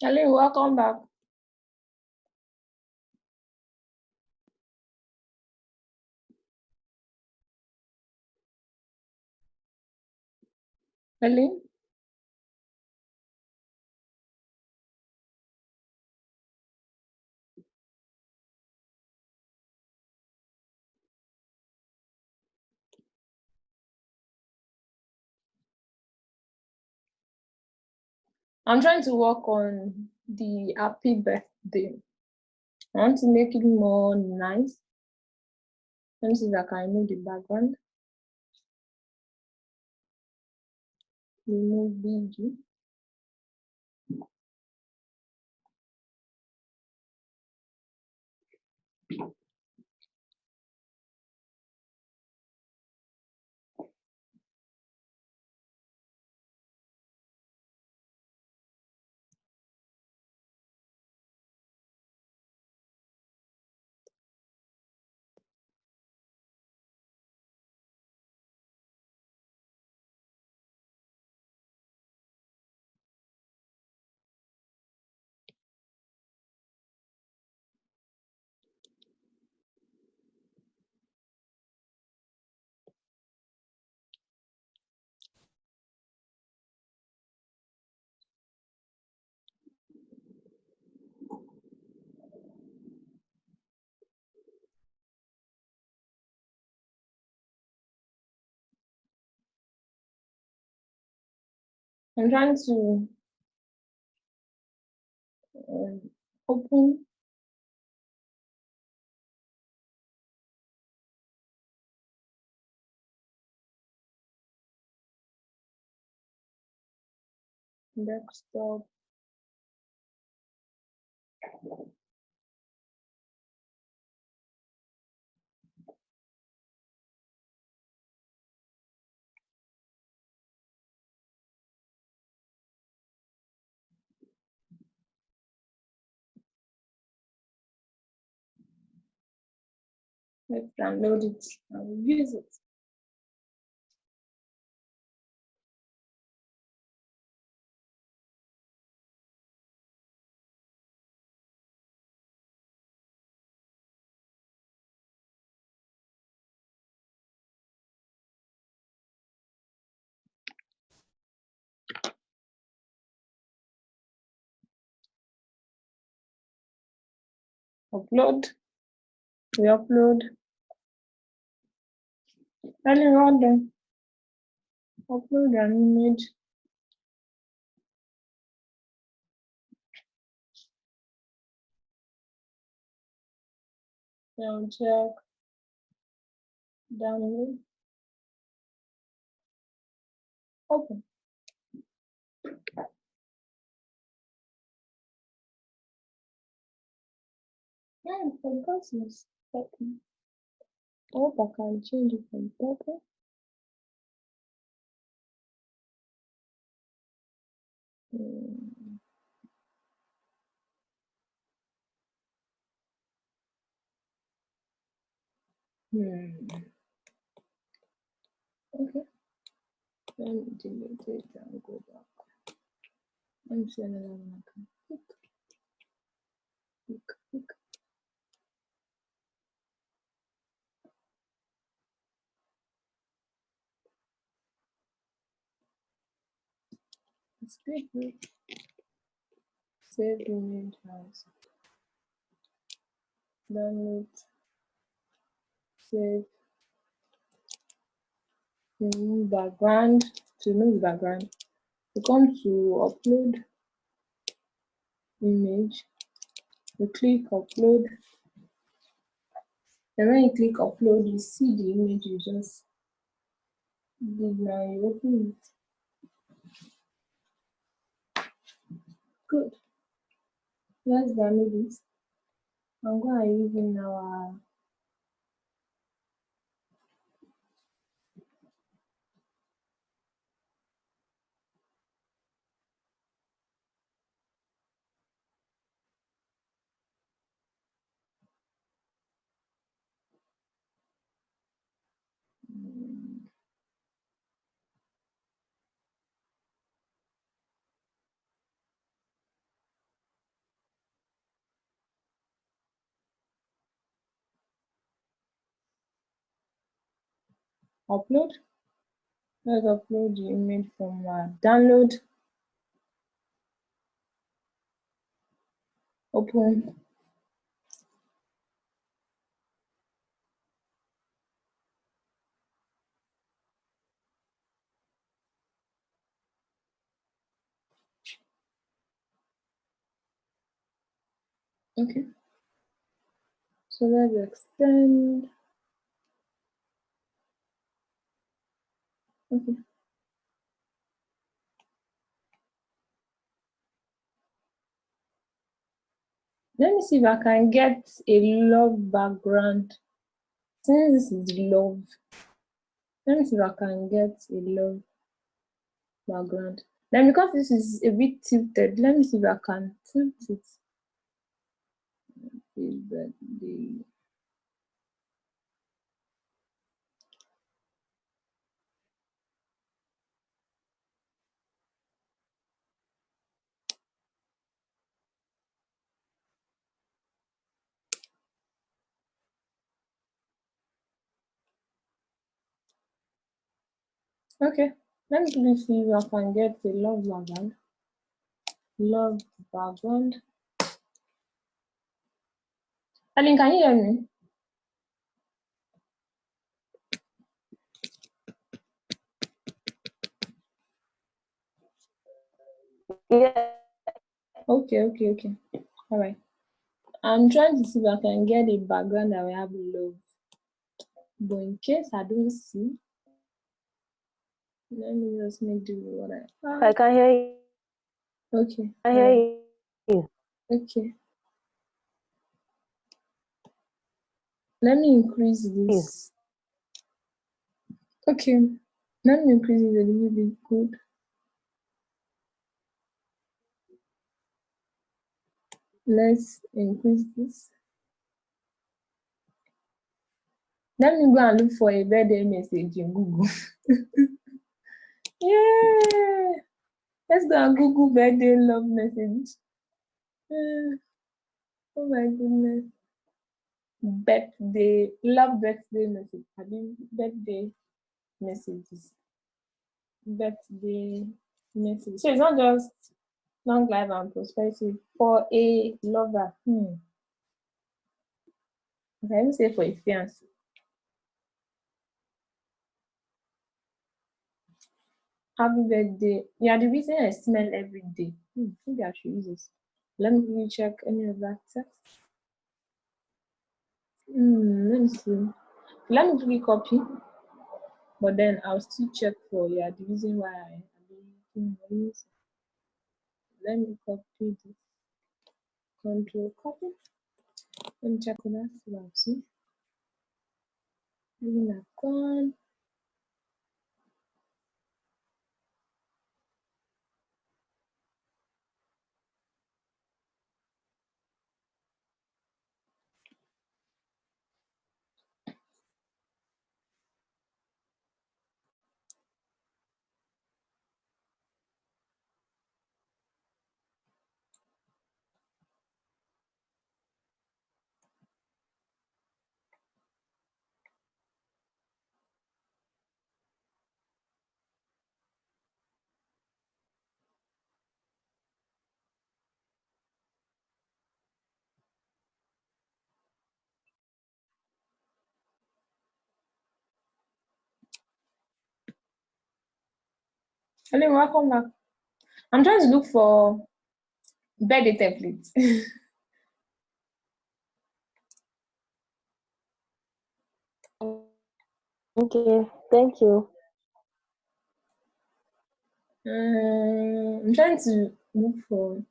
Hello, welcome back. Hello. I'm trying to work on the happy birthday. I want to make it more nice. Let me see if I can remove the background. Remove BG. I'm trying to open desktop. Let's download it and use it. Upload. We upload. Any random. Upload an image. Then check. Download. Open. Yeah, for business. Okay. I hope I can change it from purple. Hmm. Okay. Let me delete it and go back. Let me see another one I can pick. It's good. Save image as download. Save. Remove background. To remove background, you come to upload image. You click upload. And when you click upload, you see the image you just did. Now you open it. Good. Let's download it. I'm going to use in our Upload. Let's upload the image from download. Open. Okay. So let's extend. Okay. Let me see if I can get a love background. Since this is love, let me see if I can get a love background. Then because this is a bit tilted, let me see if I can tilt it. Happy birthday. Okay, let me see if I can get a love background. Love background. Aline, can you hear me? Yeah. Okay. All right. I'm trying to see if I can get a background that will have love. But in case I don't see, let me just make do with what I have. I can hear you. Okay. I hear you. Okay. Let me increase this. Okay. Let me increase it a little bit. Good. Let's increase this. Let me go and look for a birthday message in Google. Yeah. Let's go and Google birthday love message. Oh my goodness. Love birthday message. I mean, birthday messages. Birthday message. So it's not just long life and prosperity for a lover. Okay, let me say for a fiance. Happy birthday. Yeah, the reason I smell every day. Maybe I should use this. Let me really check any of that text. Let me see. Let me really copy, but then I'll still check for the reason why I am. Let me copy this. Control copy. Let me check on that. So I'll see. Leaving that gone. Hello, welcome back. I'm trying to look for birthday templates. Okay, thank you. I'm trying to look for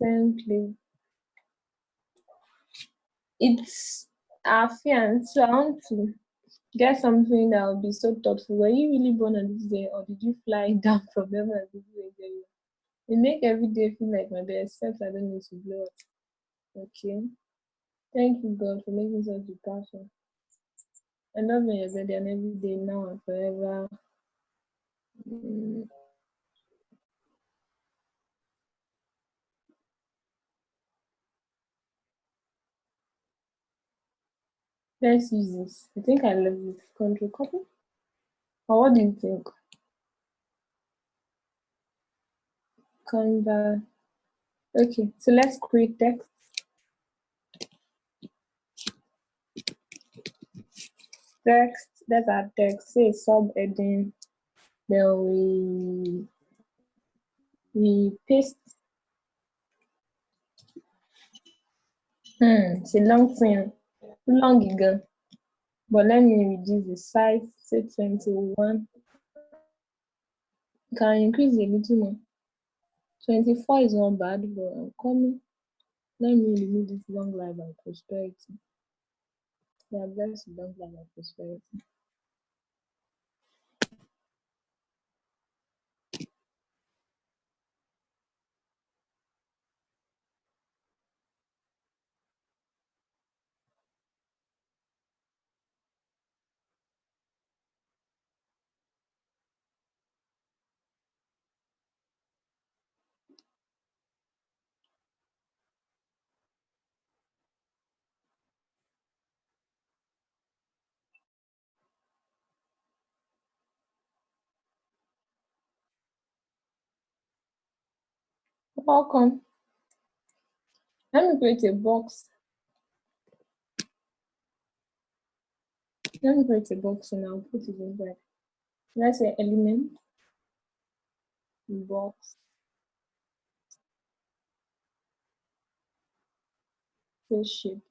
template. It's our fiance, so I want to get something that will be so thoughtful. Were you really born on this day, or did you fly down from heaven and this day? It make every day feel like my day, except I don't need to blow up. Okay. Thank you, God, for making such a person. I love my birthday and every day now and forever. Let's use this. I think I love this. Control copy. Or what do you think? Canva. Okay, so let's create text. Text, that's our text. Say subheading. Then we paste. It's a long thing. Long again. But let me reduce the size. Say 21. Can increase a little more. 24 is not bad, but I'm coming. Let me remove this long life and prosperity. They are blessed with long life and prosperity. Welcome. Let me create a box. Let me create a box and I'll put it inside. Let's say element, box, face shape.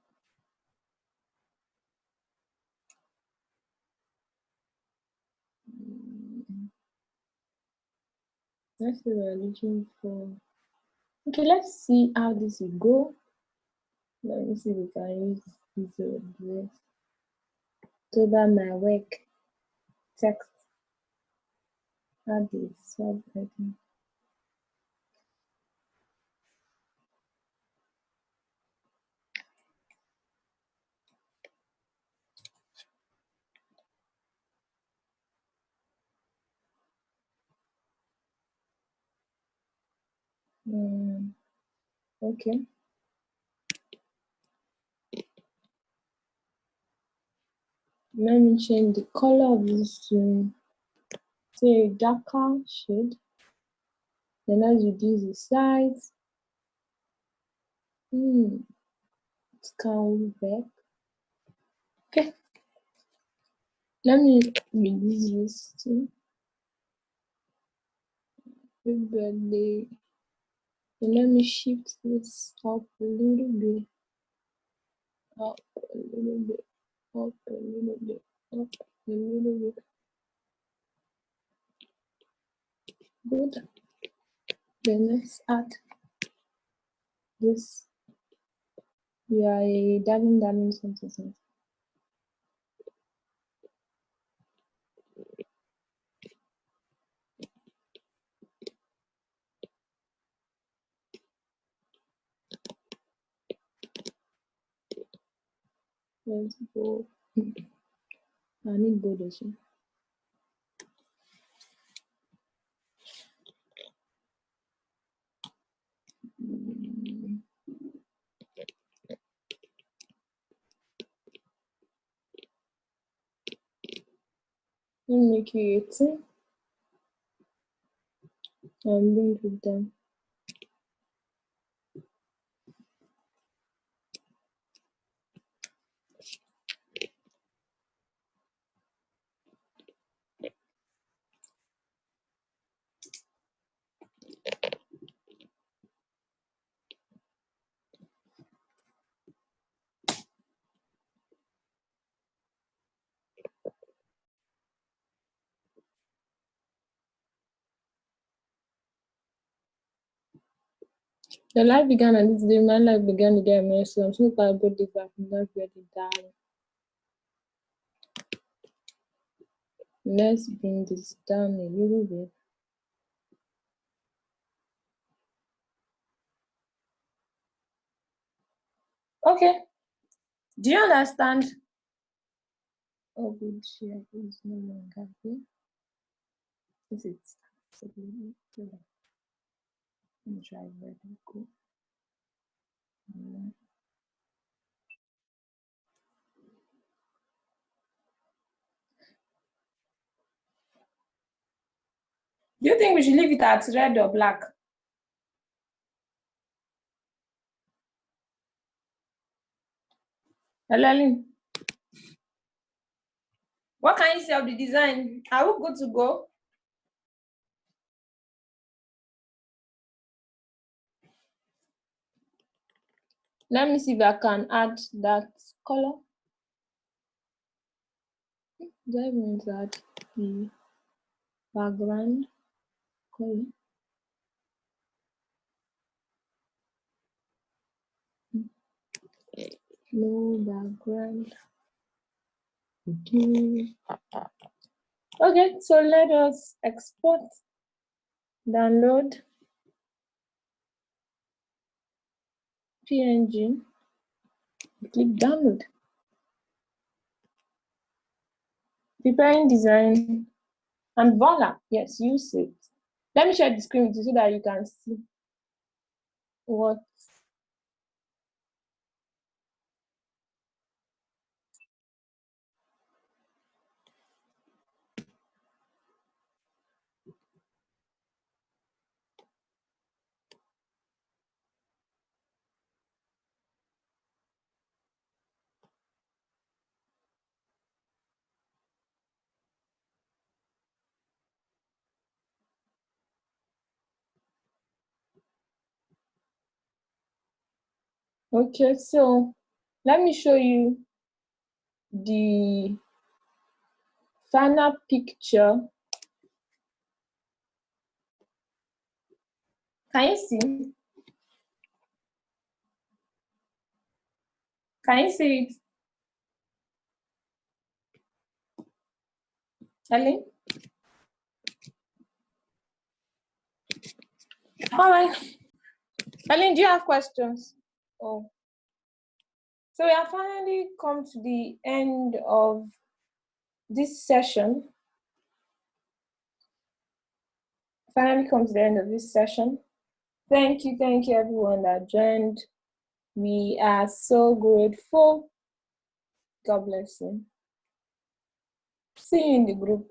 Let's say we're looking for. Okay, let's see how this will go. Let me see if we can use this over my work text. Add the subheading. Okay. Let me change the color of this to say a darker shade. Then let's reduce the size. It can back. Okay. Let me reduce this to big birthday. And let me shift this up a little bit. Up a little bit. Up a little bit. Up a little bit. Good. Then let's add this. We are a darling something. Let's go. I need borders. Let me make you 18 and bring it down. The life began and this day, my life began to get messy. I'm so glad I brought this back from that ready, darling. Let's bring this down a little bit. Okay. Do you understand? Oh, good share is no longer here. This is absolutely good. Let me try where to go. Do you think we should leave it at red or black? Hello. What can you say of the design? Are we good to go? Let me see if I can add that color. Do I even add the background color? No background. Okay, so let us export, download PNG, click download. Preparing design, and voila, yes, use it. Let me share the screen with you so that you can see what. Okay, so let me show you the final picture. Can you see? Can you see it? Ellen? All right. Ellen, do you have questions? Oh. So we have finally come to the end of this session. Finally come to the end of this session. Thank you everyone that joined. We are so grateful. God bless you. See you in the group.